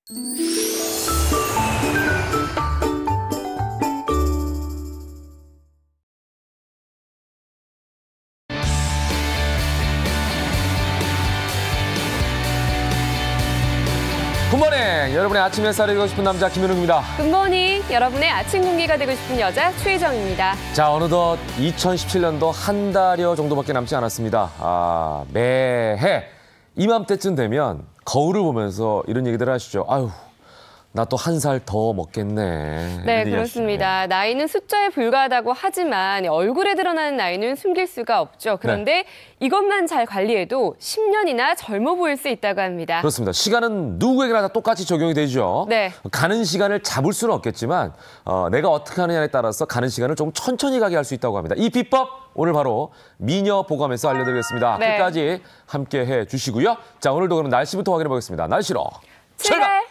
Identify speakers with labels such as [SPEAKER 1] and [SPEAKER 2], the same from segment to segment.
[SPEAKER 1] 굿모닝! 여러분의 아침 햇살이 되고 싶은 남자 김현욱입니다.
[SPEAKER 2] 굿모닝! 여러분의 아침 공기가 되고 싶은 여자 최희정입니다.
[SPEAKER 1] 자, 어느덧 2017년도 한 달여 정도밖에 남지 않았습니다. 매해 이맘때쯤 되면 거울을 보면서 이런 얘기들 하시죠. 아유, 나 또 한 살 더 먹겠네.
[SPEAKER 2] 네, 그렇습니다. 나이는 숫자에 불과하다고 하지만 얼굴에 드러나는 나이는 숨길 수가 없죠. 그런데 이것만 잘 관리해도 10년이나 젊어 보일 수 있다고 합니다.
[SPEAKER 1] 그렇습니다. 시간은 누구에게나 다 똑같이 적용이 되죠.
[SPEAKER 2] 네.
[SPEAKER 1] 가는 시간을 잡을 수는 없겠지만 내가 어떻게 하느냐에 따라서 가는 시간을 조금 천천히 가게 할 수 있다고 합니다. 이 비법 오늘 바로 미녀 보감에서 알려드리겠습니다.
[SPEAKER 2] 네.
[SPEAKER 1] 끝까지 함께해 주시고요. 자, 오늘도 그럼 날씨부터 확인해 보겠습니다. 날씨로 출발!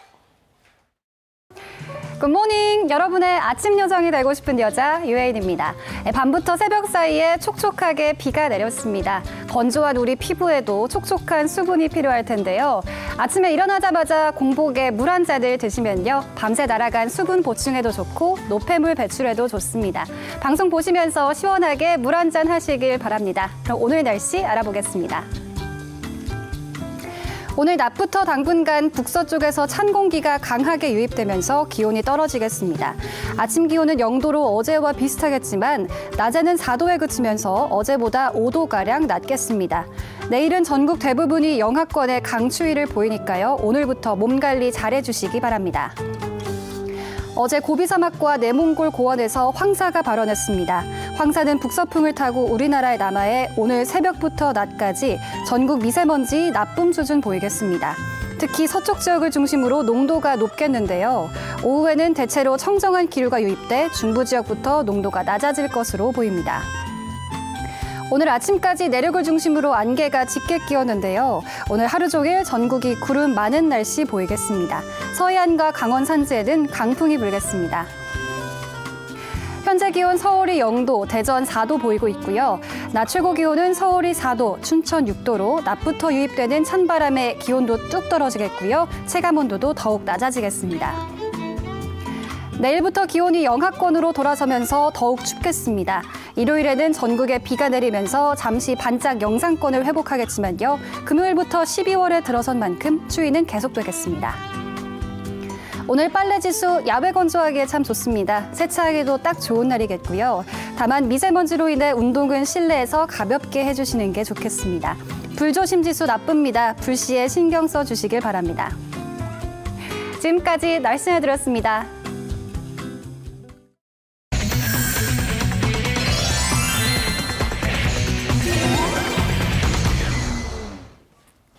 [SPEAKER 3] 굿모닝! 여러분의 아침 요정이 되고 싶은 여자 유혜인입니다. 밤부터 새벽 사이에 촉촉하게 비가 내렸습니다. 건조한 우리 피부에도 촉촉한 수분이 필요할 텐데요. 아침에 일어나자마자 공복에 물 한 잔을 드시면요. 밤새 날아간 수분 보충에도 좋고 노폐물 배출에도 좋습니다. 방송 보시면서 시원하게 물 한 잔 하시길 바랍니다. 그럼 오늘 날씨 알아보겠습니다. 오늘 낮부터 당분간 북서쪽에서 찬 공기가 강하게 유입되면서 기온이 떨어지겠습니다. 아침 기온은 0도로 어제와 비슷하겠지만 낮에는 4도에 그치면서 어제보다 5도가량 낮겠습니다. 내일은 전국 대부분이 영하권의 강추위를 보이니까요. 오늘부터 몸 관리 잘해주시기 바랍니다. 어제 고비 사막과 내몽골 고원에서 황사가 발원했습니다. 황사는 북서풍을 타고 우리나라에 남하해 오늘 새벽부터 낮까지 전국 미세먼지 나쁨 수준 보이겠습니다. 특히 서쪽 지역을 중심으로 농도가 높겠는데요. 오후에는 대체로 청정한 기류가 유입돼 중부 지역부터 농도가 낮아질 것으로 보입니다. 오늘 아침까지 내륙을 중심으로 안개가 짙게 끼었는데요. 오늘 하루 종일 전국이 구름 많은 날씨 보이겠습니다. 서해안과 강원 산지에는 강풍이 불겠습니다. 현재 기온 서울이 0도, 대전 4도 보이고 있고요. 낮 최고 기온은 서울이 4도, 춘천 6도로 낮부터 유입되는 찬바람에 기온도 뚝 떨어지겠고요. 체감 온도도 더욱 낮아지겠습니다. 내일부터 기온이 영하권으로 돌아서면서 더욱 춥겠습니다. 일요일에는 전국에 비가 내리면서 잠시 반짝 영상권을 회복하겠지만요. 금요일부터 12월에 들어선 만큼 추위는 계속되겠습니다. 오늘 빨래 지수 야외 건조하기에 참 좋습니다. 세차하기도 딱 좋은 날이겠고요. 다만 미세먼지로 인해 운동은 실내에서 가볍게 해주시는 게 좋겠습니다. 불조심 지수 나쁩니다. 불시에 신경 써주시길 바랍니다. 지금까지 날씨 전해드렸습니다.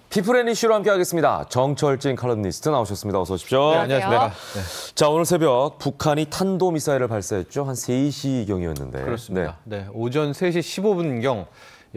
[SPEAKER 1] 피플 앤 이슈로 함께하겠습니다. 정철진 칼럼니스트 나오셨습니다. 어서 오십시오.
[SPEAKER 2] 네, 안녕하십니까.
[SPEAKER 1] 네. 자, 오늘 새벽 북한이 탄도미사일을 발사했죠. 한 3시경이었는데.
[SPEAKER 4] 그렇습니다. 네, 오전 3시 15분경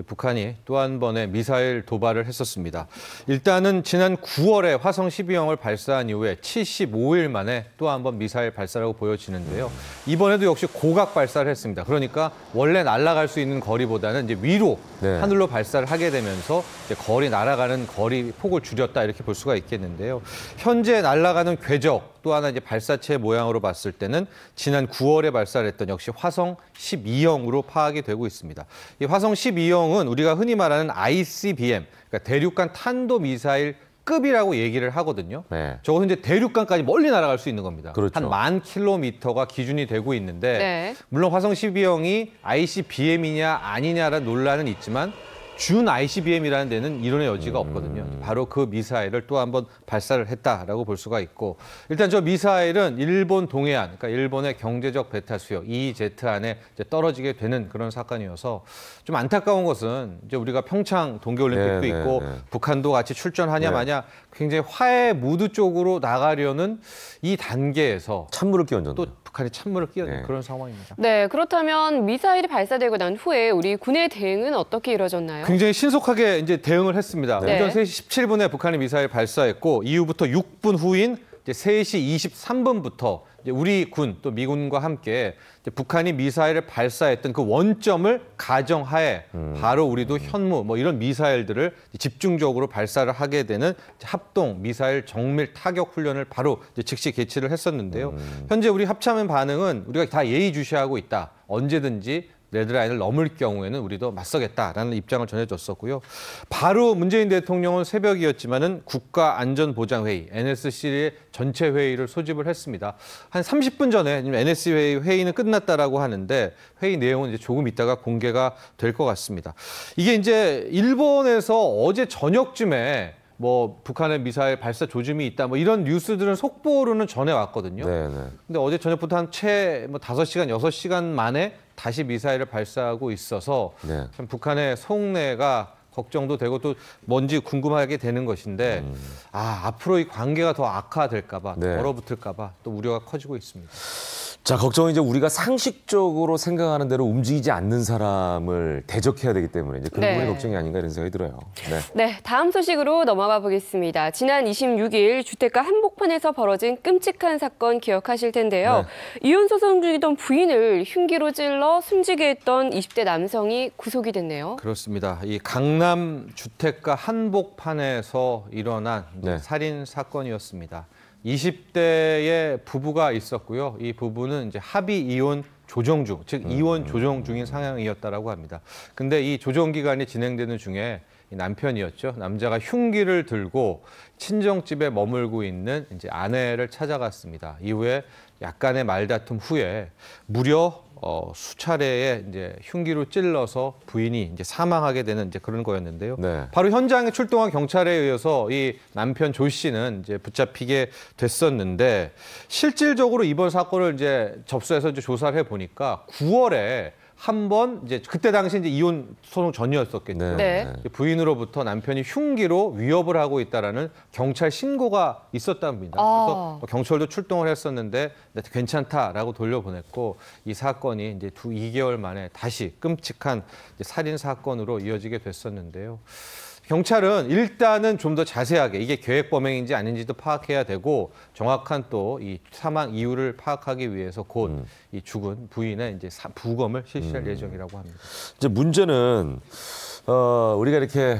[SPEAKER 4] 북한이 또 한 번의 미사일 도발을 했었습니다. 일단은 지난 9월에 화성 12형을 발사한 이후에 75일 만에 또 한 번 미사일 발사라고 보여지는데요. 이번에도 역시 고각 발사를 했습니다. 그러니까 원래 날아갈 수 있는 거리보다는 이제 위로 하늘로 발사를 하게 되면서 이제 날아가는 거리 폭을 줄였다 이렇게 볼 수가 있겠는데요. 현재 날아가는 궤적 또 하나 이제 발사체 모양으로 봤을 때는 지난 9월에 발사를 했던 역시 화성 12형으로 파악이 되고 있습니다. 이 화성 12형은 우리가 흔히 말하는 ICBM, 그러니까 대륙간 탄도미사일 급이라고 얘기를 하거든요.
[SPEAKER 1] 네.
[SPEAKER 4] 저것은 이제 대륙간까지 멀리 날아갈 수 있는 겁니다.
[SPEAKER 1] 그렇죠.
[SPEAKER 4] 한 10,000km가 기준이 되고 있는데 물론 화성 12형이 ICBM이냐 아니냐라는 논란은 있지만 준 ICBM이라는 데는 이론의 여지가 없거든요. 바로 그 미사일을 또 한 번 발사를 했다라고 볼 수가 있고 일단 저 미사일은 일본 동해안, 그러니까 일본의 경제적 배타수역 EEZ 안에 이제 떨어지게 되는 그런 사건이어서 좀 안타까운 것은 이제 우리가 평창 동계올림픽도 있고 북한도 같이 출전하냐 마냐 굉장히 화해 무드 쪽으로 나가려는 이 단계에서
[SPEAKER 1] 찬물을 끼얹었네요.
[SPEAKER 4] 또 북한이 찬물을 끼얹는 그런 상황입니다.
[SPEAKER 2] 네, 그렇다면 미사일이 발사되고 난 후에 우리 군의 대응은 어떻게 이루어졌나요?
[SPEAKER 4] 굉장히 신속하게 이제 대응을 했습니다.
[SPEAKER 2] 네.
[SPEAKER 4] 오전 3시 17분에 북한이 미사일 발사했고 이후부터 6분 후인 이제 3시 23분부터 이제 우리 군 또 미군과 함께 이제 북한이 미사일을 발사했던 그 원점을 가정하에 바로 우리도 현무 뭐 이런 미사일들을 집중적으로 발사를 하게 되는 합동 미사일 정밀 타격 훈련을 바로 이제 즉시 개최를 했었는데요. 현재 우리 합참의 반응은 우리가 다 예의주시하고 있다. 언제든지 레드라인을 넘을 경우에는 우리도 맞서겠다라는 입장을 전해줬었고요. 바로 문재인 대통령은 새벽이었지만은 국가안전보장회의 NSC의 전체 회의를 소집을 했습니다. 한 30분 전에 NSC 회의는 끝났다라고 하는데 회의 내용은 이제 조금 있다가 공개가 될 것 같습니다. 이게 이제 일본에서 어제 저녁쯤에 뭐 북한의 미사일 발사 조짐이 있다 뭐 이런 뉴스들은 속보로는 전해왔거든요.
[SPEAKER 1] 네네.
[SPEAKER 4] 근데 어제 저녁부터 한 뭐 5시간, 6시간 만에 다시 미사일을 발사하고 있어서
[SPEAKER 1] 네.
[SPEAKER 4] 참 북한의 속내가 걱정도 되고 또 뭔지 궁금하게 되는 것인데 앞으로 이 관계가 더 악화될까 봐,
[SPEAKER 1] 네.
[SPEAKER 4] 얼어붙을까 봐 또 우려가 커지고 있습니다.
[SPEAKER 1] 자, 걱정은 이제 우리가 상식적으로 생각하는 대로 움직이지 않는 사람을 대적해야 되기 때문에 이제 그런
[SPEAKER 2] 네.
[SPEAKER 1] 부분이 걱정이 아닌가 이런 생각이 들어요. 네.
[SPEAKER 2] 네, 다음 소식으로 넘어가 보겠습니다. 지난 26일 주택가 한복판에서 벌어진 끔찍한 사건 기억하실 텐데요. 이혼 소송 중이던 부인을 흉기로 찔러 숨지게 했던 20대 남성이 구속이 됐네요.
[SPEAKER 4] 그렇습니다. 이 강남 주택가 한복판에서 일어난
[SPEAKER 1] 네.
[SPEAKER 4] 살인 사건이었습니다. 20대의 부부가 있었고요. 이 부부는 이제 합의 이혼 조정 중, 즉 이혼 조정 중인 상황이었다라고 합니다. 근데 이 조정 기간이 진행되는 중에 이 남편이었죠. 남자가 흉기를 들고 친정집에 머물고 있는 이제 아내를 찾아갔습니다. 이후에 약간의 말다툼 후에 무려 수차례의 이제 흉기로 찔러서 부인이 이제 사망하게 되는 이제 그런 거였는데요.
[SPEAKER 1] 네.
[SPEAKER 4] 바로 현장에 출동한 경찰에 의해서 이 남편 조 씨는 이제 붙잡히게 됐었는데 실질적으로 이번 사건을 이제 접수해서 이제 조사를 해 보니까 9월에 한 번 이제 그때 당시 이제 이혼 소송 전이었었겠죠.
[SPEAKER 2] 네.
[SPEAKER 4] 부인으로부터 남편이 흉기로 위협을 하고 있다라는 경찰 신고가 있었답니다. 그래서 경찰도 출동을 했었는데 괜찮다라고 돌려보냈고 이 사건이 이제 2개월 만에 다시 끔찍한 이제 살인 사건으로 이어지게 됐었는데요. 경찰은 일단은 좀 더 자세하게 이게 계획 범행인지 아닌지도 파악해야 되고 정확한 또 이 사망 이유를 파악하기 위해서 곧 이 죽은 부인의 이제 부검을 실시할 예정이라고 합니다.
[SPEAKER 1] 이제 문제는 우리가 이렇게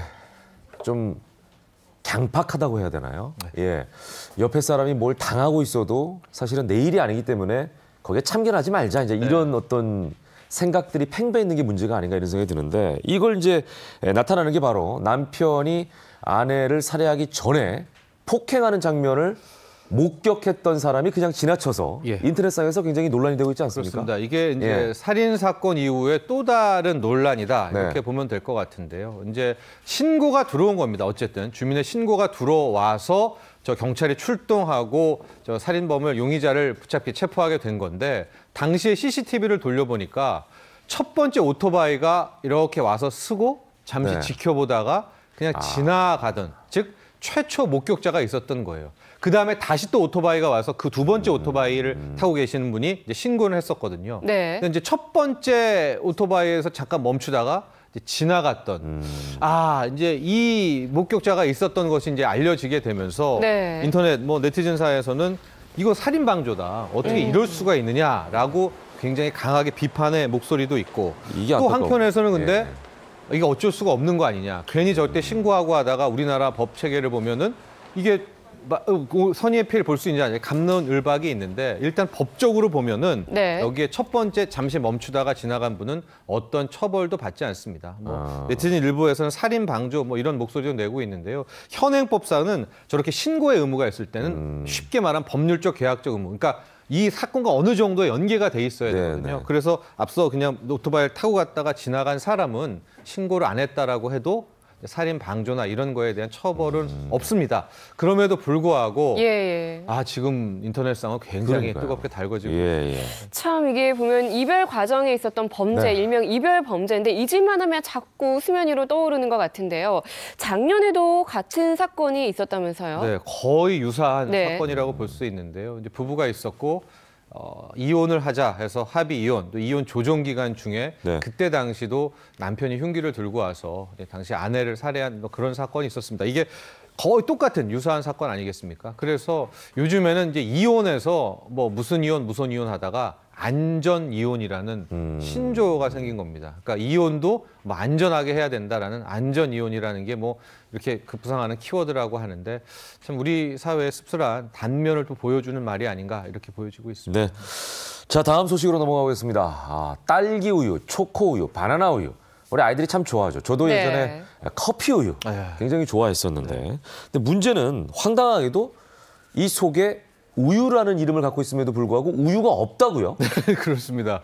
[SPEAKER 1] 좀 강팍하다고 해야 되나요? 예. 옆에 사람이 뭘 당하고 있어도 사실은 내 일이 아니기 때문에 거기에 참견하지 말자. 이제 이런 어떤 생각들이 팽배해 있는 게 문제가 아닌가 이런 생각이 드는데 이걸 이제 나타나는 게 바로 남편이 아내를 살해하기 전에 폭행하는 장면을 목격했던 사람이 그냥 지나쳐서
[SPEAKER 4] 예.
[SPEAKER 1] 인터넷상에서 굉장히 논란이 되고 있지 않습니까?
[SPEAKER 4] 그렇습니다. 이게 이제
[SPEAKER 1] 예.
[SPEAKER 4] 살인 사건 이후에 또 다른 논란이다 이렇게
[SPEAKER 1] 네.
[SPEAKER 4] 보면 될 것 같은데요. 이제 신고가 들어온 겁니다. 어쨌든 주민의 신고가 들어와서 저 경찰이 출동하고 저 살인범을 용의자를 붙잡게 체포하게 된 건데 당시에 CCTV를 돌려보니까 첫 번째 오토바이가 이렇게 와서 쓰고 잠시
[SPEAKER 1] 네.
[SPEAKER 4] 지켜보다가 그냥 지나가던 즉 최초 목격자가 있었던 거예요. 그 다음에 다시 또 오토바이가 와서 그 두 번째 오토바이를 타고 계시는 분이 이제 신고를 했었거든요.
[SPEAKER 2] 네.
[SPEAKER 4] 근데 이제 첫 번째 오토바이에서 잠깐 멈추다가 이제 지나갔던 이제 이 목격자가 있었던 것이 이제 알려지게 되면서
[SPEAKER 2] 네.
[SPEAKER 4] 인터넷 뭐 네티즌사에서는 이거 살인 방조다. 어떻게 이럴 수가 있느냐라고 굉장히 강하게 비판의 목소리도 있고
[SPEAKER 1] 이게
[SPEAKER 4] 또
[SPEAKER 1] 안타까워.
[SPEAKER 4] 한편에서는 근데 이게 어쩔 수가 없는 거 아니냐. 괜히 절대 신고하고 하다가 우리나라 법 체계를 보면은 이게 선의의 피해를 볼 수 있는지 아니냐. 갑론을박이 있는데 일단 법적으로 보면은
[SPEAKER 2] 네.
[SPEAKER 4] 여기에 첫 번째 잠시 멈추다가 지나간 분은 어떤 처벌도 받지 않습니다. 네티즌 일부에서는 살인 방조 뭐 이런 목소리도 내고 있는데요. 현행법상은 저렇게 신고의 의무가 있을 때는 쉽게 말하면 법률적 계약적 의무. 그러니까 이 사건과 어느 정도 연계가 돼 있어야 되거든요.
[SPEAKER 1] 네.
[SPEAKER 4] 그래서 앞서 그냥 오토바이를 타고 갔다가 지나간 사람은 신고를 안 했다라고 해도 살인 방조나 이런 거에 대한 처벌은 없습니다. 그럼에도 불구하고
[SPEAKER 2] 예.
[SPEAKER 4] 지금 인터넷상은 굉장히
[SPEAKER 1] 그러니까요.
[SPEAKER 4] 뜨겁게 달궈지고
[SPEAKER 1] 예.
[SPEAKER 2] 참 이게 보면 이별 과정에 있었던 범죄,
[SPEAKER 1] 네.
[SPEAKER 2] 일명 이별 범죄인데 잊을만 하면 자꾸 수면 위로 떠오르는 것 같은데요. 작년에도 같은 사건이 있었다면서요?
[SPEAKER 4] 네, 거의 유사한
[SPEAKER 2] 네.
[SPEAKER 4] 사건이라고 볼 수 있는데요. 이제 부부가 있었고 이혼을 하자 해서 합의 이혼, 또 이혼 조정 기간 중에
[SPEAKER 1] 네.
[SPEAKER 4] 그때 당시도 남편이 흉기를 들고 와서 당시 아내를 살해한 뭐 그런 사건이 있었습니다. 이게 거의 똑같은 유사한 사건 아니겠습니까? 그래서 요즘에는 이제 이온에서 뭐 무슨 이온 하다가 안전 이온이라는 신조어가 생긴 겁니다. 그러니까 이온도 뭐 안전하게 해야 된다라는 안전 이온이라는 게 뭐 이렇게 급부상하는 키워드라고 하는데 참 우리 사회의 씁쓸한 단면을 또 보여주는 말이 아닌가 이렇게 보여지고 있습니다.
[SPEAKER 1] 네. 자, 다음 소식으로 넘어가겠습니다. 딸기 우유, 초코 우유, 바나나 우유. 우리 아이들이 참 좋아하죠. 저도
[SPEAKER 2] 네.
[SPEAKER 1] 예전에 커피 우유 굉장히 좋아했었는데. 근데 문제는 황당하게도 이 속에 우유라는 이름을 갖고 있음에도 불구하고 우유가 없다고요?
[SPEAKER 4] 그렇습니다.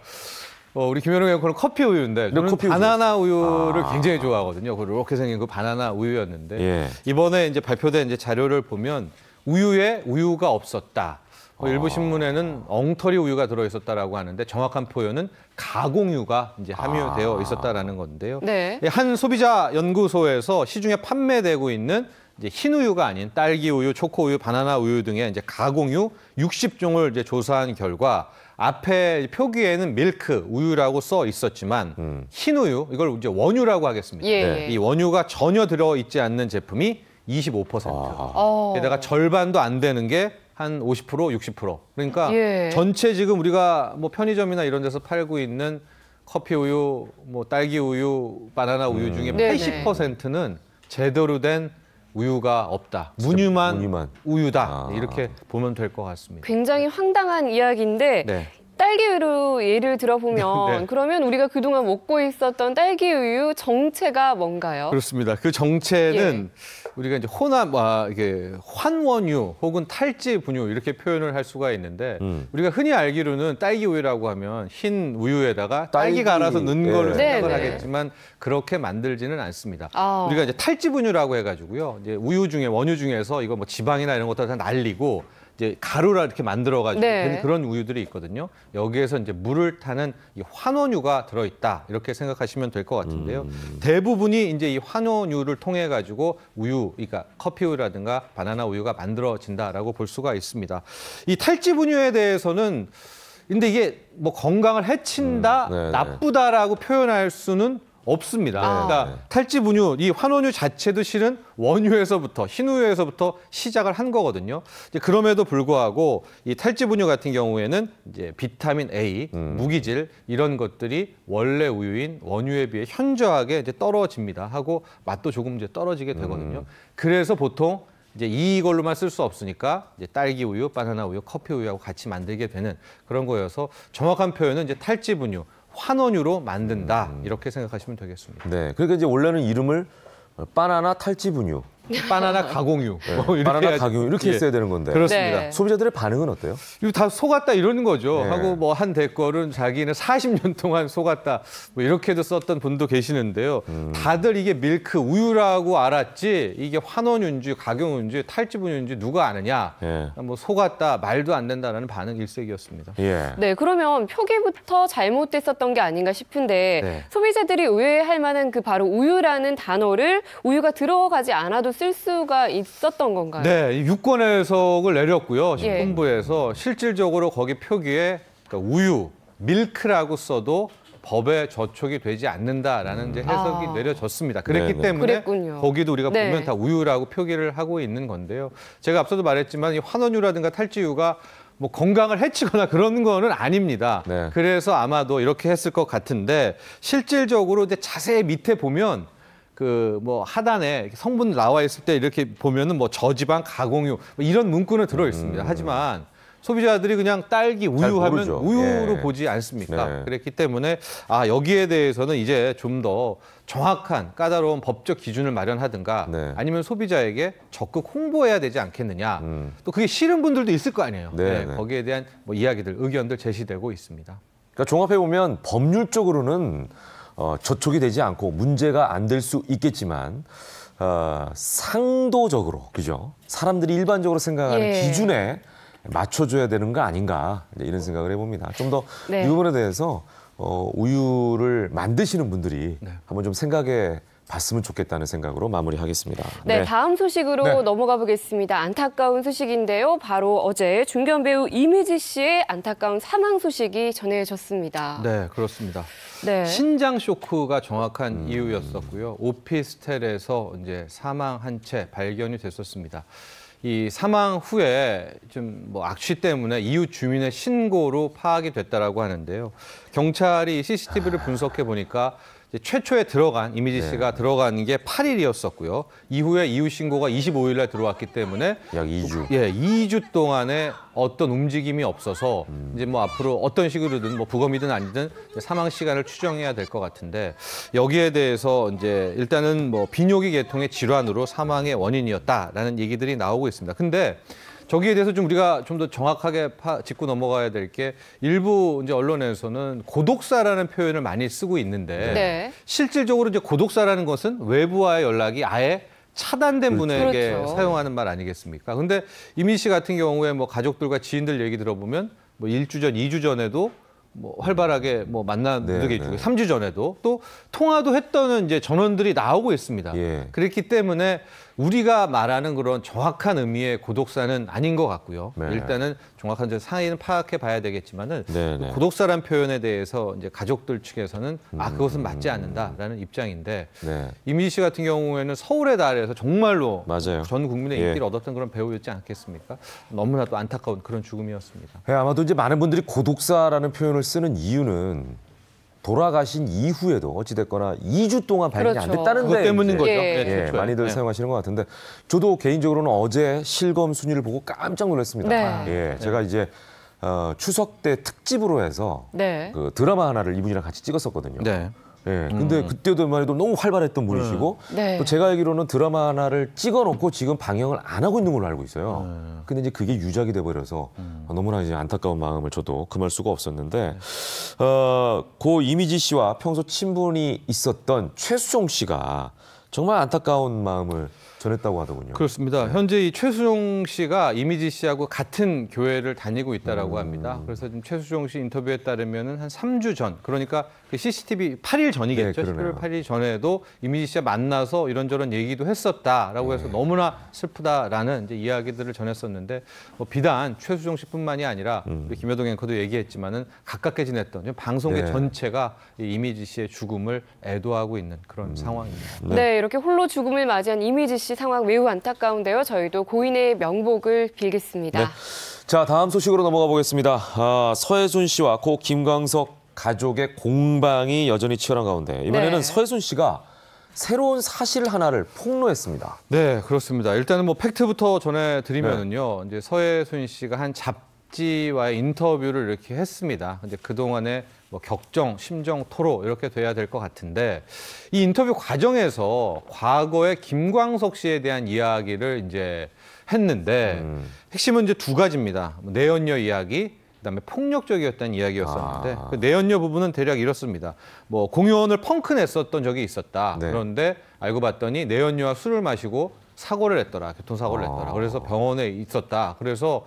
[SPEAKER 4] 우리 김현웅 앵커는 커피 우유인데 저는
[SPEAKER 1] 커피
[SPEAKER 4] 바나나 우유를 굉장히 좋아하거든요. 이렇게 생긴 그 바나나 우유였는데
[SPEAKER 1] 예.
[SPEAKER 4] 이번에 이제 발표된 이제 자료를 보면 우유에 우유가 없었다. 일부 신문에는 엉터리 우유가 들어있었다라고 하는데 정확한 표현은 가공유가 이제 함유되어 있었다라는 건데요.
[SPEAKER 2] 네.
[SPEAKER 4] 한 소비자 연구소에서 시중에 판매되고 있는 이제 흰 우유가 아닌 딸기 우유, 초코 우유, 바나나 우유 등의 이제 가공유 60종을 이제 조사한 결과 앞에 표기에는 밀크 우유라고 써 있었지만 흰 우유 이걸 이제 원유라고 하겠습니다.
[SPEAKER 2] 예.
[SPEAKER 4] 이 원유가 전혀 들어 있지 않는 제품이 25%. 게다가 절반도 안 되는 게 한 50%, 60%. 그러니까
[SPEAKER 2] 예.
[SPEAKER 4] 전체 지금 우리가 뭐 편의점이나 이런 데서 팔고 있는 커피 우유, 뭐 딸기 우유, 바나나 우유 중에
[SPEAKER 2] 네네.
[SPEAKER 4] 80%는 제대로 된 우유가 없다. 무늬만 우유다. 이렇게 보면 될 것 같습니다.
[SPEAKER 2] 굉장히 황당한 이야기인데
[SPEAKER 4] 네.
[SPEAKER 2] 딸기 우유 예를 들어보면
[SPEAKER 4] 네.
[SPEAKER 2] 그러면 우리가 그동안 먹고 있었던 딸기 우유 정체가 뭔가요?
[SPEAKER 4] 그렇습니다. 그 정체는 우리가 이제 이게 환원유 혹은 탈지 분유 이렇게 표현을 할 수가 있는데 우리가 흔히 알기로는 딸기 우유라고 하면 흰 우유에다가 딸기 갈아서 넣는 걸로 생각을
[SPEAKER 2] 네네.
[SPEAKER 4] 하겠지만 그렇게 만들지는 않습니다.
[SPEAKER 2] 아.
[SPEAKER 4] 우리가 이제 탈지 분유라고 해가지고요. 이제 원유 중에서 이거 뭐 지방이나 이런 것들 다 날리고 이제 가루라 이렇게 만들어가지고
[SPEAKER 2] 네.
[SPEAKER 4] 된 그런 우유들이 있거든요. 여기에서 이제 물을 타는 이 환원유가 들어있다 이렇게 생각하시면 될 것 같은데요. 대부분이 이제 이 환원유를 통해 가지고 그러니까 커피 우유라든가 바나나 우유가 만들어진다라고 볼 수가 있습니다. 이 탈지 분유에 대해서는 근데 이게 뭐 건강을 해친다,
[SPEAKER 1] 네네.
[SPEAKER 4] 나쁘다라고 표현할 수는 없습니다. 그러니까 탈지 분유, 이 환원유 자체도 실은 원유에서부터 흰우유에서부터 시작을 한 거거든요. 이제 그럼에도 불구하고 이 탈지 분유 같은 경우에는 이제 비타민 A, 무기질 이런 것들이 원래 우유인 원유에 비해 현저하게 이제 떨어집니다. 하고 맛도 조금 이제 떨어지게 되거든요. 그래서 보통 이제 이걸로만 쓸 수 없으니까 이제 딸기 우유, 바나나 우유, 커피 우유하고 같이 만들게 되는 그런 거여서 정확한 표현은 이제 탈지 분유. 환원유로 만든다 이렇게 생각하시면 되겠습니다.
[SPEAKER 1] 네. 그러니까 이제 원래는 이름을 바나나 탈지 분유,
[SPEAKER 4] 바나나 가공유, 뭐 이렇게
[SPEAKER 1] 바나나
[SPEAKER 4] 해야지.
[SPEAKER 1] 가공 이렇게 했어야 되는 건데.
[SPEAKER 4] 그렇습니다.
[SPEAKER 2] 네.
[SPEAKER 1] 소비자들의 반응은 어때요?
[SPEAKER 4] 이거 다 속았다 이러는 거죠.
[SPEAKER 1] 네.
[SPEAKER 4] 하고 뭐 한 댓글은 자기는 40년 동안 속았다 뭐 이렇게도 썼던 분도 계시는데요. 다들 이게 밀크 우유라고 알았지 이게 환원유인지 가공유인지 탈지분유인지 누가 아느냐.
[SPEAKER 1] 예.
[SPEAKER 4] 뭐 속았다 말도 안 된다라는 반응 일색이었습니다.
[SPEAKER 1] 예.
[SPEAKER 2] 네, 그러면 표기부터 잘못됐었던 게 아닌가 싶은데
[SPEAKER 4] 네.
[SPEAKER 2] 소비자들이 의외할 만한 그 바로 우유라는 단어를 우유가 들어가지 않아도 쓸 수가 있었던 건가요?
[SPEAKER 4] 네, 유권 해석을 내렸고요.
[SPEAKER 2] 예.
[SPEAKER 4] 식품부에서 실질적으로 거기 표기에 그러니까 우유, 밀크라고 써도 법에 저촉이 되지 않는다라는 이제 해석이 내려졌습니다. 그랬기
[SPEAKER 1] 네네.
[SPEAKER 4] 때문에
[SPEAKER 2] 그랬군요.
[SPEAKER 4] 거기도 우리가
[SPEAKER 2] 네.
[SPEAKER 4] 보면 다 우유라고 표기를 하고 있는 건데요. 제가 앞서도 말했지만 이 환원유라든가 탈지유가 뭐 건강을 해치거나 그런 거는 아닙니다.
[SPEAKER 1] 네.
[SPEAKER 4] 그래서 아마도 이렇게 했을 것 같은데 실질적으로 이제 자세히 밑에 보면 그 뭐 하단에 성분 나와 있을 때 이렇게 보면은 뭐 저지방 가공유 뭐 이런 문구는 들어 있습니다. 하지만 소비자들이 그냥 딸기 우유 하면
[SPEAKER 1] 모르죠.
[SPEAKER 4] 우유로
[SPEAKER 1] 예.
[SPEAKER 4] 보지 않습니까?
[SPEAKER 1] 네.
[SPEAKER 4] 그랬기 때문에 여기에 대해서는 이제 좀 더 정확한 까다로운 법적 기준을 마련하든가
[SPEAKER 1] 네.
[SPEAKER 4] 아니면 소비자에게 적극 홍보해야 되지 않겠느냐. 또 그게 싫은 분들도 있을 거 아니에요.
[SPEAKER 1] 네, 네.
[SPEAKER 4] 거기에 대한 뭐 이야기들, 의견들 제시되고 있습니다.
[SPEAKER 1] 그러니까 종합해 보면 법률적으로는 저촉이 되지 않고 문제가 안 될 수 있겠지만 상도적으로 그죠? 사람들이 일반적으로 생각하는
[SPEAKER 2] 예.
[SPEAKER 1] 기준에 맞춰줘야 되는 거 아닌가 이런 생각을 해봅니다. 좀 더 이
[SPEAKER 2] 네.
[SPEAKER 1] 부분에 대해서 우유를 만드시는 분들이
[SPEAKER 4] 네.
[SPEAKER 1] 한번 좀 생각해 봤으면 좋겠다는 생각으로 마무리하겠습니다.
[SPEAKER 2] 네, 다음 소식으로
[SPEAKER 1] 네.
[SPEAKER 2] 넘어가 보겠습니다. 안타까운 소식인데요. 바로 어제 중견 배우 이미지 씨의 안타까운 사망 소식이 전해졌습니다.
[SPEAKER 4] 네, 그렇습니다.
[SPEAKER 2] 네.
[SPEAKER 4] 신장 쇼크가 정확한 이유였었고요. 오피스텔에서 이제 사망한 채 발견이 됐었습니다. 이 사망 후에 좀 뭐 악취 때문에 이웃 주민의 신고로 파악이 됐다라고 하는데요. 경찰이 CCTV를 분석해 보니까 이제 최초에 들어간 이미지 씨가 들어간 게 8일이었었고요. 이후에 이웃 신고가 25일 날 들어왔기 때문에
[SPEAKER 1] 약 2주.
[SPEAKER 4] 예, 2주 동안에 어떤 움직임이 없어서 이제 뭐 앞으로 어떤 식으로든 뭐 부검이든 아니든 사망 시간을 추정해야 될 것 같은데 여기에 대해서 이제 일단은 뭐 비뇨기 계통의 질환으로 사망의 원인이었다라는 얘기들이 나오고 있습니다. 근데 저기에 대해서 좀 우리가 좀 더 정확하게 짚고 넘어가야 될 게 일부 이제 언론에서는 고독사라는 표현을 많이 쓰고 있는데
[SPEAKER 2] 네.
[SPEAKER 4] 실질적으로 이제 고독사라는 것은 외부와의 연락이 아예 차단된 분에게
[SPEAKER 2] 그렇죠.
[SPEAKER 4] 사용하는 말 아니겠습니까? 근데 이미 씨 같은 경우에 뭐 가족들과 지인들 얘기 들어보면 뭐 1주 전, 2주 전에도 뭐 활발하게 뭐 만나게
[SPEAKER 1] 네,
[SPEAKER 4] 주고
[SPEAKER 1] 네.
[SPEAKER 4] 3주 전에도 또 통화도 했다는 이제 전원들이 나오고 있습니다.
[SPEAKER 1] 예.
[SPEAKER 4] 그렇기 때문에 우리가 말하는 그런 정확한 의미의 고독사는 아닌 것 같고요.
[SPEAKER 1] 네.
[SPEAKER 4] 일단은 정확한 상의는 파악해 봐야 되겠지만은
[SPEAKER 1] 네, 네.
[SPEAKER 4] 고독사란 표현에 대해서 이제 가족들 측에서는 그것은 맞지 않는다라는 입장인데
[SPEAKER 1] 네.
[SPEAKER 4] 이미지 씨 같은 경우에는 서울의 달에서 정말로
[SPEAKER 1] 맞아요.
[SPEAKER 4] 전 국민의
[SPEAKER 1] 예.
[SPEAKER 4] 인기를 얻었던 그런 배우였지 않겠습니까? 너무나 또 안타까운 그런 죽음이었습니다.
[SPEAKER 1] 네, 아마도 이제 많은 분들이 고독사라는 표현을 쓰는 이유는 돌아가신 이후에도 어찌됐거나 2주 동안 발견이 안
[SPEAKER 2] 그렇죠.
[SPEAKER 1] 됐다는
[SPEAKER 4] 그것
[SPEAKER 1] 데
[SPEAKER 4] 때문인
[SPEAKER 1] 이제
[SPEAKER 4] 거죠.
[SPEAKER 2] 예.
[SPEAKER 1] 예,
[SPEAKER 4] 최초에.
[SPEAKER 1] 많이들
[SPEAKER 4] 예.
[SPEAKER 1] 사용하시는 것 같은데 저도 개인적으로는 어제 실검 순위를 보고 깜짝 놀랐습니다.
[SPEAKER 2] 네.
[SPEAKER 1] 예, 제가 이제 추석 때 특집으로 해서
[SPEAKER 2] 네.
[SPEAKER 1] 그 드라마 하나를 이분이랑 같이 찍었었거든요.
[SPEAKER 4] 네.
[SPEAKER 1] 예, 근데 그때도 말해도 너무 활발했던 분이시고
[SPEAKER 2] 네.
[SPEAKER 1] 또 제가 알기로는 드라마 하나를 찍어놓고 지금 방영을 안 하고 있는 걸로 알고 있어요. 근데 이제 그게 유작이 돼버려서 너무나 이제 안타까운 마음을 저도 금할 수가 없었는데 고 이미지 씨와 평소 친분이 있었던 최수종 씨가 정말 안타까운 마음을 전했다고 하더군요.
[SPEAKER 4] 그렇습니다. 현재 이 최수종 씨가 이미지 씨하고 같은 교회를 다니고 있다라고 합니다. 그래서 지금 최수종 씨 인터뷰에 따르면은 한 3주 전, 그러니까 그 CCTV 8일 전이겠죠.
[SPEAKER 1] 네, 그러네요.
[SPEAKER 4] 11월 8일 전에도 이미지 씨와 만나서 이런저런 얘기도 했었다라고 해서 너무나 슬프다라는 이제 이야기들을 전했었는데 뭐 비단 최수종 씨뿐만이 아니라 우리 김여동 앵커도 얘기했지만은 가깝게 지냈던 방송계
[SPEAKER 1] 네.
[SPEAKER 4] 전체가 이 이미지 씨의 죽음을 애도하고 있는 그런 상황입니다.
[SPEAKER 2] 네, 이렇게 홀로 죽음을 맞이한 이미지 씨 상황 매우 안타까운데요. 저희도 고인의 명복을 빌겠습니다.
[SPEAKER 1] 네. 자, 다음 소식으로 넘어가 보겠습니다. 서혜순 씨와 고 김광석 가족의 공방이 여전히 치열한 가운데 이번에는
[SPEAKER 2] 네.
[SPEAKER 1] 서혜순 씨가 새로운 사실 하나를 폭로했습니다.
[SPEAKER 4] 네, 그렇습니다. 일단은 뭐 팩트부터 전해드리면은요, 이제 서혜순 씨가 한 잡지와의 인터뷰를 이렇게 했습니다. 이제 그동안의 뭐 격정, 심정 토로 이렇게 돼야 될 것 같은데 이 인터뷰 과정에서 과거에 김광석 씨에 대한 이야기를 이제 했는데 핵심은 이제 두 가지입니다. 뭐 내연녀 이야기, 그다음에 폭력적이었다는 이야기였었는데 그 내연녀 부분은 대략 이렇습니다. 뭐 공연을 펑크 냈었던 적이 있었다.
[SPEAKER 1] 네.
[SPEAKER 4] 그런데 알고 봤더니 내연녀와 술을 마시고 사고를 했더라. 교통사고를 했더라. 그래서 병원에 있었다. 그래서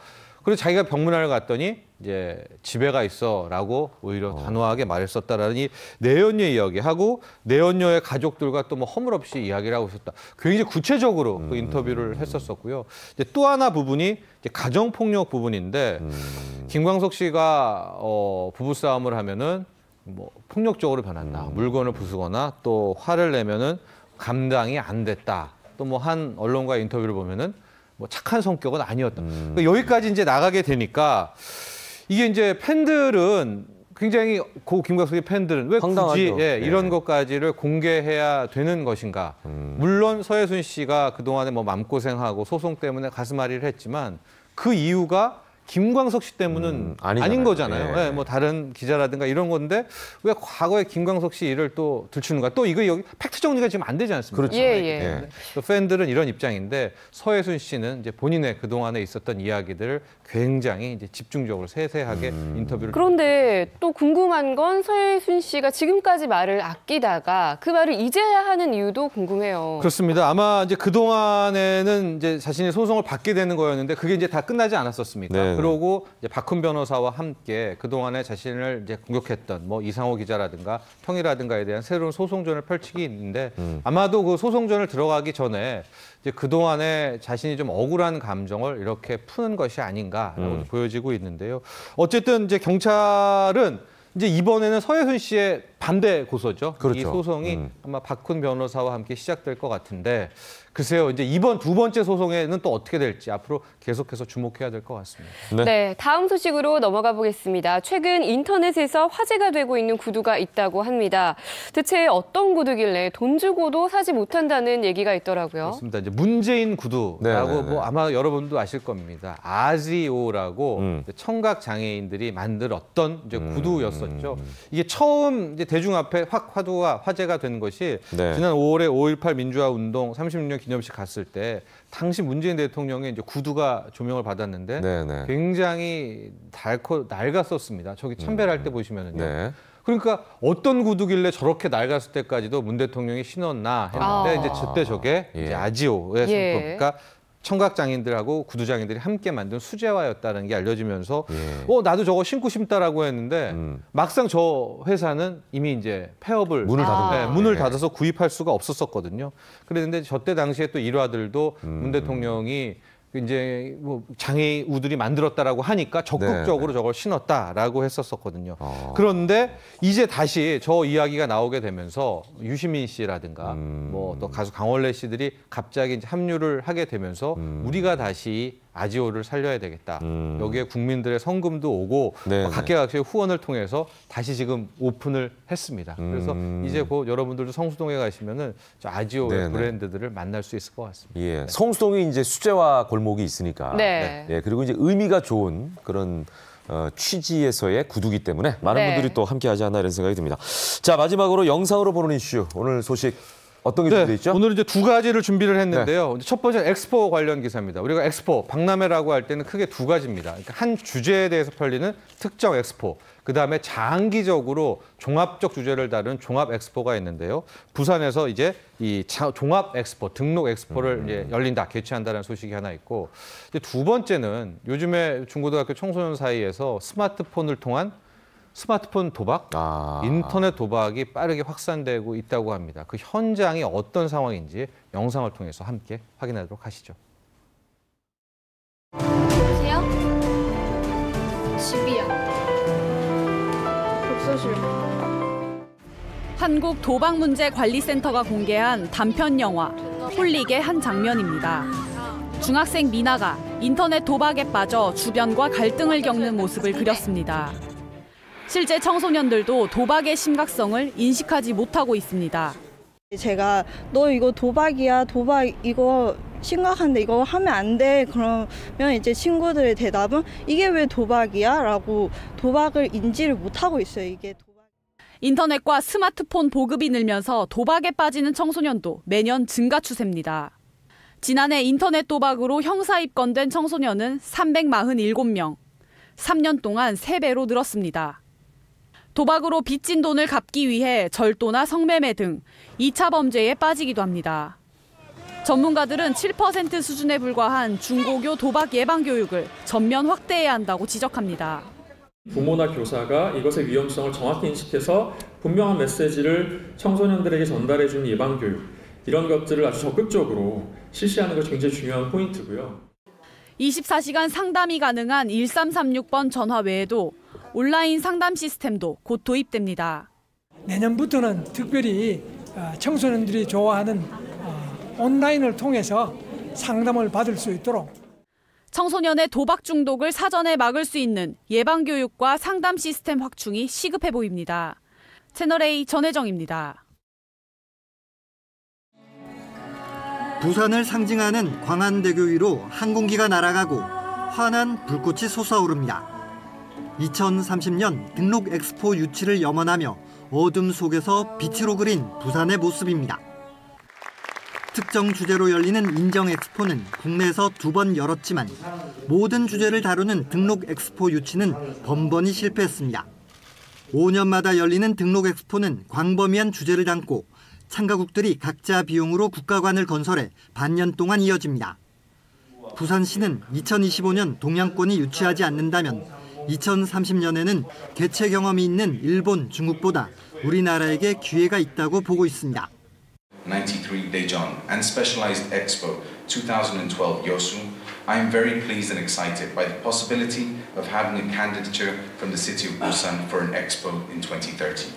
[SPEAKER 4] 자기가 병문안을 갔더니 이제 집에 가 있어라고 오히려 단호하게 말했었다라는 이 내연녀 이야기하고 내연녀의 가족들과 또 뭐 허물없이 이야기를 하고 있었다. 굉장히 구체적으로 그 인터뷰를 했었었고요. 이제 또 하나 부분이 이제 가정폭력 부분인데 김광석 씨가 부부싸움을 하면은 뭐 폭력적으로 변한다. 물건을 부수거나 또 화를 내면은 감당이 안 됐다. 또 뭐 한 언론과의 인터뷰를 보면은 뭐 착한 성격은 아니었다. 그러니까 여기까지 이제 나가게 되니까 이게 이제 팬들은 굉장히 고 김광석의 팬들은 왜
[SPEAKER 1] 황당하죠.
[SPEAKER 4] 굳이
[SPEAKER 1] 네.
[SPEAKER 4] 이런 것까지를 공개해야 되는 것인가? 물론 서혜순 씨가 그동안에 뭐 마음고생하고 소송 때문에 가슴앓이를 했지만 그 이유가 김광석 씨 때문은
[SPEAKER 1] 아니잖아요.
[SPEAKER 4] 아닌 거잖아요.
[SPEAKER 1] 예.
[SPEAKER 4] 네, 뭐 다른 기자라든가 이런 건데 왜 과거에 김광석 씨 일을 또 들추는가? 또 이거 여기 팩트 정리가 지금 안 되지 않습니까?
[SPEAKER 1] 그렇죠.
[SPEAKER 2] 예, 예.
[SPEAKER 1] 예.
[SPEAKER 4] 또 팬들은 이런 입장인데 서혜순 씨는 이제 본인의 그동안에 있었던 이야기들을 굉장히 이제 집중적으로 세세하게 인터뷰를
[SPEAKER 2] 그런데 또 궁금한 건 서혜순 씨가 지금까지 말을 아끼다가 그 말을 이제야 하는 이유도 궁금해요.
[SPEAKER 4] 그렇습니다. 아마 이제 그동안에는 이제 자신이 소송을 받게 되는 거였는데 그게 이제 다 끝나지 않았었습니까?
[SPEAKER 1] 네,
[SPEAKER 4] 그러고 이제 박훈 변호사와 함께 그동안에 자신을 이제 공격했던 뭐 이상호 기자라든가 평이라든가에 대한 새로운 소송전을 펼치기 있는데 아마도 그 소송전을 들어가기 전에 이제 그동안에 자신이 좀 억울한 감정을 이렇게 푸는 것이 아닌가라고 보여지고 있는데요. 어쨌든 이제 경찰은 이제 이번에는 서예순 씨의 반대 고소죠.
[SPEAKER 1] 그렇죠.
[SPEAKER 4] 이 소송이 아마 박훈 변호사와 함께 시작될 것 같은데 글쎄요. 이제 이번 두 번째 소송에는 또 어떻게 될지 앞으로 계속해서 주목해야 될 것 같습니다.
[SPEAKER 2] 네, 다음 소식으로 넘어가 보겠습니다. 최근 인터넷에서 화제가 되고 있는 구두가 있다고 합니다. 대체 어떤 구두길래 돈 주고도 사지 못한다는 얘기가 있더라고요.
[SPEAKER 4] 그렇습니다. 이제 문재인 구두라고
[SPEAKER 1] 네네네.
[SPEAKER 4] 뭐 아마 여러분도 아실 겁니다. 아지오라고 청각 장애인들이 만들었던 이제 구두였었죠. 이게 처음 이제 대중 앞에 화두가 화제가 된 것이
[SPEAKER 1] 네.
[SPEAKER 4] 지난 5월에 5.18 민주화 운동 36년 기념식 갔을 때 당시 문재인 대통령의 이제 구두가 조명을 받았는데
[SPEAKER 1] 네네.
[SPEAKER 4] 굉장히 낡았었습니다. 저기 참배할 때 보시면은요.
[SPEAKER 1] 네.
[SPEAKER 4] 그러니까 어떤 구두길래 저렇게 낡았을 때까지도 문 대통령이 신었나 했는데 이제 그때 저게
[SPEAKER 1] 예.
[SPEAKER 4] 이제 아지오의
[SPEAKER 2] 예.
[SPEAKER 4] 그러니까 청각장애인들하고 구두장애인들이 함께 만든 수제화였다는 게 알려지면서
[SPEAKER 1] 예.
[SPEAKER 4] 나도 저거 신고 싶다라고 했는데 막상 저 회사는 이미 이제 폐업을
[SPEAKER 1] 문을 닫은
[SPEAKER 4] 네,
[SPEAKER 1] 거예요.
[SPEAKER 4] 문을
[SPEAKER 1] 예.
[SPEAKER 4] 닫아서 구입할 수가 없었었거든요. 그랬는데 저때 당시에 또 일화들도 문 대통령이 이제 뭐 장애우들이 만들었다라고 하니까 적극적으로 저걸 신었다라고 했었거든요. 그런데 이제 다시 저 이야기가 나오게 되면서 유시민 씨라든가 뭐 또 가수 강원래 씨들이 갑자기 이제 합류를 하게 되면서 우리가 다시 아지오를 살려야 되겠다. 여기에 국민들의 성금도 오고
[SPEAKER 1] 네네.
[SPEAKER 4] 각계각층의 후원을 통해서 다시 지금 오픈을 했습니다. 그래서 이제 곧 여러분들도 성수동에 가시면은 저 아지오의
[SPEAKER 1] 네네.
[SPEAKER 4] 브랜드들을 만날 수 있을 것 같습니다.
[SPEAKER 1] 예. 성수동이 이제 수제화 골목이 있으니까.
[SPEAKER 2] 네.
[SPEAKER 1] 예. 그리고 이제 의미가 좋은 그런 취지에서의 구두기 때문에 많은
[SPEAKER 2] 네.
[SPEAKER 1] 분들이 또 함께하지 않나 이런 생각이 듭니다. 자, 마지막으로 영상으로 보는 이슈. 오늘 소식 어떤 게 준비되어 있죠?
[SPEAKER 4] 오늘 이제 두 가지를 준비를 했는데요. 첫 번째는 엑스포 관련 기사입니다. 우리가 엑스포, 박람회라고 할 때는 크게 두 가지입니다. 그러니까 한 주제에 대해서 펼리는 특정 엑스포, 그다음에 장기적으로 종합적 주제를 다루는 종합 엑스포가 있는데요. 부산에서 이제 이 종합 엑스포, 등록 엑스포를 이제 열린다, 개최한다는 소식이 하나 있고, 이제 두 번째는 요즘에 중고등학교 청소년 사이에서 스마트폰을 통한 스마트폰 도박, 인터넷 도박이 빠르게 확산되고 있다고 합니다. 그 현장이 어떤 상황인지 영상을 통해서 함께 확인하도록 하시죠.
[SPEAKER 5] 여보세요? 집이야. 독서실.
[SPEAKER 6] 한국도박문제관리센터가 공개한 단편 영화 홀릭의 한 장면입니다. 중학생 미나가 인터넷 도박에 빠져 주변과 갈등을 겪는 모습을 그렸습니다. 실제 청소년들도 도박의 심각성을 인식하지 못하고 있습니다.
[SPEAKER 5] 제가 너 이거 도박이야. 도박 이거 심각한데 이거 하면 안 돼. 그러면 이제 친구들의 대답은 이게 왜 도박이야? 라고 도박을 인지를 못하고 있어요. 이게 도박.
[SPEAKER 6] 인터넷과 스마트폰 보급이 늘면서 도박에 빠지는 청소년도 매년 증가 추세입니다. 지난해 인터넷 도박으로 형사 입건된 청소년은 347명. 3년 동안 3배로 늘었습니다. 도박으로 빚진 돈을 갚기 위해 절도나 성매매 등 2차 범죄에 빠지기도 합니다. 전문가들은 7% 수준에 불과한 중고교 도박 예방 교육을 전면 확대해야 한다고 지적합니다.
[SPEAKER 7] 부모나 교사가 이것의 위험성을 정확히 인식해서 분명한 메시지를 청소년들에게 전달해주는 예방 교육, 이런 것들을 아주 적극적으로 실시하는 것이 굉장히 중요한 포인트고요.
[SPEAKER 6] 24시간 상담이 가능한 1336번 전화 외에도 온라인 상담 시스템도 곧 도입됩니다.
[SPEAKER 8] 내년부터는 특별히 청소년들이 좋아하는 온라인을 통해서 상담을 받을 수 있도록
[SPEAKER 6] 청소년의 도박 중독을 사전에 막을 수 있는 예방 교육과 상담 시스템 확충이 시급해 보입니다. 채널A 전혜정입니다.
[SPEAKER 9] 부산을 상징하는 광안대교 위로 항공기가 날아가고 환한 불꽃이 솟아오릅니다. 2030년 등록 엑스포 유치를 염원하며 어둠 속에서 빛으로 그린 부산의 모습입니다. 특정 주제로 열리는 인정 엑스포는 국내에서 2번 열었지만 모든 주제를 다루는 등록 엑스포 유치는 번번이 실패했습니다. 5년마다 열리는 등록 엑스포는 광범위한 주제를 담고 참가국들이 각자 비용으로 국가관을 건설해 반년 동안 이어집니다. 부산시는 2025년 동양권이 유치하지 않는다면 2030년에는 개최 경험이 있는 일본, 중국보다 우리나라에게 기회가 있다고 보고 있습니다.
[SPEAKER 10] 93 Daejeon and Specialized Expo 2012 Yosu, I am very pleased and excited by the possibility of having a candidature from the city of Busan for an expo in 2030.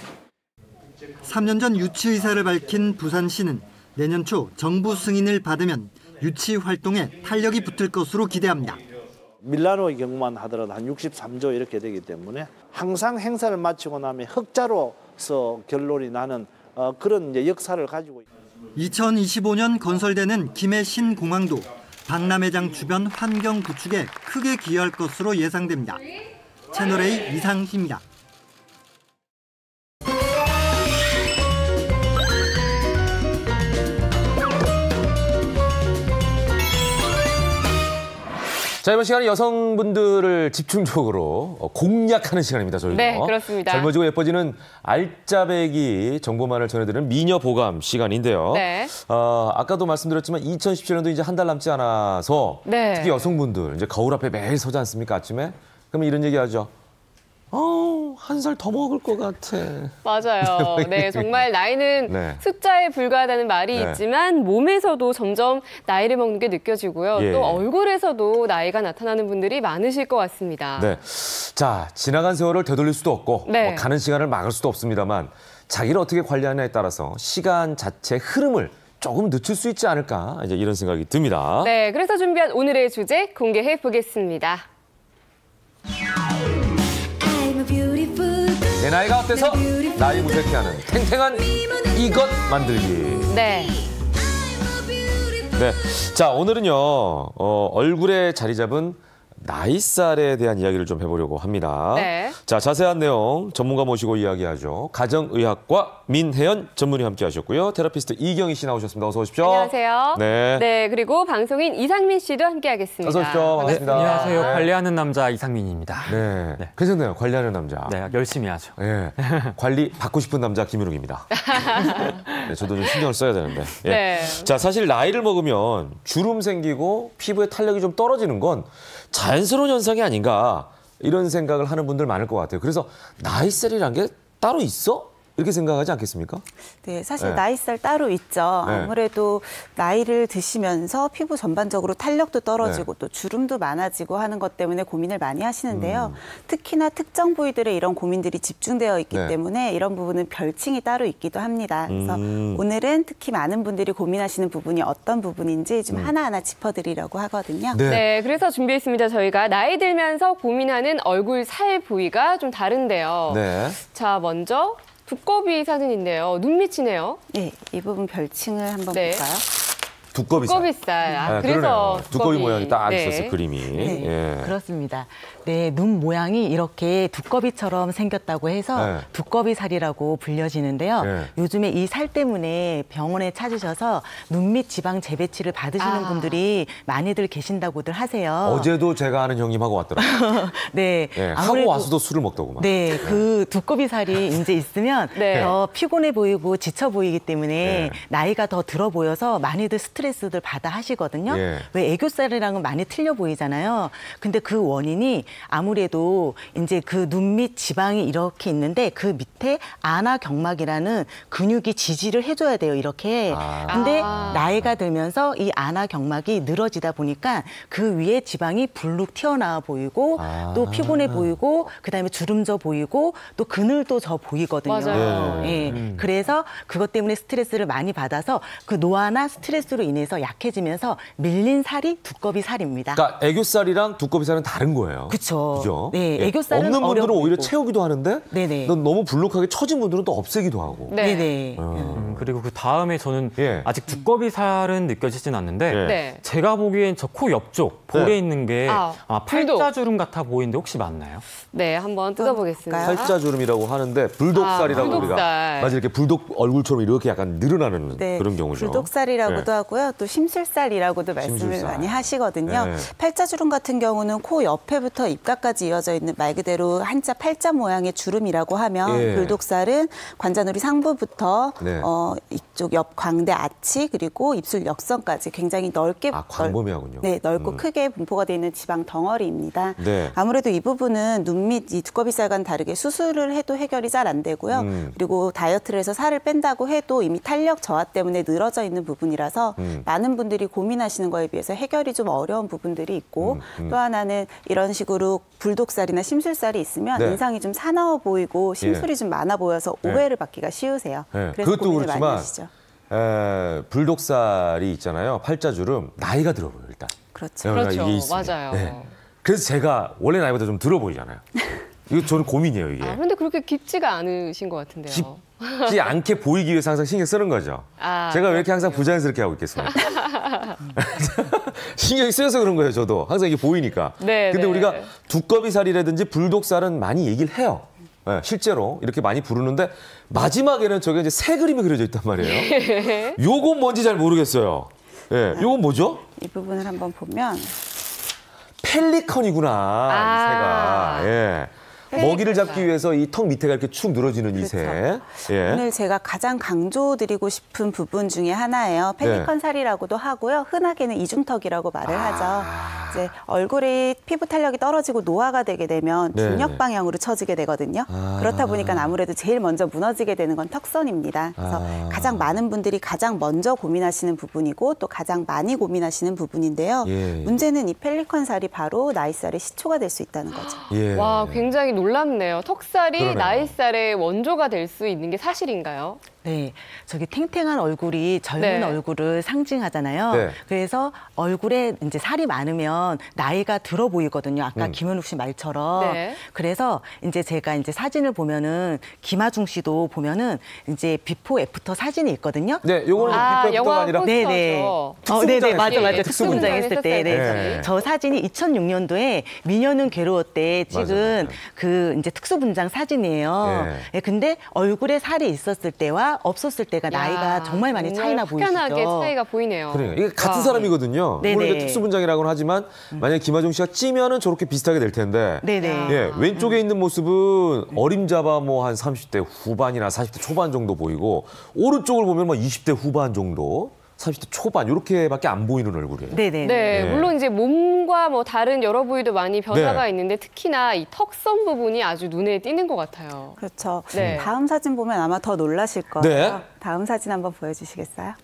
[SPEAKER 9] 3년 전 유치 의사를 밝힌 부산시는 내년 초 정부 승인을 받으면 유치 활동에 탄력이 붙을 것으로 기대합니다.
[SPEAKER 11] 밀라노의 경우만 하더라도 한 63조 이렇게 되기 때문에 항상 행사를 마치고 나면 흑자로서 결론이 나는 그런 이제 역사를 가지고 있습니다.
[SPEAKER 9] 2025년 건설되는 김해 신공항도 박람회장 주변 환경 구축에 크게 기여할 것으로 예상됩니다. 채널A 이상희입니다.
[SPEAKER 1] 자, 이번 시간은 여성분들을 집중적으로 공략하는 시간입니다, 저희도.
[SPEAKER 2] 네, 그렇습니다.
[SPEAKER 1] 젊어지고 예뻐지는 알짜배기 정보만을 전해드리는 미녀 보감 시간인데요.
[SPEAKER 2] 네.
[SPEAKER 1] 아까도 말씀드렸지만 2017년도 이제 한 달 남지 않아서
[SPEAKER 2] 네.
[SPEAKER 1] 특히 여성분들 이제 거울 앞에 매일 서지 않습니까, 아침에? 그러면 이런 얘기 하죠. 한 살 더 먹을 것 같아.
[SPEAKER 2] 맞아요. 네, 정말 나이는
[SPEAKER 1] 네.
[SPEAKER 2] 숫자에 불과하다는 말이
[SPEAKER 1] 네.
[SPEAKER 2] 있지만 몸에서도 점점 나이를 먹는 게 느껴지고요.
[SPEAKER 1] 예.
[SPEAKER 2] 또 얼굴에서도 나이가 나타나는 분들이 많으실 것 같습니다.
[SPEAKER 1] 네. 자, 지나간 세월을 되돌릴 수도 없고
[SPEAKER 2] 네.
[SPEAKER 1] 가는 시간을 막을 수도 없습니다만 자기를 어떻게 관리하느냐에 따라서 시간 자체의 흐름을 조금 늦출 수 있지 않을까 이제 이런 생각이 듭니다.
[SPEAKER 2] 네, 그래서 준비한 오늘의 주제 공개해 보겠습니다.
[SPEAKER 1] 내 나이가 어때서 나이 무색해 하는 탱탱한 이것 만들기.
[SPEAKER 2] 네.
[SPEAKER 1] 네. 자, 오늘은요, 얼굴에 자리 잡은 나이살에 대한 이야기를 좀 해보려고 합니다.
[SPEAKER 2] 네.
[SPEAKER 1] 자, 자세한 내용 전문가 모시고 이야기하죠. 가정의학과 민혜연 전문의 함께 하셨고요. 테라피스트 이경희 씨 나오셨습니다. 어서 오십시오.
[SPEAKER 2] 안녕하세요.
[SPEAKER 1] 네.
[SPEAKER 2] 네, 그리고 방송인 이상민 씨도 함께 하겠습니다.
[SPEAKER 1] 어서 오십시오. 반갑습니다.
[SPEAKER 12] 네, 안녕하세요. 관리하는 남자 이상민입니다.
[SPEAKER 1] 네.
[SPEAKER 12] 네.
[SPEAKER 1] 괜찮네요. 관리하는 남자.
[SPEAKER 12] 네, 열심히 하죠.
[SPEAKER 1] 네. 관리 받고 싶은 남자 김은욱입니다. 네, 저도 좀 신경을 써야 되는데. 예.
[SPEAKER 2] 네.
[SPEAKER 1] 자, 사실 나이를 먹으면 주름 생기고 피부의 탄력이 좀 떨어지는 건 자연스러운 현상이 아닌가 이런 생각을 하는 분들 많을 것 같아요. 그래서 나이살이란 게 따로 있어? 이렇게 생각하지 않겠습니까?
[SPEAKER 13] 네, 사실
[SPEAKER 1] 네.
[SPEAKER 13] 나이살 따로 있죠.
[SPEAKER 1] 네.
[SPEAKER 13] 아무래도 나이를 드시면서 피부 전반적으로 탄력도 떨어지고 또 주름도 많아지고 하는 것 때문에 고민을 많이 하시는데요. 특히나 특정 부위들에 이런 고민들이 집중되어 있기
[SPEAKER 1] 네.
[SPEAKER 13] 때문에 이런 부분은 별칭이 따로 있기도 합니다. 그래서 오늘은 특히 많은 분들이 고민하시는 부분이 어떤 부분인지 좀 하나하나 짚어드리려고 하거든요.
[SPEAKER 1] 네.
[SPEAKER 2] 네, 그래서 준비했습니다. 저희가 나이 들면서 고민하는 얼굴 살 부위가 좀 다른데요.
[SPEAKER 1] 네.
[SPEAKER 2] 자, 먼저 두꺼비 사진인데요. 눈밑이네요.
[SPEAKER 13] 네, 이 부분 별칭을 한번
[SPEAKER 2] 네.
[SPEAKER 13] 볼까요?
[SPEAKER 1] 두꺼비살.
[SPEAKER 2] 두꺼비살. 아,
[SPEAKER 1] 네,
[SPEAKER 2] 그래서
[SPEAKER 1] 그러네요. 두꺼비 모양이 딱
[SPEAKER 2] 네.
[SPEAKER 1] 있었어요, 그림이.
[SPEAKER 13] 네.
[SPEAKER 1] 예.
[SPEAKER 14] 그렇습니다. 네, 눈 모양이 이렇게 두꺼비처럼 생겼다고 해서
[SPEAKER 1] 네.
[SPEAKER 14] 두꺼비살이라고 불려지는데요.
[SPEAKER 1] 네.
[SPEAKER 14] 요즘에 이 살 때문에 병원에 찾으셔서 눈밑 지방 재배치를 받으시는 분들이 많이들 계신다고들 하세요.
[SPEAKER 1] 어제도 제가 아는 형님하고 왔더라고요.
[SPEAKER 14] 네,
[SPEAKER 1] 예, 하고 와서도 술을 먹더구만.
[SPEAKER 14] 네, 그 두꺼비살이 이제 있으면
[SPEAKER 2] 네.
[SPEAKER 14] 더 피곤해 보이고 지쳐 보이기 때문에
[SPEAKER 1] 네.
[SPEAKER 14] 나이가 더 들어 보여서 많이들 스트레스들 받아 하시거든요.
[SPEAKER 1] 예.
[SPEAKER 14] 왜 애교살이랑은 많이 틀려 보이잖아요. 근데 그 원인이 아무래도 이제 그 눈밑 지방이 이렇게 있는데 그 밑에 안아경막이라는 근육이 지지를 해줘야 돼요. 이렇게. 근데 나이가 들면서 이 안아경막이 늘어지다 보니까 그 위에 지방이 불룩 튀어나와 보이고 또 피곤해 보이고 그다음에 주름져 보이고 또 그늘도 져 보이거든요.
[SPEAKER 2] 맞아요.
[SPEAKER 14] 예. 그래서 그것 때문에 스트레스를 많이 받아서 그 노화나 스트레스로 인해서 약해지면서 밀린 살이 두꺼비 살입니다.
[SPEAKER 1] 그러니까 애교살이랑 두꺼비살은 다른 거예요.
[SPEAKER 14] 그렇죠.
[SPEAKER 1] 그죠?
[SPEAKER 14] 네,
[SPEAKER 1] 예.
[SPEAKER 14] 애교살은
[SPEAKER 1] 없는 분들은
[SPEAKER 14] 어려
[SPEAKER 1] 오히려
[SPEAKER 14] 보이고.
[SPEAKER 1] 채우기도 하는데
[SPEAKER 14] 네네.
[SPEAKER 1] 넌 너무 불룩하게 처진 분들은 또 없애기도 하고.
[SPEAKER 2] 네.
[SPEAKER 14] 네네.
[SPEAKER 12] 그리고 그 다음에 저는
[SPEAKER 1] 예.
[SPEAKER 12] 아직 두꺼비 살은 느껴지진 않는데
[SPEAKER 1] 예.
[SPEAKER 2] 네.
[SPEAKER 12] 제가 보기엔 저 코 옆쪽 볼에
[SPEAKER 1] 네.
[SPEAKER 12] 있는 게 아마
[SPEAKER 2] 불독.
[SPEAKER 12] 팔자주름 같아 보이는데 혹시 맞나요?
[SPEAKER 2] 네, 한번 뜯어보겠습니다.
[SPEAKER 1] 팔자주름이라고 하는데 불독살이라고
[SPEAKER 2] 불독살.
[SPEAKER 1] 우리가 맞아 이렇게 불독 얼굴처럼 이렇게 약간 늘어나는
[SPEAKER 13] 네,
[SPEAKER 1] 그런 경우죠.
[SPEAKER 13] 불독살이라고도
[SPEAKER 1] 네.
[SPEAKER 13] 하고요. 하고요. 또 심술살이라고도 말씀을
[SPEAKER 1] 심술살.
[SPEAKER 13] 많이 하시거든요.
[SPEAKER 1] 네.
[SPEAKER 13] 팔자주름 같은 경우는 코 옆에부터 입가까지 이어져 있는 말 그대로 한자 팔자 모양의 주름이라고 하면
[SPEAKER 1] 예.
[SPEAKER 13] 불독살은 관자놀이 상부부터
[SPEAKER 1] 네.
[SPEAKER 13] 이쪽 옆 광대 아치 그리고 입술 역선까지 굉장히 넓게
[SPEAKER 1] 광범위하군요.
[SPEAKER 13] 네, 넓고 크게 분포가 되어 있는 지방 덩어리입니다.
[SPEAKER 1] 네.
[SPEAKER 13] 아무래도 이 부분은 눈 밑 이 두꺼비살과는 다르게 수술을 해도 해결이 잘 안 되고요. 그리고 다이어트를 해서 살을 뺀다고 해도 이미 탄력 저하 때문에 늘어져 있는 부분이라서 많은 분들이 고민하시는 거에 비해서 해결이 좀 어려운 부분들이 있고 또 하나는 이런 식으로 불독살이나 심술살이 있으면
[SPEAKER 1] 네.
[SPEAKER 13] 인상이 좀 사나워 보이고 심술이 좀 많아 보여서 오해를 받기가 쉬우세요.
[SPEAKER 1] 네.
[SPEAKER 13] 그래서
[SPEAKER 1] 그것도
[SPEAKER 13] 고민을 많이
[SPEAKER 1] 그렇지만
[SPEAKER 13] 하시죠.
[SPEAKER 1] 불독살이 있잖아요. 팔자주름 나이가 들어 보여요, 일단.
[SPEAKER 13] 그렇죠.
[SPEAKER 2] 그렇죠.
[SPEAKER 1] 이게 있으면.
[SPEAKER 2] 맞아요.
[SPEAKER 1] 네. 그래서 제가 원래 나이보다 좀 들어 보이잖아요. 이거 저는 고민이에요, 이게.
[SPEAKER 2] 그런데 그렇게 깊지가 않으신 것 같은데요.
[SPEAKER 1] 깊지 않게 보이기 위해서 항상 신경 쓰는 거죠. 제가 왜 이렇게 항상 부자연스럽게 하고 있겠습니까? 신경이 쓰여서 그런 거예요, 저도. 항상 이게 보이니까.
[SPEAKER 2] 네,
[SPEAKER 1] 근데
[SPEAKER 2] 네.
[SPEAKER 1] 우리가 두꺼비살이라든지 불독살은 많이 얘기를 해요. 네, 실제로 이렇게 많이 부르는데 마지막에는 저게 이제 새 그림이 그려져 있단 말이에요. 요건 뭔지 잘 모르겠어요. 예, 요건 뭐죠?
[SPEAKER 13] 이 부분을 한번 보면
[SPEAKER 1] 펠리컨이구나, 이 새가. 예. 먹이를 잡기 위해서 이 턱 밑에가 이렇게 축 늘어지는 이 새. 예.
[SPEAKER 13] 오늘 제가 가장 강조드리고 싶은 부분 중에 하나예요. 펠리컨 살이라고도 하고요. 흔하게는 이중턱이라고 말을 하죠. 이제 얼굴이 피부 탄력이 떨어지고 노화가 되게 되면
[SPEAKER 1] 네.
[SPEAKER 13] 중력 방향으로 처지게 되거든요. 그렇다 보니까 아무래도 제일 먼저 무너지게 되는 건 턱선입니다. 그래서 가장 많은 분들이 가장 먼저 고민하시는 부분이고 또 가장 많이 고민하시는 부분인데요.
[SPEAKER 1] 예.
[SPEAKER 13] 문제는 이 펠리컨 살이 바로 나이살의 시초가 될 수 있다는 거죠.
[SPEAKER 1] 예.
[SPEAKER 2] 와, 굉장히 놀랍네요. 턱살이
[SPEAKER 1] 그러네요.
[SPEAKER 2] 나이살의 원조가 될 수 있는 게 사실인가요?
[SPEAKER 14] 네, 저기 탱탱한 얼굴이 젊은
[SPEAKER 2] 네.
[SPEAKER 14] 얼굴을 상징하잖아요.
[SPEAKER 1] 네.
[SPEAKER 14] 그래서 얼굴에 이제 살이 많으면 나이가 들어 보이거든요. 아까 김현욱 씨 말처럼.
[SPEAKER 2] 네.
[SPEAKER 14] 그래서 이제 제가 이제 사진을 보면은 김하중 씨도 보면은 이제 비포 애프터 사진이 있거든요.
[SPEAKER 1] 네, 요거는 비포
[SPEAKER 2] 영화
[SPEAKER 1] 아니라
[SPEAKER 2] 포스터죠.
[SPEAKER 14] 네네.
[SPEAKER 1] 특수분장
[SPEAKER 14] 네네, 맞아,
[SPEAKER 2] 했을
[SPEAKER 14] 맞아.
[SPEAKER 2] 때.
[SPEAKER 14] 특수분장 했을 때. 네.
[SPEAKER 1] 네.
[SPEAKER 14] 저 사진이 2006년도에 미녀는 괴로워 때 찍은
[SPEAKER 1] 맞아요.
[SPEAKER 14] 그 이제 특수분장 사진이에요.
[SPEAKER 1] 네.
[SPEAKER 14] 예, 근데 얼굴에 살이 있었을 때와 없었을 때가 나이가 정말 많이 차이나 보이시죠.
[SPEAKER 2] 확연하게 차이가 보이네요.
[SPEAKER 1] 그래요. 이게 같은
[SPEAKER 2] 와.
[SPEAKER 1] 사람이거든요.
[SPEAKER 14] 네네.
[SPEAKER 1] 물론 이게 특수분장이라고는 하지만 만약에 김하중 씨가 찌면은 저렇게 비슷하게 될 텐데.
[SPEAKER 14] 네네.
[SPEAKER 1] 예, 왼쪽에 있는 모습은 어림잡아 뭐 한 30대 후반이나 40대 초반 정도 보이고 오른쪽을 보면 뭐 20대 후반 정도, 30대 초반 이렇게밖에 안 보이는 얼굴이에요.
[SPEAKER 14] 네네.
[SPEAKER 2] 네,
[SPEAKER 1] 네.
[SPEAKER 2] 물론 이제 몸과 뭐 다른 여러 부위도 많이 변화가
[SPEAKER 1] 네.
[SPEAKER 2] 있는데 특히나 이 턱선 부분이 아주 눈에 띄는 것 같아요.
[SPEAKER 13] 그렇죠.
[SPEAKER 2] 네.
[SPEAKER 13] 다음 사진 보면 아마 더 놀라실 거예요.
[SPEAKER 1] 네.
[SPEAKER 13] 다음 사진 한번 보여주시겠어요?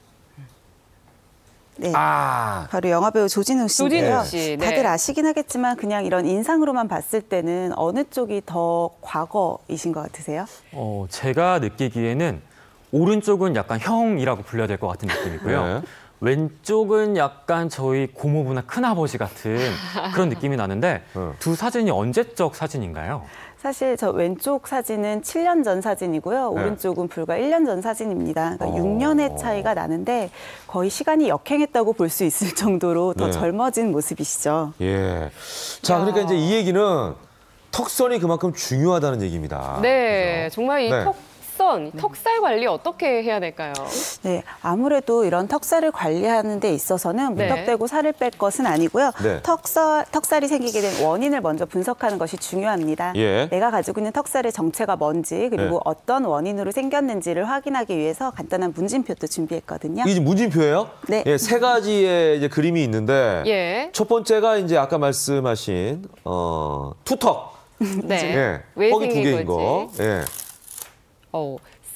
[SPEAKER 13] 네.
[SPEAKER 1] 아,
[SPEAKER 13] 바로 영화배우 조진웅 씨인데요.
[SPEAKER 2] 조진웅 씨, 네.
[SPEAKER 13] 다들 아시긴 하겠지만 그냥 이런 인상으로만 봤을 때는 어느 쪽이 더 과거이신 것 같으세요?
[SPEAKER 12] 제가 느끼기에는 오른쪽은 약간 형이라고 불려야 될 것 같은 느낌이고요.
[SPEAKER 1] 네.
[SPEAKER 12] 왼쪽은 약간 저희 고모부나 큰아버지 같은 그런 느낌이 나는데 두 사진이 언제적 사진인가요?
[SPEAKER 13] 사실 저 왼쪽 사진은 7년 전 사진이고요.
[SPEAKER 1] 네.
[SPEAKER 13] 오른쪽은 불과 1년 전 사진입니다. 그러니까 6년의 차이가 나는데 거의 시간이 역행했다고 볼 수 있을 정도로 더
[SPEAKER 1] 네.
[SPEAKER 13] 젊어진 모습이시죠.
[SPEAKER 1] 예. 자, 그러니까 이제 이 얘기는 턱선이 그만큼 중요하다는 얘기입니다.
[SPEAKER 2] 네,
[SPEAKER 1] 그죠?
[SPEAKER 2] 정말 이
[SPEAKER 1] 네.
[SPEAKER 2] 턱선, 턱살 관리 어떻게 해야 될까요?
[SPEAKER 13] 네, 아무래도 이런 턱살을 관리하는 데 있어서는
[SPEAKER 2] 네.
[SPEAKER 13] 무턱대고 살을 뺄 것은 아니고요.
[SPEAKER 1] 네.
[SPEAKER 13] 턱살이 생기게 된 원인을 먼저 분석하는 것이 중요합니다.
[SPEAKER 1] 예.
[SPEAKER 13] 내가 가지고 있는 턱살의 정체가 뭔지 그리고
[SPEAKER 1] 네.
[SPEAKER 13] 어떤 원인으로 생겼는지를 확인하기 위해서 간단한 문진표도 준비했거든요.
[SPEAKER 1] 이게 문진표예요?
[SPEAKER 13] 네.
[SPEAKER 1] 예, 세 가지의 이제 그림이 있는데
[SPEAKER 2] 예.
[SPEAKER 1] 첫 번째가 이제 아까 말씀하신 투턱.
[SPEAKER 2] 네.
[SPEAKER 1] 예.
[SPEAKER 2] 왜
[SPEAKER 1] 턱이 두
[SPEAKER 2] 생긴
[SPEAKER 1] 개인 거.
[SPEAKER 2] 거지?
[SPEAKER 1] 예.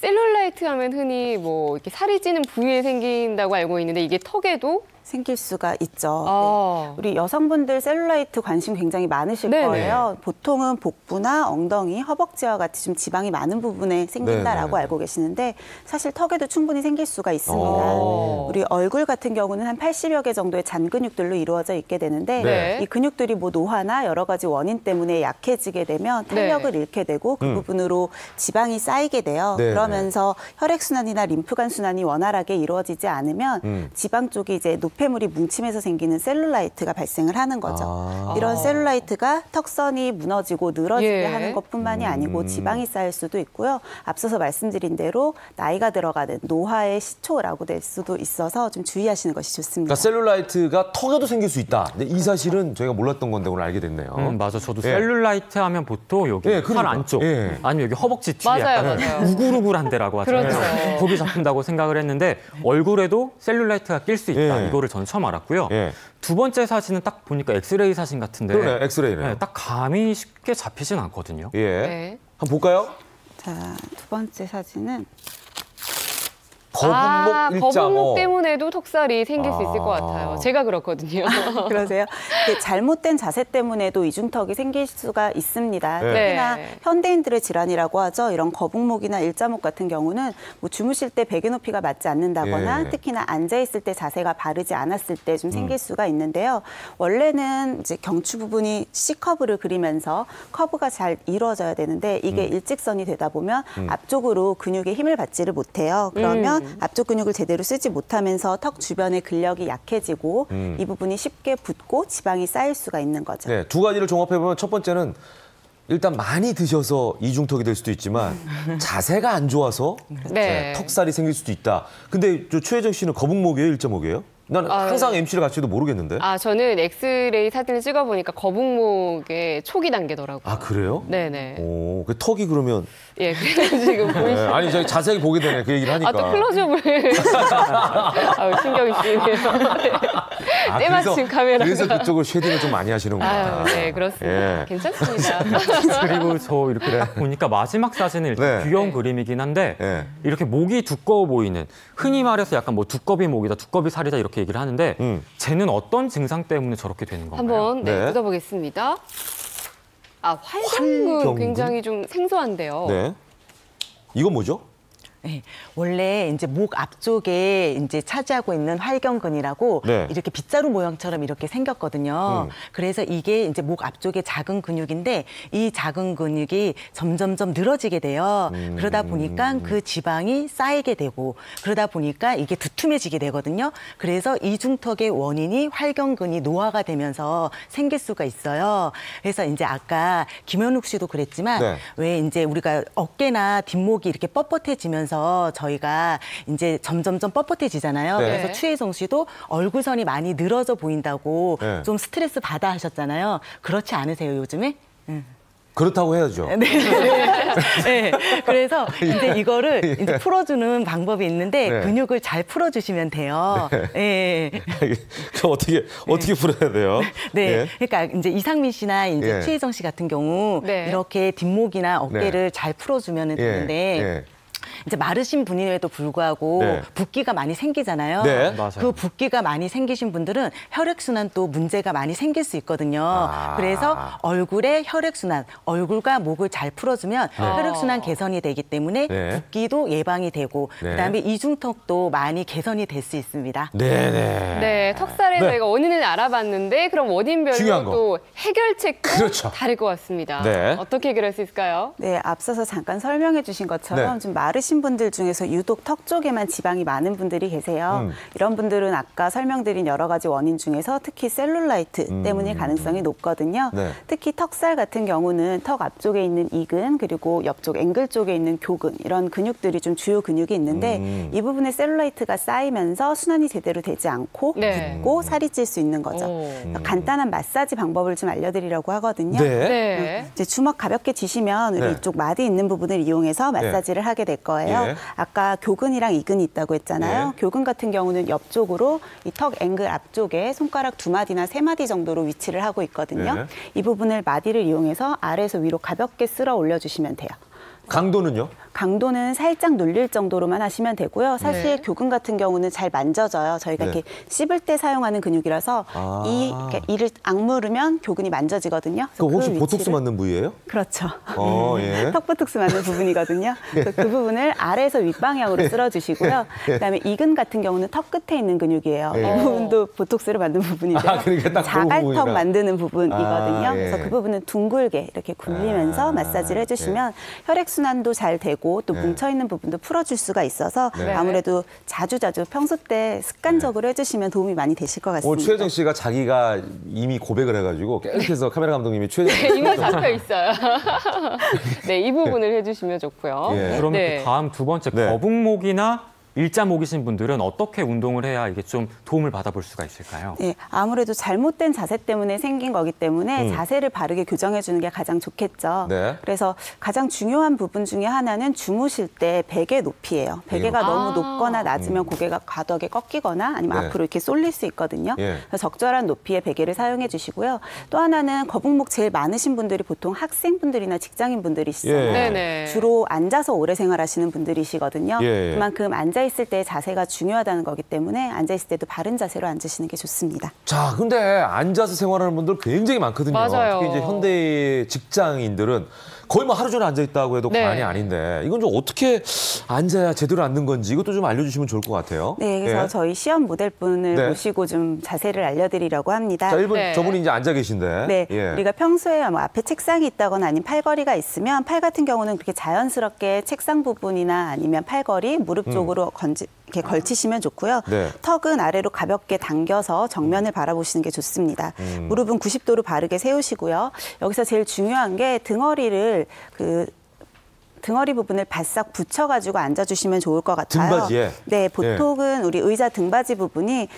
[SPEAKER 2] 셀룰라이트 하면 흔히 뭐 이렇게 살이 찌는 부위에 생긴다고 알고 있는데 이게 턱에도
[SPEAKER 13] 생길 수가 있죠.
[SPEAKER 2] 아.
[SPEAKER 13] 네. 우리 여성분들 셀룰라이트 관심 굉장히 많으실
[SPEAKER 2] 네네.
[SPEAKER 13] 거예요. 보통은 복부나 엉덩이, 허벅지와 같이 좀 지방이 많은 부분에 생긴다라고
[SPEAKER 1] 네네.
[SPEAKER 13] 알고 계시는데 사실 턱에도 충분히 생길 수가 있습니다.
[SPEAKER 1] 오.
[SPEAKER 13] 우리 얼굴 같은 경우는 한 80여 개 정도의 잔 근육들로 이루어져 있게 되는데
[SPEAKER 2] 네.
[SPEAKER 13] 이 근육들이 뭐 노화나 여러 가지 원인 때문에 약해지게 되면 탄력을 잃게 되고 그 부분으로 지방이 쌓이게 돼요.
[SPEAKER 1] 네네.
[SPEAKER 13] 그러면서 혈액순환이나 림프관 순환이 원활하게 이루어지지 않으면 지방 쪽이 이제 높이 노폐물이 뭉치면서 생기는 셀룰라이트가 발생을 하는 거죠. 이런 셀룰라이트가 턱선이 무너지고 늘어지게 하는 것뿐만이 아니고 지방이 쌓일 수도 있고요. 앞서서 말씀드린 대로 나이가 들어가는 노화의 시초라고 될 수도 있어서 좀 주의하시는 것이 좋습니다.
[SPEAKER 1] 그러니까 셀룰라이트가 턱에도 생길 수 있다. 근데 이 사실은 저희가 몰랐던 건데 오늘 알게 됐네요.
[SPEAKER 12] 맞아. 저도 셀룰라이트 하면 보통 여기 팔 안쪽 아니면 여기 허벅지 뒤에 약간 우글우글한 데라고 하잖아요.
[SPEAKER 2] 그렇죠.
[SPEAKER 12] 거기 잡힌다고 생각을 했는데 얼굴에도 셀룰라이트가 낄 수 있다. 이거를 저는 처음 알았고요. 두 번째 사진은 딱 보니까 엑스레이 사진 같은데
[SPEAKER 1] 그러네, 엑스레이네요.
[SPEAKER 12] 딱 감이 쉽게 잡히진 않거든요.
[SPEAKER 1] 한번 볼까요?
[SPEAKER 13] 자, 두 번째 사진은
[SPEAKER 1] 거북목
[SPEAKER 2] 거북목 때문에도 턱살이 생길 수 있을 것 같아요. 제가 그렇거든요.
[SPEAKER 13] 그러세요? 잘못된 자세 때문에도 이중턱이 생길 수가 있습니다. 특히나 현대인들의 질환이라고 하죠. 이런 거북목이나 일자목 같은 경우는 뭐 주무실 때 베개 높이가 맞지 않는다거나 특히나 앉아있을 때 자세가 바르지 않았을 때 좀 생길 수가 있는데요. 원래는 이제 경추 부분이 C커브를 그리면서 커브가 잘 이루어져야 되는데 이게 일직선이 되다 보면 앞쪽으로 근육에 힘을 받지를 못해요. 그러면 앞쪽 근육을 제대로 쓰지 못하면서 턱 주변의 근력이 약해지고 이 부분이 쉽게 붓고 지방이 쌓일 수가 있는 거죠.
[SPEAKER 1] 네, 두 가지를 종합해보면 첫 번째는 일단 많이 드셔서 이중턱이 될 수도 있지만 자세가 안 좋아서 턱살이 생길 수도 있다. 근데 최혜정 씨는 거북목이에요? 일자목이에요? 난 항상 MC를 같이 해도 모르겠는데.
[SPEAKER 2] 저는 엑스레이 사진을 찍어보니까 거북목의 초기 단계더라고요.
[SPEAKER 1] 아, 그래요?
[SPEAKER 2] 네네.
[SPEAKER 1] 오, 그 턱이 그러면.
[SPEAKER 2] 예, 그래서 지금 보이시죠?
[SPEAKER 1] 아니, 저희 자세히 보게 되네. 그 얘기를 하니까.
[SPEAKER 2] 또 클로즈업을. 신경이 쓰이네요. 때마침 카메라가.
[SPEAKER 1] 그래서 그쪽을 쉐딩을 좀 많이 하시는구나.
[SPEAKER 2] 네, 그렇습니다. 괜찮습니다.
[SPEAKER 12] 그리고 저 이렇게 딱 보니까 마지막 사진은 일단 귀여운 그림이긴 한데 이렇게 목이 두꺼워 보이는, 흔히 말해서 약간 뭐 두꺼비 목이다, 두꺼비 살이다 이렇게 얘기를 하는데 쟤는 어떤 증상 때문에 저렇게 되는 건가요?
[SPEAKER 2] 한번 뜯어보겠습니다. 활경근 굉장히 좀 생소한데요.
[SPEAKER 1] 네. 이건 뭐죠?
[SPEAKER 14] 네, 원래 이제 목 앞쪽에 이제 차지하고 있는 활경근이라고 이렇게 빗자루 모양처럼 이렇게 생겼거든요. 그래서 이게 이제 목 앞쪽에 작은 근육인데 이 작은 근육이 점점점 늘어지게 돼요. 그러다 보니까 그 지방이 쌓이게 되고 그러다 보니까 이게 두툼해지게 되거든요. 그래서 이중턱의 원인이 활경근이 노화가 되면서 생길 수가 있어요. 그래서 이제 아까 김현욱 씨도 그랬지만 왜 이제 우리가 어깨나 뒷목이 이렇게 뻣뻣해지면서 저희가 이제 점점점 뻣뻣해지잖아요. 그래서 추혜정 씨도 얼굴선이 많이 늘어져 보인다고 좀 스트레스 받아 하셨잖아요. 그렇지 않으세요, 요즘에?
[SPEAKER 1] 그렇다고 해야죠.
[SPEAKER 14] 네. 그래서 이제 이거를 이제 풀어주는 방법이 있는데 근육을 잘 풀어주시면 돼요.
[SPEAKER 1] 어떻게 풀어야 돼요?
[SPEAKER 14] 그러니까 이제 이상민 씨나 이제 추혜정 씨 같은 경우 이렇게 뒷목이나 어깨를 잘 풀어주면 되는데. 이제 마르신 분임에도 불구하고 붓기가 많이 생기잖아요. 그 붓기가 많이 생기신 분들은 혈액순환 또 문제가 많이 생길 수 있거든요. 그래서 얼굴에 혈액순환, 얼굴과 목을 잘 풀어주면 혈액순환 개선이 되기 때문에 붓기도 예방이 되고 그다음에 이중턱도 많이 개선이 될 수 있습니다.
[SPEAKER 2] 턱살에 저희가 원인을 알아봤는데 그럼 원인별로 또 해결책도 다를 것 같습니다. 어떻게 해결할 수 있을까요?
[SPEAKER 13] 앞서서 잠깐 설명해 주신 것처럼 좀 마르신 분들 중에서 유독 턱 쪽에만 지방이 많은 분들이 계세요. 이런 분들은 아까 설명드린 여러 가지 원인 중에서 특히 셀룰라이트 때문일 가능성이 높거든요. 특히 턱살 같은 경우는 턱 앞쪽에 있는 이근 그리고 옆쪽 앵글 쪽에 있는 교근 이런 근육들이 좀 주요 근육이 있는데 이 부분에 셀룰라이트가 쌓이면서 순환이 제대로 되지 않고 붓고 살이 찔 수 있는 거죠. 간단한 마사지 방법을 좀 알려드리려고 하거든요. 이제 주먹 가볍게 쥐시면 우리 이쪽 마디 있는 부분을 이용해서 마사지를 하게 될 거예요. 아까 교근이랑 이근이 있다고 했잖아요. 교근 같은 경우는 옆쪽으로 이 턱 앵글 앞쪽에 손가락 2마디나 3마디 정도로 위치를 하고 있거든요. 이 부분을 마디를 이용해서 아래에서 위로 가볍게 쓸어 올려주시면 돼요.
[SPEAKER 1] 강도는요?
[SPEAKER 13] 강도는 살짝 눌릴 정도로만 하시면 되고요. 사실 교근 같은 경우는 잘 만져져요. 저희가 이렇게 씹을 때 사용하는 근육이라서 이를 악물으면 교근이 만져지거든요.
[SPEAKER 1] 혹시 보톡스 맞는 부위예요?
[SPEAKER 13] 그렇죠. 턱 보톡스 맞는 부분이거든요. 그래서 그 부분을 아래에서 윗방향으로 쓸어주시고요. 그다음에 이근 같은 경우는 턱 끝에 있는 근육이에요. 이 부분도 보톡스를 만든 부분인데요.
[SPEAKER 1] 그러니까
[SPEAKER 13] 자갈턱 만드는 부분이거든요. 그래서 그 부분은 둥글게 이렇게 굴리면서 마사지를 해주시면 혈액순환 혈액순환도 잘 되고 또 뭉쳐있는 부분도 풀어줄 수가 있어서 아무래도 자주자주 평소 때 습관적으로 해주시면 도움이 많이 되실 것 같습니다.
[SPEAKER 1] 최혜정 씨가 자기가 이미 고백을 해가지고 깨끗해서 카메라 감독님이 최혜정 씨
[SPEAKER 2] 이미 잡혀 있어요. 네, 이 부분을 해주시면 좋고요.
[SPEAKER 12] 그러면 다음 두 번째 거북목이나 일자목이신 분들은 어떻게 운동을 해야 이게 좀 도움을 받아볼 수가 있을까요?
[SPEAKER 13] 네, 아무래도 잘못된 자세 때문에 생긴 거기 때문에 자세를 바르게 교정해 주는 게 가장 좋겠죠. 그래서 가장 중요한 부분 중에 하나는 주무실 때 베개 높이예요. 베개가 너무 높거나 낮으면 고개가 과도하게 꺾이거나 아니면 앞으로 이렇게 쏠릴 수 있거든요. 그래서 적절한 높이의 베개를 사용해 주시고요. 또 하나는 거북목 제일 많으신 분들이 보통 학생분들이나 직장인분들이시잖아요. 주로 앉아서 오래 생활하시는 분들이시거든요. 그만큼 앉아있을 때 자세가 중요하다는 거기 때문에 앉아있을 때도 바른 자세로 앉으시는 게 좋습니다.
[SPEAKER 1] 자, 근데 앉아서 생활하는 분들 굉장히 많거든요.
[SPEAKER 2] 맞아요.
[SPEAKER 1] 특히 이제 현대 직장인들은 거의 뭐 하루 종일 앉아있다고 해도 과언이 아닌데 이건 좀 어떻게 앉아야 제대로 앉는 건지 이것도 좀 알려주시면 좋을 것 같아요.
[SPEAKER 13] 네, 그래서 저희 시험 모델분을 모시고 좀 자세를 알려드리려고 합니다.
[SPEAKER 1] 자, 1분 저분이 이제 앉아 계신데.
[SPEAKER 13] 우리가 평소에 뭐 앞에 책상이 있다거나 아니면 팔걸이가 있으면 팔 같은 경우는 그렇게 자연스럽게 책상 부분이나 아니면 팔걸이, 무릎 쪽으로 이렇게 걸치시면 좋고요. 턱은 아래로 가볍게 당겨서 정면을 바라보시는 게 좋습니다. 무릎은 90도로 바르게 세우시고요. 여기서 제일 중요한 게 등허리를 등허리 부분을 바싹 붙여가지고 앉아주시면 좋을 것 같아요.
[SPEAKER 1] 등받이에?
[SPEAKER 13] 네, 보통은 우리 의자 등받이 부분이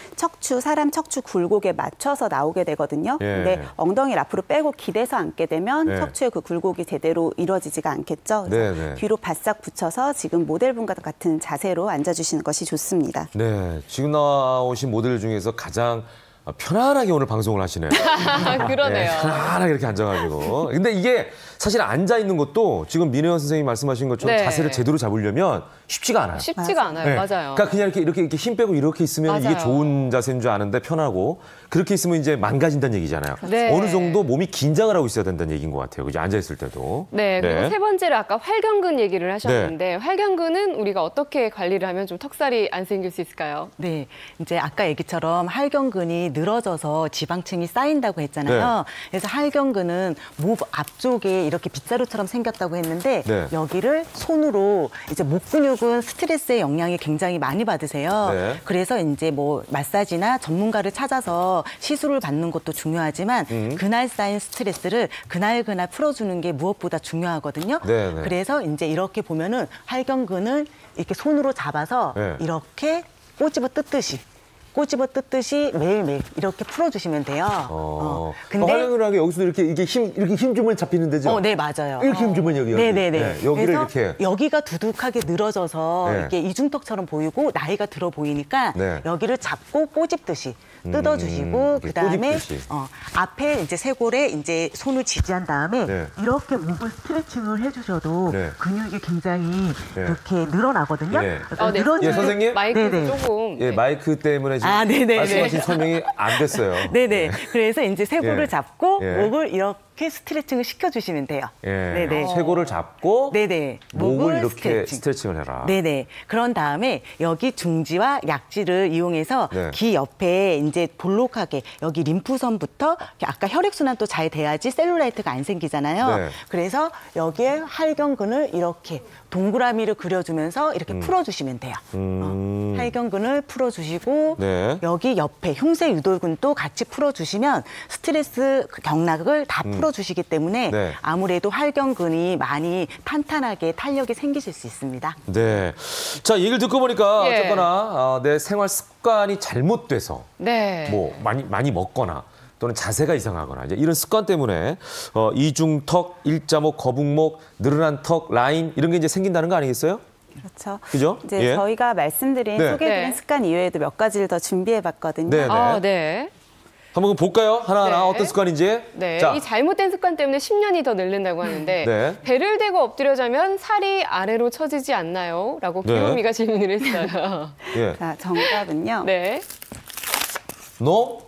[SPEAKER 13] 사람 척추 굴곡에 맞춰서 나오게 되거든요. 근데 엉덩이를 앞으로 빼고 기대서 앉게 되면 척추의 그 굴곡이 제대로 이루어지지가 않겠죠. 그래서 뒤로 바싹 붙여서 지금 모델분과 같은 자세로 앉아주시는 것이 좋습니다.
[SPEAKER 1] 네, 지금 나오신 모델 중에서 가장 편안하게 오늘 방송을 하시네요.
[SPEAKER 2] 그러네요.
[SPEAKER 1] 편안하게 이렇게 앉아가지고. 근데 이게 사실 앉아 있는 것도 지금 민혜원 선생님이 말씀하신 것처럼 자세를 제대로 잡으려면 쉽지가 않아요.
[SPEAKER 2] 쉽지가 않아요. 맞아요.
[SPEAKER 1] 그러니까 그냥 이렇게 힘 빼고 이렇게 있으면 이게 좋은 자세인 줄 아는데 편하고 그렇게 있으면 이제 망가진다는 얘기잖아요. 어느 정도 몸이 긴장을 하고 있어야 된다는 얘기인 것 같아요. 그죠? 앉아 있을 때도.
[SPEAKER 2] 그리고 세 번째로 아까 활경근 얘기를 하셨는데 활경근은 우리가 어떻게 관리를 하면 좀 턱살이 안 생길 수 있을까요?
[SPEAKER 14] 네, 이제 아까 얘기처럼 활경근이 늘어져서 지방층이 쌓인다고 했잖아요. 그래서 활경근은 목 앞쪽에 이렇게 빗자루처럼 생겼다고 했는데 여기를 손으로 이제 목 근육은 스트레스의 영향이 굉장히 많이 받으세요. 그래서 이제 뭐 마사지나 전문가를 찾아서 시술을 받는 것도 중요하지만 그날 쌓인 스트레스를 그날 풀어주는 게 무엇보다 중요하거든요. 그래서 이제 이렇게 보면은 활경근을 이렇게 손으로 잡아서 이렇게 꼬집어 뜯듯이 매일매일 이렇게 풀어주시면 돼요.
[SPEAKER 1] 근데 활경근하게 여기서 이렇게 힘 주면 잡히는 데죠?
[SPEAKER 14] 네, 맞아요.
[SPEAKER 1] 이렇게 힘 주면 여기. 여기를 이렇게.
[SPEAKER 14] 여기가 두둑하게 늘어져서 이렇게 이중턱처럼 보이고 나이가 들어 보이니까 여기를 잡고 꼬집듯이 뜯어주시고 그다음에 앞에 이제 쇄골에 이제 손을 지지한 다음에 이렇게 목을 스트레칭을 해주셔도 근육이 굉장히 이렇게 늘어나거든요.
[SPEAKER 1] 선생님?
[SPEAKER 2] 마이크 조금.
[SPEAKER 1] 마이크 때문에 지금 말씀하신 설명이 안 됐어요.
[SPEAKER 14] 그래서 이제 쇄골을 잡고 목을 이렇게 스트레칭을 시켜주시면 돼요.
[SPEAKER 1] 쇄골을 잡고 목을 이렇게
[SPEAKER 14] 스트레칭.
[SPEAKER 1] 스트레칭을 해라.
[SPEAKER 14] 그런 다음에 여기 중지와 약지를 이용해서 귀 옆에 이제 볼록하게 여기 림프선부터 아까 혈액순환도 잘 돼야지 셀룰라이트가 안 생기잖아요. 그래서 여기에 활경근을 이렇게 동그라미를 그려주면서 이렇게 풀어주시면 돼요. 활경근을 풀어주시고 여기 옆에 흉쇄 유돌근도 같이 풀어주시면 스트레스 경락을 다 풀어주시기 때문에 아무래도 활경근이 많이 탄탄하게 탄력이 생기실 수 있습니다.
[SPEAKER 1] 자, 얘기를 듣고 보니까 어쨌거나 내 생활 습관이 잘못돼서 뭐 많이 먹거나 또는 자세가 이상하거나 이제 이런 습관 때문에 이중턱, 일자목, 거북목, 늘어난 턱, 라인 이런 게 이제 생긴다는 거 아니겠어요?
[SPEAKER 13] 그렇죠.
[SPEAKER 1] 그죠?
[SPEAKER 13] 이제 저희가 소개해드린 습관 이외에도 몇 가지를 더 준비해봤거든요.
[SPEAKER 1] 한번 볼까요? 하나하나 어떤 습관인지.
[SPEAKER 2] 이 잘못된 습관 때문에 10년이 더 늙는다고 하는데 배를 대고 엎드려 자면 살이 아래로 처지지 않나요? 라고 귀요미가 질문을 했어요.
[SPEAKER 13] 자, 정답은요.
[SPEAKER 1] No?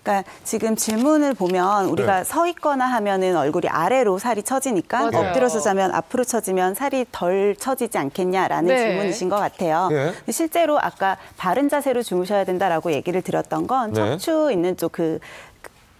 [SPEAKER 13] 그러니까 지금 질문을 보면 우리가 서 있거나 하면은 얼굴이 아래로 살이 처지니까 엎드려서 자면 앞으로 처지면 살이 덜 처지지 않겠냐라는 질문이신 것 같아요. 근데 실제로 아까 바른 자세로 주무셔야 된다라고 얘기를 드렸던 건 척추 있는 쪽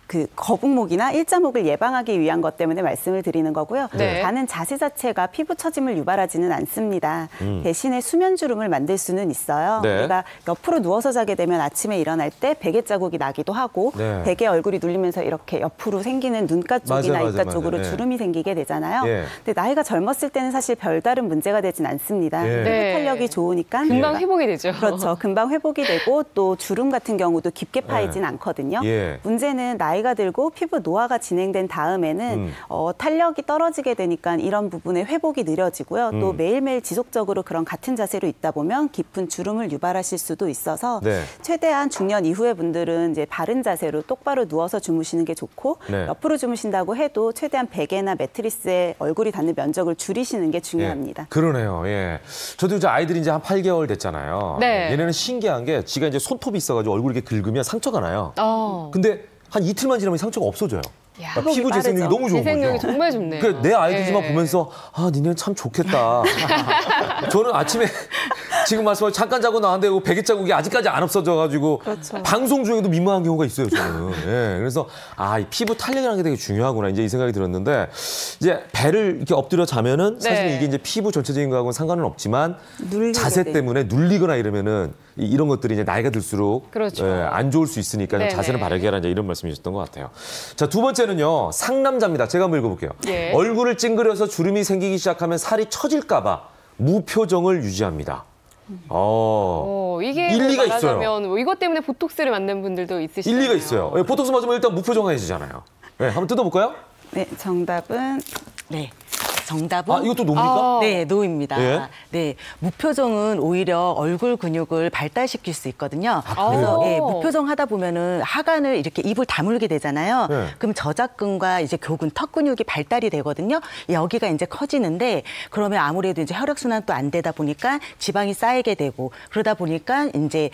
[SPEAKER 13] 그 거북목이나 일자목을 예방하기 위한 것 때문에 말씀을 드리는 거고요.
[SPEAKER 2] 네.
[SPEAKER 13] 자는 자세 자체가 피부 처짐을 유발하지는 않습니다. 대신에 수면 주름을 만들 수는 있어요.
[SPEAKER 1] 네.
[SPEAKER 13] 우리가 옆으로 누워서 자게 되면 아침에 일어날 때 베개 자국이 나기도 하고
[SPEAKER 1] 네.
[SPEAKER 13] 베개 얼굴이 눌리면서 이렇게 옆으로 생기는 눈가 쪽이나
[SPEAKER 1] 맞아,
[SPEAKER 13] 입가
[SPEAKER 1] 맞아.
[SPEAKER 13] 쪽으로
[SPEAKER 1] 네.
[SPEAKER 13] 주름이 생기게 되잖아요.
[SPEAKER 1] 예.
[SPEAKER 13] 근데 나이가 젊었을 때는 사실 별다른 문제가 되진 않습니다.
[SPEAKER 1] 예.
[SPEAKER 13] 피부
[SPEAKER 2] 네.
[SPEAKER 13] 탄력이 좋으니까
[SPEAKER 2] 금방 회복이 되죠.
[SPEAKER 13] 그렇죠. 금방 회복이 되고 또 주름 같은 경우도 깊게 파이진 않거든요.
[SPEAKER 1] 예.
[SPEAKER 13] 문제는 나이가 들고 피부 노화가 진행된 다음에는 탄력이 떨어지게 되니까 이런 부분의 회복이 느려지고요. 또 매일매일 지속적으로 그런 같은 자세로 있다 보면 깊은 주름을 유발하실 수도 있어서
[SPEAKER 1] 네.
[SPEAKER 13] 최대한 중년 이후의 분들은 이제 바른 자세로 똑바로 누워서 주무시는 게 좋고
[SPEAKER 1] 네.
[SPEAKER 13] 옆으로 주무신다고 해도 최대한 베개나 매트리스에 얼굴이 닿는 면적을 줄이시는 게 중요합니다.
[SPEAKER 1] 예. 그러네요. 예. 저도 이제 아이들이 이제 한 8개월 됐잖아요.
[SPEAKER 2] 네.
[SPEAKER 1] 얘네는 신기한 게 지가 이제 손톱이 있어가지고 얼굴 이렇게 긁으면 상처가 나요.
[SPEAKER 2] 어.
[SPEAKER 1] 근데 한 이틀만 지나면 상처가 없어져요.
[SPEAKER 2] 야,
[SPEAKER 1] 그러니까 피부 재생력이 너무 좋은
[SPEAKER 2] 재생력이
[SPEAKER 1] 거죠.
[SPEAKER 2] 정말 좋네요.
[SPEAKER 1] 그러니까 내 아이들만
[SPEAKER 2] 예.
[SPEAKER 1] 보면서 아, 니네는 참 좋겠다. 저는 아침에 지금 말씀하신 잠깐 자고 나왔는데 베개 자국이 아직까지 안 없어져가지고
[SPEAKER 13] 그렇죠.
[SPEAKER 1] 방송 중에도 민망한 경우가 있어요, 저는. 예, 그래서 이 피부 탄력이라는 게 되게 중요하구나 이제 이 생각이 들었는데 이제 배를 이렇게 엎드려 자면은 사실
[SPEAKER 2] 네.
[SPEAKER 1] 이게 이제 피부 전체적인 거하고는 상관은 없지만
[SPEAKER 13] 눌리게
[SPEAKER 1] 자세
[SPEAKER 13] 되죠.
[SPEAKER 1] 때문에 눌리거나 이러면은 이런 것들이 이제 나이가 들수록
[SPEAKER 2] 그렇죠.
[SPEAKER 1] 안 좋을 수 있으니까 좀
[SPEAKER 2] 네네.
[SPEAKER 1] 자세를 바르게 하라 이제 이런 말씀이셨던 것 같아요. 자, 두 번째는요. 상남자입니다. 제가 한번 읽어볼게요.
[SPEAKER 2] 예.
[SPEAKER 1] 얼굴을 찡그려서 주름이 생기기 시작하면 살이 처질까 봐 무표정을 유지합니다.
[SPEAKER 2] 이게
[SPEAKER 1] 일리가
[SPEAKER 2] 말하자면 뭐 이것 때문에 보톡스를 맞는 분들도 있으시죠.
[SPEAKER 1] 일리가 있어요. 예, 보톡스 맞으면 일단 무표정해지잖아요. 네, 한번 뜯어볼까요?
[SPEAKER 13] 네, 정답은
[SPEAKER 14] 네. 정답은
[SPEAKER 1] 이것도 노입니까?
[SPEAKER 14] 네, 노입니다.
[SPEAKER 1] 예.
[SPEAKER 14] 네, 무표정은 오히려 얼굴 근육을 발달시킬 수 있거든요.
[SPEAKER 1] 그래요?
[SPEAKER 14] 그래서 무표정 하다 보면은 하관을 이렇게 입을 다물게 되잖아요.
[SPEAKER 1] 네.
[SPEAKER 14] 그럼 저작근과 이제 교근, 턱 근육이 발달이 되거든요. 여기가 이제 커지는데 그러면 아무래도 이제 혈액순환도 안 되다 보니까 지방이 쌓이게 되고 그러다 보니까 이제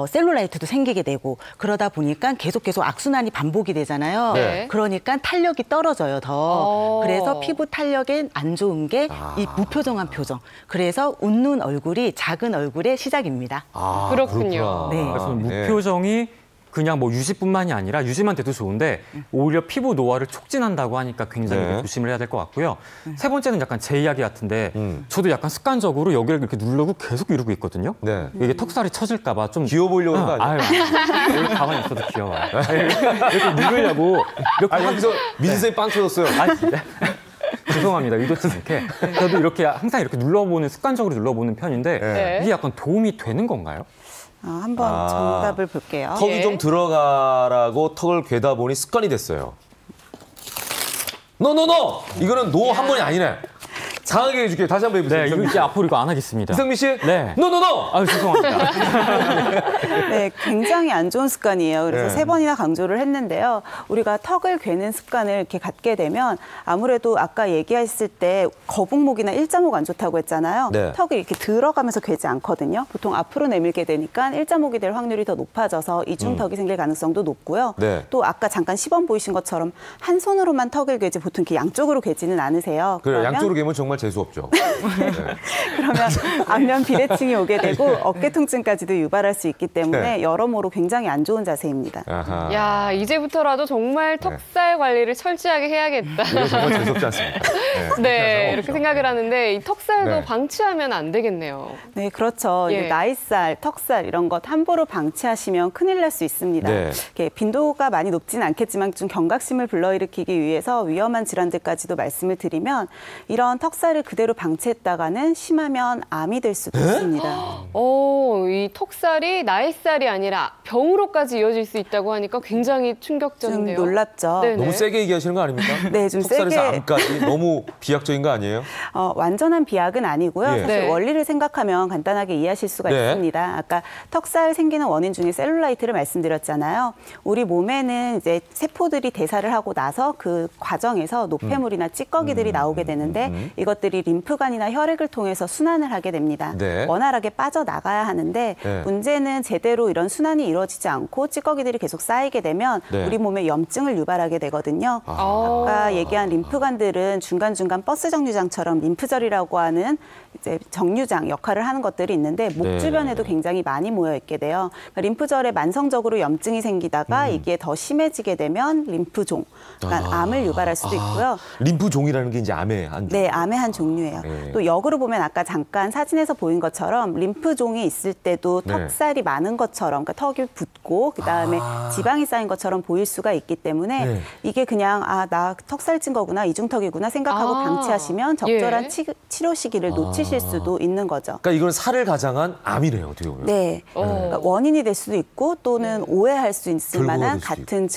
[SPEAKER 14] 셀룰라이트도 생기게 되고 그러다 보니까 계속 악순환이 반복이 되잖아요.
[SPEAKER 2] 네.
[SPEAKER 14] 그러니까 탄력이 떨어져요, 더. 그래서 피부 탄력엔 안 좋은 게 이 무표정한 표정. 그래서 웃는 얼굴이 작은 얼굴의 시작입니다.
[SPEAKER 2] 그렇군요.
[SPEAKER 14] 네.
[SPEAKER 12] 그래서 무표정이 그냥 뭐 유지뿐만이 아니라 유지만 돼도 좋은데 오히려 피부 노화를 촉진한다고 하니까 굉장히 조심을 해야 될 것 같고요. 세 번째는 약간 제 이야기 같은데 저도 약간 습관적으로 여기를 이렇게 누르고 계속 이러고 있거든요.
[SPEAKER 1] 네.
[SPEAKER 12] 이게 턱살이 처질까 봐 좀
[SPEAKER 1] 귀여워 보이려고 그런 거 아니에요?
[SPEAKER 12] 여기 가만히 있어도 귀여워요. 이렇게 누르려고 이렇게
[SPEAKER 1] 여기서 민수 쌤이 빵 터졌어요.
[SPEAKER 12] 진짜? 죄송합니다. 의도치 않게. 저도 이렇게 항상 이렇게 습관적으로 눌러보는 편인데
[SPEAKER 2] 네.
[SPEAKER 12] 이게 약간 도움이 되는 건가요?
[SPEAKER 13] 한번 정답을 볼게요.
[SPEAKER 1] 턱이
[SPEAKER 2] 예.
[SPEAKER 1] 좀 들어가라고 턱을 괴다 보니 습관이 됐어요. 노! 이거는 노 한 번이 아니네. 강하게 해줄게요. 다시 한번 해보세요.
[SPEAKER 12] 네, 이거 이제 앞으로 이거 안 하겠습니다.
[SPEAKER 1] 이상민 씨?
[SPEAKER 12] 네.
[SPEAKER 1] 노!
[SPEAKER 12] 죄송합니다.
[SPEAKER 13] 네, 굉장히 안 좋은 습관이에요. 그래서
[SPEAKER 1] 네.
[SPEAKER 13] 3번이나 강조를 했는데요. 우리가 턱을 괴는 습관을 이렇게 갖게 되면 아무래도 아까 얘기했을 때 거북목이나 일자목 안 좋다고 했잖아요.
[SPEAKER 1] 네.
[SPEAKER 13] 턱이 이렇게 들어가면서 괴지 않거든요. 보통 앞으로 내밀게 되니까 일자목이 될 확률이 더 높아져서 이중턱이 생길 가능성도 높고요.
[SPEAKER 1] 네.
[SPEAKER 13] 또 아까 잠깐 시범 보이신 것처럼 한 손으로만 턱을 괴지 보통 이렇게 양쪽으로 괴지는 않으세요.
[SPEAKER 1] 그래요.
[SPEAKER 13] 그러면
[SPEAKER 1] 양쪽으로 괴면 정말 재수없죠.
[SPEAKER 13] 그러면 안면 비대칭이 오게 되고 어깨 통증까지도 유발할 수 있기 때문에
[SPEAKER 1] 네.
[SPEAKER 13] 여러모로 굉장히 안 좋은 자세입니다.
[SPEAKER 1] 아하.
[SPEAKER 2] 야, 이제부터라도 정말 턱살 관리를 철저하게 해야겠다.
[SPEAKER 1] 이거 정말 재수없지 않습니까?
[SPEAKER 2] 네, 이렇게 생각을 하는데 이 턱살도
[SPEAKER 1] 네.
[SPEAKER 2] 방치하면 안 되겠네요.
[SPEAKER 13] 네, 그렇죠.
[SPEAKER 2] 예.
[SPEAKER 13] 나이살, 턱살 이런 것 함부로 방치하시면 큰일 날 수 있습니다.
[SPEAKER 1] 네.
[SPEAKER 13] 이렇게 빈도가 많이 높지는 않겠지만 좀 경각심을 불러일으키기 위해서 위험한 질환들까지도 말씀을 드리면 이런 턱살을 그대로 방치했다가는 심하면 암이 될 수도 있습니다.
[SPEAKER 2] 이 턱살이 나이살이 아니라 병으로까지 이어질 수 있다고 하니까 굉장히 충격적인데요.
[SPEAKER 13] 좀 놀랍죠.
[SPEAKER 2] 네네.
[SPEAKER 1] 너무 세게 얘기하시는 거 아닙니까?
[SPEAKER 13] 네, 좀
[SPEAKER 1] 턱살에서
[SPEAKER 13] 세게.
[SPEAKER 1] 암까지 너무 비약적인 거 아니에요?
[SPEAKER 13] 완전한 비약은 아니고요.
[SPEAKER 1] 예.
[SPEAKER 13] 사실
[SPEAKER 2] 네.
[SPEAKER 13] 원리를 생각하면 간단하게 이해하실 수가
[SPEAKER 1] 네.
[SPEAKER 13] 있습니다. 아까 턱살 생기는 원인 중에 셀룰라이트를 말씀드렸잖아요. 우리 몸에는 이제 세포들이 대사를 하고 나서 그 과정에서 노폐물이나 찌꺼기들이 나오게 되는데 이것 이것들이 림프관이나 혈액을 통해서 순환을 하게 됩니다.
[SPEAKER 1] 네.
[SPEAKER 13] 원활하게 빠져나가야 하는데
[SPEAKER 1] 네.
[SPEAKER 13] 문제는 제대로 이런 순환이 이루어지지 않고 찌꺼기들이 계속 쌓이게 되면
[SPEAKER 1] 네.
[SPEAKER 13] 우리 몸에 염증을 유발하게 되거든요. 아까 얘기한 림프관들은 중간중간 버스 정류장처럼 림프절이라고 하는 이제 정류장 역할을 하는 것들이 있는데 목
[SPEAKER 1] 네.
[SPEAKER 13] 주변에도 굉장히 많이 모여 있게 돼요. 그러니까 림프절에 만성적으로 염증이 생기다가 이게 더 심해지게 되면 림프종, 그러니까 암을 유발할 수도 있고요.
[SPEAKER 1] 림프종이라는 게 이제 암의 한
[SPEAKER 13] 네, 암의 한 종류예요.
[SPEAKER 1] 네.
[SPEAKER 13] 또 역으로 보면 아까 잠깐 사진에서 보인 것처럼 림프종이 있을 때도
[SPEAKER 1] 네.
[SPEAKER 13] 턱살이 많은 것처럼, 그러니까 턱이 붓고 그다음에 지방이 쌓인 것처럼 보일 수가 있기 때문에
[SPEAKER 1] 네.
[SPEAKER 13] 이게 그냥 나 턱살 찐 거구나, 이중턱이구나 생각하고 방치하시면 적절한 치료 시기를 놓치실 수도 있는 거죠.
[SPEAKER 1] 그러니까 이건 살을 가장한 암이래요, 어떻게 보면.
[SPEAKER 13] 네. 그러니까 원인이 될 수도 있고 또는 오해할 수 있을 만한
[SPEAKER 1] 될 수도
[SPEAKER 13] 같은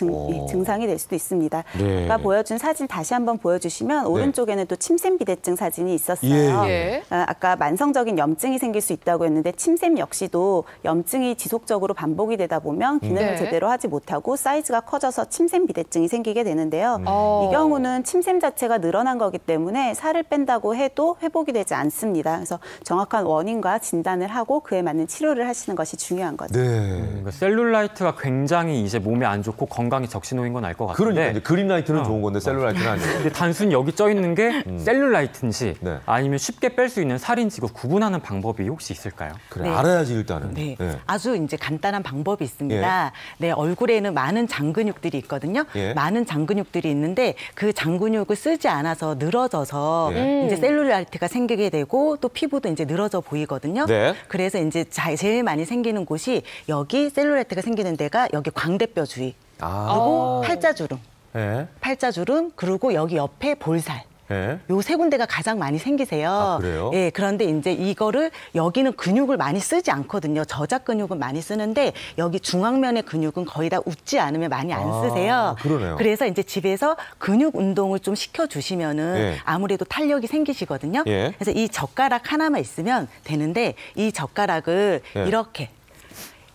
[SPEAKER 13] 증상이 될 수도 있습니다.
[SPEAKER 1] 네.
[SPEAKER 13] 아까 보여준 사진 다시 한번 보여주시면 오른쪽에는 또 침샘 비대증 사진이 있었어요.
[SPEAKER 1] 예.
[SPEAKER 13] 아까 만성적인 염증이 생길 수 있다고 했는데 침샘 역시도 염증이 지속적으로 반복이 되다 보면 기능을
[SPEAKER 2] 네.
[SPEAKER 13] 제대로 하지 못하고 사이즈가 커져서 침샘 비대증이 생기게 되는데요. 이 경우는 침샘 자체가 늘어난 거기 때문에 살을 뺀다고 해도 회복이 되지 않습니다. 그래서 정확한 원인과 진단을 하고 그에 맞는 치료를 하시는 것이 중요한 거죠.
[SPEAKER 1] 네.
[SPEAKER 12] 그러니까 셀룰라이트가 굉장히 이제 몸에 안 좋고 건강에 적신호인 건 알 것 같은데.
[SPEAKER 1] 그러니까 이제 그린라이트는 좋은 건데 셀룰라이트는 아니에요.
[SPEAKER 12] 근데 단순히 여기 쪄 있는 게 셀룰라이트인지
[SPEAKER 1] 네.
[SPEAKER 12] 아니면 쉽게 뺄 수 있는 살인지 그 구분하는 방법이 혹시 있을까요?
[SPEAKER 1] 그래,
[SPEAKER 14] 네.
[SPEAKER 1] 알아야지 일단은.
[SPEAKER 14] 네.
[SPEAKER 1] 네.
[SPEAKER 14] 아주 이제 간단한 방법이 있습니다. 네, 얼굴에는 많은 장근육들이 있거든요.
[SPEAKER 1] 예.
[SPEAKER 14] 많은 장근육들이 있는데 그 장근육을 쓰지 않아서 늘어져서 이제 셀룰라이트가 생기게 되고 또 피부도 이제 늘어져 보이거든요.
[SPEAKER 1] 네.
[SPEAKER 14] 그래서 이제 제일 많이 생기는 곳이 여기 셀룰라이트가 생기는 데가 여기 광대뼈 주위 그리고 팔자주름,
[SPEAKER 1] 네.
[SPEAKER 14] 팔자주름 그리고 여기 옆에 볼살.
[SPEAKER 1] 네.
[SPEAKER 14] 요 세 군데가 가장 많이 생기세요.
[SPEAKER 1] 아, 그래요?
[SPEAKER 14] 예, 그런데 이제 이거를 여기는 근육을 많이 쓰지 않거든요. 저작 근육은 많이 쓰는데 여기 중앙면의 근육은 거의 다 웃지 않으면 많이 안 쓰세요.
[SPEAKER 1] 그러네요.
[SPEAKER 14] 그래서 이제 집에서 근육 운동을 좀 시켜주시면은
[SPEAKER 1] 예.
[SPEAKER 14] 아무래도 탄력이 생기시거든요.
[SPEAKER 1] 예.
[SPEAKER 14] 그래서 이 젓가락 하나만 있으면 되는데 이 젓가락을
[SPEAKER 1] 예.
[SPEAKER 14] 이렇게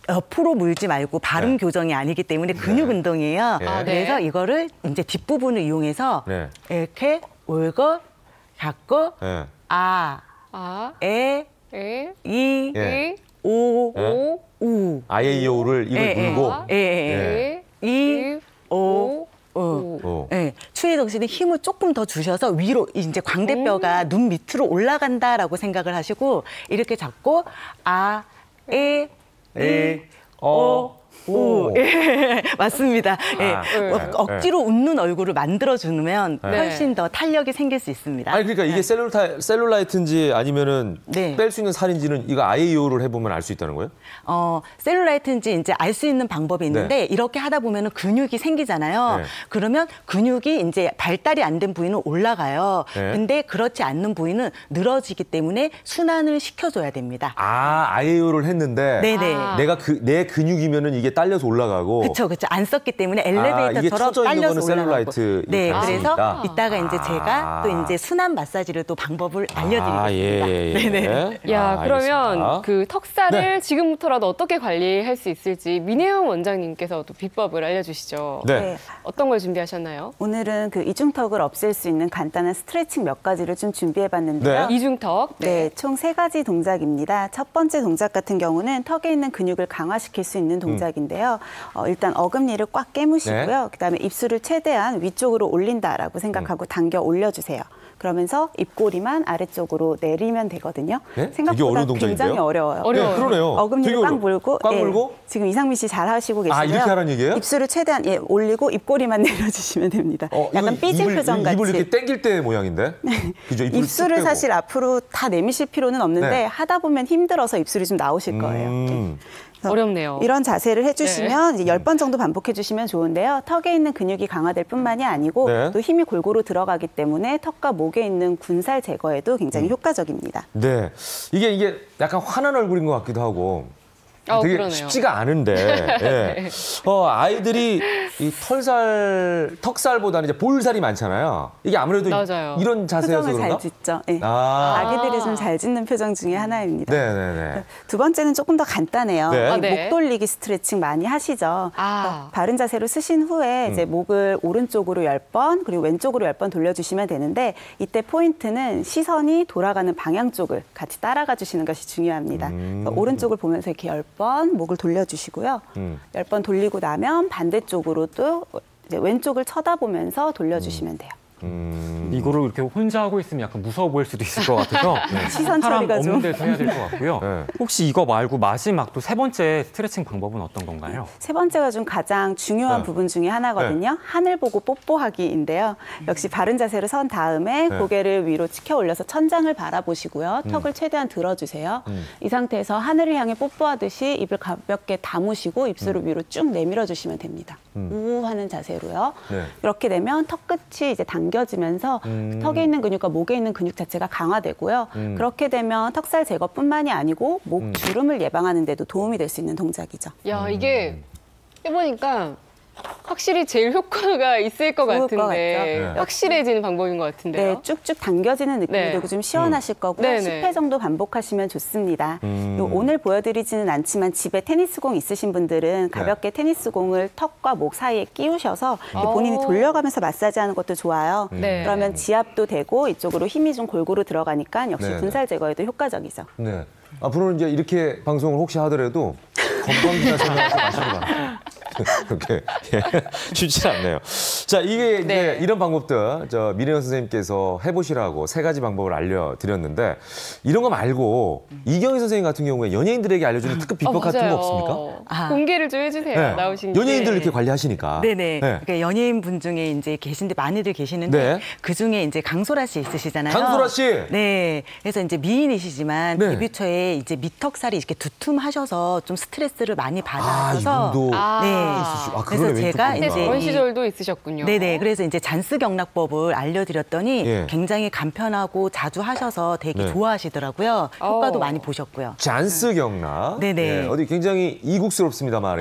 [SPEAKER 14] 옆으로 물지 말고 발음 교정이 아니기 때문에 근육 운동이에요.
[SPEAKER 1] 아,
[SPEAKER 14] 그래서 이거를 이제 뒷부분을 이용해서
[SPEAKER 1] 네.
[SPEAKER 14] 이렇게 올고 잡고
[SPEAKER 1] 네.
[SPEAKER 14] 에, 이,
[SPEAKER 1] 예.
[SPEAKER 14] 오,
[SPEAKER 1] 예.
[SPEAKER 14] 우.
[SPEAKER 1] 아예이오를 입을 물고.
[SPEAKER 14] 이, 오, 우. 예. 추위 정신에 힘을 조금 더 주셔서 위로 이제 광대뼈가 눈 밑으로 올라간다라고 생각을 하시고 이렇게 잡고 이, 오. 오. 예, 맞습니다. 예. 억지로 웃는 얼굴을 만들어주면 훨씬 더 탄력이 생길 수 있습니다.
[SPEAKER 1] 아니 그러니까 이게 셀룰라이트인지 아니면은 뺄 수 있는 살인지는 이거 아예이오를 해보면 알 수 있다는 거예요?
[SPEAKER 14] 셀룰라이트인지 이제 알 수 있는 방법이 있는데 이렇게 하다 보면은 근육이 생기잖아요. 그러면 근육이 이제 발달이 안 된 부위는 올라가요. 근데 그렇지 않는 부위는 늘어지기 때문에 순환을 시켜줘야 됩니다.
[SPEAKER 1] 아예이오를 했는데
[SPEAKER 14] 네네.
[SPEAKER 1] 내가 내 근육이면은 이게 딸려서 올라가고.
[SPEAKER 14] 그렇죠. 안 썼기 때문에
[SPEAKER 1] 이게
[SPEAKER 14] 엘리베이터처럼
[SPEAKER 1] 터져 있는
[SPEAKER 14] 딸려서
[SPEAKER 1] 거는
[SPEAKER 14] 올라가고.
[SPEAKER 1] 셀룰라이트.
[SPEAKER 14] 네, 그래서 이따가 이제 제가 또 이제 순환 마사지를 또 방법을 알려드리겠습니다. 네네.
[SPEAKER 2] 야, 그러면
[SPEAKER 1] 알겠습니다.
[SPEAKER 2] 그 턱살을 지금부터라도 어떻게 관리할 수 있을지 민혜영 원장님께서 또 비법을 알려주시죠.
[SPEAKER 1] 네.
[SPEAKER 2] 어떤 걸 준비하셨나요?
[SPEAKER 13] 오늘은 그 이중턱을 없앨 수 있는 간단한 스트레칭 몇 가지를 좀 준비해봤는데요.
[SPEAKER 2] 이중턱.
[SPEAKER 13] 네, 총 3가지 동작입니다. 첫 번째 동작 같은 경우는 턱에 있는 근육을 강화시킬 수 있는 동작인데요. 일단 어금니를 꽉 깨무시고요. 그다음에 입술을 최대한 위쪽으로 올린다라고 생각하고 당겨 올려주세요. 그러면서 입꼬리만 아래쪽으로 내리면 되거든요.
[SPEAKER 1] 네?
[SPEAKER 13] 생각보다
[SPEAKER 1] 되게 어려운 동작인데요?
[SPEAKER 13] 굉장히 어려워요.
[SPEAKER 1] 네, 그러네요.
[SPEAKER 13] 어금니를 꽉 물고.
[SPEAKER 1] 꽉 물고?
[SPEAKER 13] 지금 이상민 씨 잘 하시고 계시고요.
[SPEAKER 1] 이렇게 하라는 얘기예요?
[SPEAKER 13] 입술을 최대한 올리고 입꼬리만 내려주시면 됩니다. 약간 삐진 표정 같이.
[SPEAKER 1] 입을 이렇게 당길 때 모양인데? 그죠?
[SPEAKER 13] 입술을 사실 앞으로 다 내미실 필요는 없는데 하다 보면 힘들어서 입술이 좀 나오실 거예요.
[SPEAKER 2] 어렵네요.
[SPEAKER 13] 이런 자세를 해주시면 이제 10번 정도 반복해주시면 좋은데요. 턱에 있는 근육이 강화될 뿐만이 아니고 또 힘이 골고루 들어가기 때문에 턱과 목에 있는 군살 제거에도 굉장히 효과적입니다.
[SPEAKER 1] 네, 이게 약간 화난 얼굴인 것 같기도 하고 되게
[SPEAKER 2] 그러네요.
[SPEAKER 1] 쉽지가 않은데 예. 아이들이 이 턱살보다는 이제 볼살이 많잖아요. 이게 아무래도
[SPEAKER 2] 맞아요.
[SPEAKER 1] 이런 자세여서
[SPEAKER 13] 표정을
[SPEAKER 1] 그런가?
[SPEAKER 13] 잘 짓죠. 네. 아기들이 좀 잘 짓는 표정 중에 하나입니다.
[SPEAKER 1] 네네네.
[SPEAKER 13] 두 번째는 조금 더 간단해요.
[SPEAKER 1] 네.
[SPEAKER 2] 네.
[SPEAKER 13] 목 돌리기 스트레칭 많이 하시죠. 바른 자세로 쓰신 후에 이제 목을 오른쪽으로 10번 그리고 왼쪽으로 10번 돌려주시면 되는데 이때 포인트는 시선이 돌아가는 방향 쪽을 같이 따라가 주시는 것이 중요합니다. 그래서 오른쪽을 보면서 이렇게 10번 목을 돌려주시고요. 10번 돌리고 나면 반대쪽으로 또 이제 왼쪽을 쳐다보면서 돌려주시면 돼요.
[SPEAKER 12] 이거를 이렇게 혼자 하고 있으면 약간 무서워 보일 수도 있을 것 같아서
[SPEAKER 13] 시선
[SPEAKER 12] 사람
[SPEAKER 13] 처리가
[SPEAKER 12] 없는
[SPEAKER 13] 좀.
[SPEAKER 12] 데서 해야 될 것 같고요. 혹시 이거 말고 마지막 또 세 번째 스트레칭 방법은 어떤 건가요?
[SPEAKER 13] 세 번째가 좀 가장 중요한 부분 중에 하나거든요. 하늘 보고 뽀뽀하기인데요. 역시 바른 자세로 선 다음에 고개를 위로 치켜 올려서 천장을 바라보시고요. 턱을 최대한 들어주세요. 이 상태에서 하늘을 향해 뽀뽀하듯이 입을 가볍게 다무시고 입술을 위로 쭉 내밀어 주시면 됩니다. 우 하는 자세로요. 이렇게 되면 턱 끝이 이제 당겨지면서 턱에 있는 근육과 목에 있는 근육 자체가 강화되고요. 그렇게 되면 턱살 제거뿐만이 아니고 목 주름을 예방하는 데도 도움이 될 수 있는 동작이죠.
[SPEAKER 2] 야, 이게 해보니까 확실히 제일 효과가 있을 것
[SPEAKER 13] 좋을 것
[SPEAKER 2] 같은데
[SPEAKER 13] 같죠?
[SPEAKER 2] 확실해지는 방법인 것 같은데요.
[SPEAKER 13] 네, 쭉쭉 당겨지는 느낌이
[SPEAKER 2] 네.
[SPEAKER 13] 들고 좀 시원하실 거고요.
[SPEAKER 2] 네네.
[SPEAKER 13] 10회 정도 반복하시면 좋습니다. 오늘 보여드리지는 않지만 집에 테니스공 있으신 분들은 가볍게 테니스공을 턱과 목 사이에 끼우셔서 본인이 돌려가면서 마사지하는 것도 좋아요.
[SPEAKER 2] 네.
[SPEAKER 13] 그러면 지압도 되고 이쪽으로 힘이 좀 골고루 들어가니까 역시
[SPEAKER 1] 네네.
[SPEAKER 13] 군살 제거에도 효과적이죠.
[SPEAKER 1] 네. 앞으로는 이제 이렇게 방송을 혹시 하더라도 건강기나 생각하지 마시고라. 그렇게 쉽지 않네요. 자, 이게 이제 이런 방법들 저 민혜연 선생님께서 해보시라고 3가지 방법을 알려드렸는데 이런 거 말고 이경희 선생님 같은 경우에 연예인들에게 알려주는 특급 비법 같은 거 없습니까?
[SPEAKER 2] 공개를 좀 해주세요.
[SPEAKER 1] 네.
[SPEAKER 2] 나오신 김에.
[SPEAKER 1] 연예인들 이렇게 관리하시니까.
[SPEAKER 14] 네네. 그러니까 연예인 분 중에 이제 계신데 많이들 계시는데
[SPEAKER 1] 네.
[SPEAKER 14] 그 중에 이제 강소라 씨 있으시잖아요.
[SPEAKER 1] 강소라 씨.
[SPEAKER 14] 네. 그래서 이제 미인이시지만
[SPEAKER 1] 네.
[SPEAKER 14] 데뷔 초에 이제 밑턱살이 이렇게 두툼하셔서 좀 스트레스를 많이 받아서
[SPEAKER 1] 이분도
[SPEAKER 14] 네. 그래서 제가
[SPEAKER 2] 네,
[SPEAKER 14] 이제
[SPEAKER 2] 그런 시절도 있으셨군요.
[SPEAKER 14] 네네. 그래서 이제 잔스경락법을 알려드렸더니 굉장히 간편하고 자주 하셔서 되게 좋아하시더라고요. 효과도 많이 보셨고요.
[SPEAKER 1] 잔스경락.
[SPEAKER 14] 네네.
[SPEAKER 1] 어디 굉장히 이국스럽습니다만.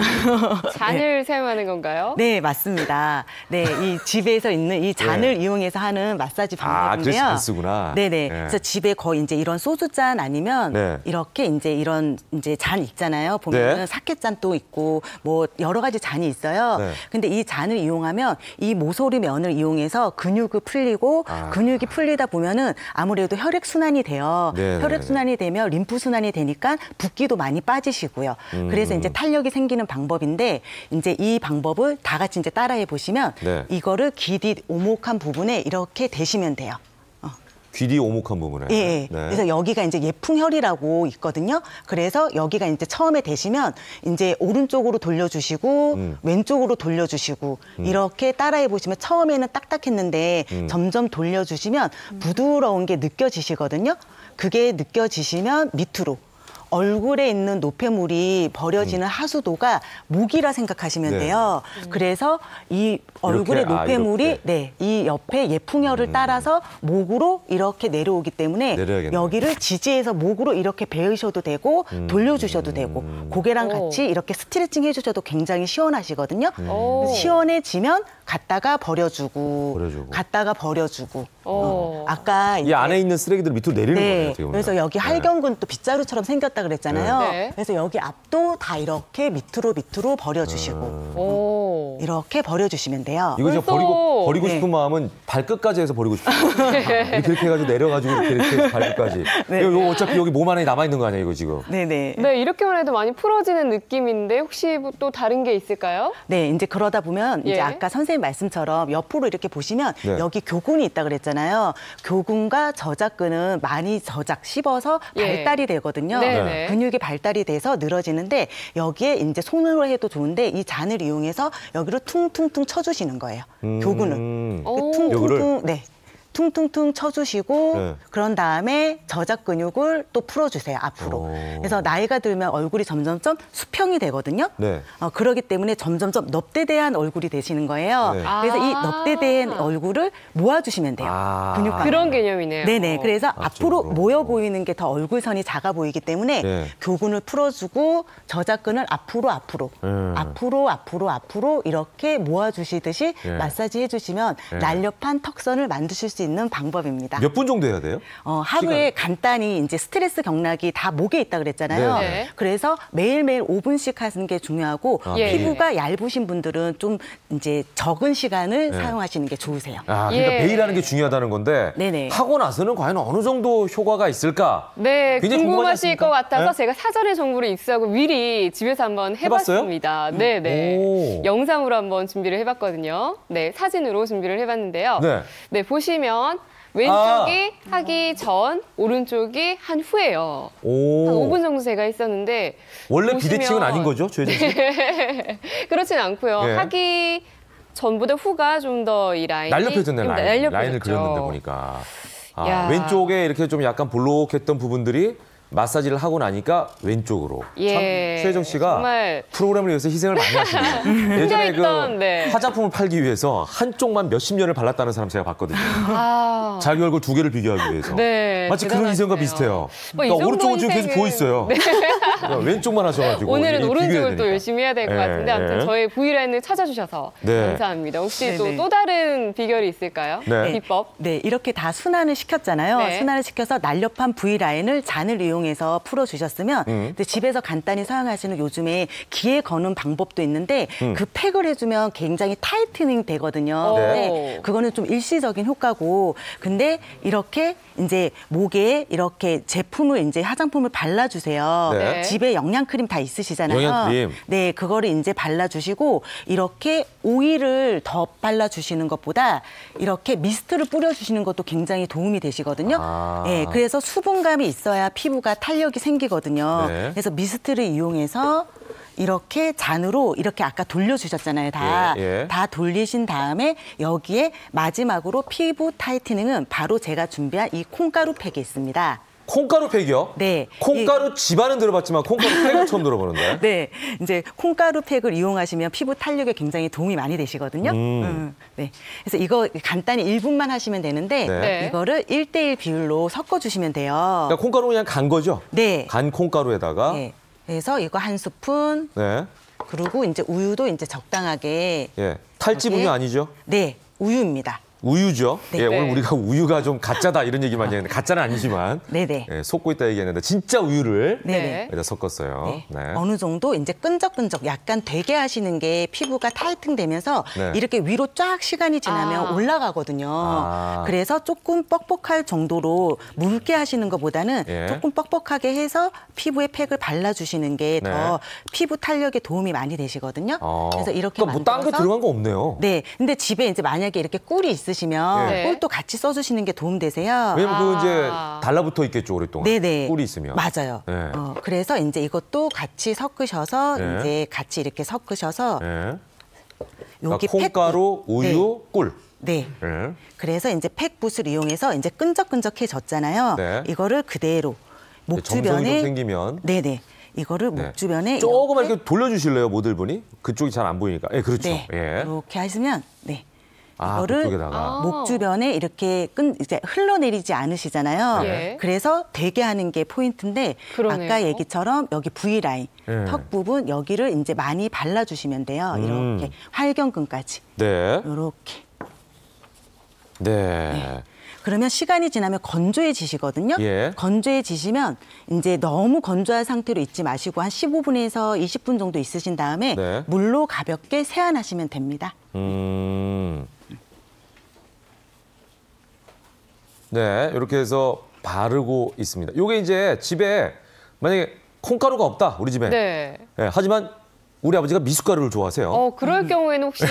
[SPEAKER 2] 잔을 사용하는 건가요?
[SPEAKER 14] 네, 맞습니다. 네, 이 집에서 있는 이 잔을 이용해서 하는 마사지 방법인데요.
[SPEAKER 1] 그래서 잔스구나.
[SPEAKER 14] 네네. 그래서 집에 거의 이제 이런 소주잔 아니면 이렇게 이제 이런 이제 잔 있잖아요. 보면은 사케잔도 있고 뭐 여러 가지 잔이 있어요. 근데 이 잔을 이용하면 이 모서리 면을 이용해서 근육을 풀리고 근육이 풀리다 보면은 아무래도 혈액 순환이 돼요. 혈액 순환이 되면 림프 순환이 되니까 붓기도 많이 빠지시고요. 그래서 이제 탄력이 생기는 방법인데 이제 이 방법을 다 같이 이제 따라해 보시면 이거를 귀 뒤 오목한 부분에 이렇게 대시면 돼요.
[SPEAKER 1] 귀 뒤 오목한 부분에.
[SPEAKER 14] 예. 그래서 여기가 이제 예풍혈이라고 있거든요. 그래서 여기가 이제 처음에 대시면 이제 오른쪽으로 돌려주시고 왼쪽으로 돌려주시고 이렇게 따라해 보시면 처음에는 딱딱했는데 점점 돌려주시면 부드러운 게 느껴지시거든요. 그게 느껴지시면 밑으로. 얼굴에 있는 노폐물이 버려지는 하수도가 목이라 생각하시면 돼요. 그래서 이 얼굴의 노폐물이 이 옆에 예풍혈을 따라서 목으로 이렇게 내려오기 때문에 여기를 지지해서 목으로 이렇게 베으셔도 되고 돌려주셔도 되고 고개랑 같이 이렇게 스트레칭 해주셔도 굉장히 시원하시거든요. 시원해지면 갔다가 버려주고 갔다가 버려주고 아까
[SPEAKER 1] 이 안에 있는 쓰레기들 밑으로 내리는 거예요. 어떻게 보면.
[SPEAKER 14] 그래서 여기 할경근 또 빗자루처럼 생겼다 그랬잖아요. 그래서 여기 앞도 다 이렇게 밑으로 버려주시고 이렇게 버려주시면 돼요.
[SPEAKER 1] 이거 진짜 버리고 싶은 마음은 발끝까지 해서 버리고 싶어요. 이렇게 해가지고 내려가지고 이렇게 발끝까지. 이거 어차피 여기 몸 안에 남아 있는 거 아니에요, 이거 지금?
[SPEAKER 2] 네, 이렇게만 해도 많이 풀어지는 느낌인데 혹시 또 다른 게 있을까요?
[SPEAKER 14] 네, 이제 그러다 보면 이제 아까 선생님 말씀처럼 옆으로 이렇게 보시면 여기 교근이 있다 그랬잖아요. 교근과 저작근은 많이 씹어서 발달이 되거든요. 근육이 발달이 돼서 늘어지는데 여기에 이제 손으로 해도 좋은데 이 잔을 이용해서 여기를 퉁퉁퉁 쳐주시는 거예요. 교근을. 퉁퉁퉁, 퉁퉁퉁 쳐주시고 그런 다음에 저작 근육을 또 풀어주세요, 앞으로. 그래서 나이가 들면 얼굴이 점점점 수평이 되거든요. 그러기 때문에 점점점 넙대대한 얼굴이 되시는 거예요. 그래서 이 넙대대한 얼굴을 모아주시면 돼요. 근육감.
[SPEAKER 2] 그런 개념이네요.
[SPEAKER 14] 네네. 그래서 앞으로 모여 보이는 게 더 얼굴선이 작아 보이기 때문에 교근을 풀어주고 저작근을 앞으로 이렇게 모아주시듯이 마사지 해주시면 날렵한 턱선을 만드실 수 있는 방법입니다.
[SPEAKER 1] 몇 분 정도 해야 돼요?
[SPEAKER 14] 하루에 간단히 이제 스트레스 경락이 다 목에 있다 그랬잖아요. 그래서 매일매일 5분씩 하는 게 중요하고 피부가 얇으신 분들은 좀 이제 적은 시간을 사용하시는 게 좋으세요.
[SPEAKER 1] 그러니까 매일 하는 게 중요하다는 건데 하고 나서는 과연 어느 정도 효과가 있을까?
[SPEAKER 2] 네, 궁금하실 것 같아서
[SPEAKER 1] 네?
[SPEAKER 2] 제가 사전에 정보를 입수하고 미리 집에서 한번 해봤습니다. 네네. 영상으로 한번 준비를 해봤거든요. 네, 사진으로 준비를 해봤는데요. 네, 보시면 왼쪽이 하기 전, 오른쪽이 한 후예요. 한 5분 정도 제가 했었는데
[SPEAKER 1] 원래
[SPEAKER 2] 보시면...
[SPEAKER 1] 비대칭은 아닌 거죠, 조혜진 씨?
[SPEAKER 2] 그렇진 않고요. 하기 전보다 후가 좀 더 이 라인이
[SPEAKER 1] 날렵해졌네, 라인을 그렸는데 보니까. 왼쪽에 이렇게 좀 약간 볼록했던 부분들이 마사지를 하고 나니까 왼쪽으로. 참 최혜정 씨가
[SPEAKER 2] 정말...
[SPEAKER 1] 프로그램을 위해서 희생을 많이 하시네요. 예전에 그 화장품을 팔기 위해서 한쪽만 몇십 년을 발랐다는 사람 제가 봤거든요. 자기 얼굴 두 개를 비교하기 위해서. 마치 그런 희생과 비슷해요. 그러니까 오른쪽은 지금 계속 보고 있어요. 왼쪽만 하셔가지고.
[SPEAKER 2] 오늘은 오른쪽을 또 열심히 해야 될 것 같은데 아무튼 저의 V라인을 찾아주셔서 감사합니다. 혹시 또 다른 비결이 있을까요? 비법?
[SPEAKER 14] 네, 이렇게 다 순환을 시켰잖아요. 순환을 시켜서 날렵한 V라인을 잔을 이용해서 풀어주셨으면 근데 집에서 간단히 사용하시는 요즘에 기에 거는 방법도 있는데 그 팩을 해주면 굉장히 타이트닝 되거든요. 근데 그거는 좀 일시적인 효과고 근데 이렇게 이제 목에 이렇게 제품을 이제 화장품을 발라주세요. 집에 영양크림 다 있으시잖아요.
[SPEAKER 1] 영양크림.
[SPEAKER 14] 네, 그거를 이제 발라주시고 이렇게 오일을 더 발라주시는 것보다 이렇게 미스트를 뿌려주시는 것도 굉장히 도움이 되시거든요. 네, 그래서 수분감이 있어야 피부가 탄력이 생기거든요. 그래서 미스트를 이용해서 이렇게 잔으로 이렇게 아까 돌려주셨잖아요. 다 돌리신 다음에 여기에 마지막으로 피부 타이트닝은 바로 제가 준비한 이 콩가루 팩이 있습니다.
[SPEAKER 1] 콩가루 팩이요?
[SPEAKER 14] 네.
[SPEAKER 1] 콩가루 집안은 들어봤지만 콩가루 팩은 처음 들어보는데.
[SPEAKER 14] 네. 이제 콩가루 팩을 이용하시면 피부 탄력에 굉장히 도움이 많이 되시거든요. 네. 그래서 이거 간단히 1분만 하시면 되는데 이거를 1:1 비율로 섞어주시면 돼요.
[SPEAKER 1] 그러니까 콩가루 그냥 간 거죠?
[SPEAKER 14] 네.
[SPEAKER 1] 간 콩가루에다가.
[SPEAKER 14] 그래서 이거 한 스푼. 그리고 이제 우유도 이제 적당하게.
[SPEAKER 1] 탈지 우유 아니죠?
[SPEAKER 14] 네. 우유입니다.
[SPEAKER 1] 우유죠. 오늘 우리가 우유가 좀 가짜다 이런 얘기 많이 했는데 가짜는 아니지만 속고 있다 얘기했는데 진짜 우유를 여기다 섞었어요.
[SPEAKER 14] 어느 정도 이제 끈적끈적 약간 되게 하시는 게 피부가 타이팅되면서 이렇게 위로 쫙 시간이 지나면 올라가거든요. 그래서 조금 뻑뻑할 정도로 묽게 하시는 것보다는 조금 뻑뻑하게 해서 피부에 팩을 발라주시는 게 더 피부 탄력에 도움이 많이 되시거든요. 그래서 이렇게
[SPEAKER 1] 그러니까 뭐 딴 거 들어간 거 없네요.
[SPEAKER 14] 네, 근데 집에 이제 만약에 이렇게 꿀이 있으시면 꿀도 같이 써주시는 게 도움 되세요.
[SPEAKER 1] 왜냐면 그거 이제 달라붙어 있겠죠, 오랫동안. 꿀이 있으면.
[SPEAKER 14] 맞아요. 그래서 이제 이것도 같이 섞으셔서 이제 같이 이렇게 섞으셔서 여기
[SPEAKER 1] 콩가루, 우유, 꿀.
[SPEAKER 14] 그래서 이제 팩붓을 이용해서 이제 끈적끈적해졌잖아요. 이거를 그대로 목 주변에
[SPEAKER 1] 생기면.
[SPEAKER 14] 이거를 목 주변에
[SPEAKER 1] 조금만 이렇게 돌려주실래요, 모델분이? 그쪽이 잘 안 보이니까. 그렇죠.
[SPEAKER 14] 이렇게 하시면 이거를 목 주변에 이렇게 이제 흘러내리지 않으시잖아요. 그래서 되게 하는 게 포인트인데 아까 얘기처럼 여기 V라인, 턱 부분 여기를 이제 많이 발라주시면 돼요. 이렇게 활경근까지. 이렇게. 그러면 시간이 지나면 건조해지시거든요. 건조해지시면 이제 너무 건조한 상태로 있지 마시고 한 15분에서 20분 정도 있으신 다음에 물로 가볍게 세안하시면 됩니다.
[SPEAKER 1] 이렇게 해서 바르고 있습니다. 요게 이제 집에 만약에 콩가루가 없다, 우리 집에. 하지만 우리 아버지가 미숫가루를 좋아하세요.
[SPEAKER 2] 그럴 경우에는 혹시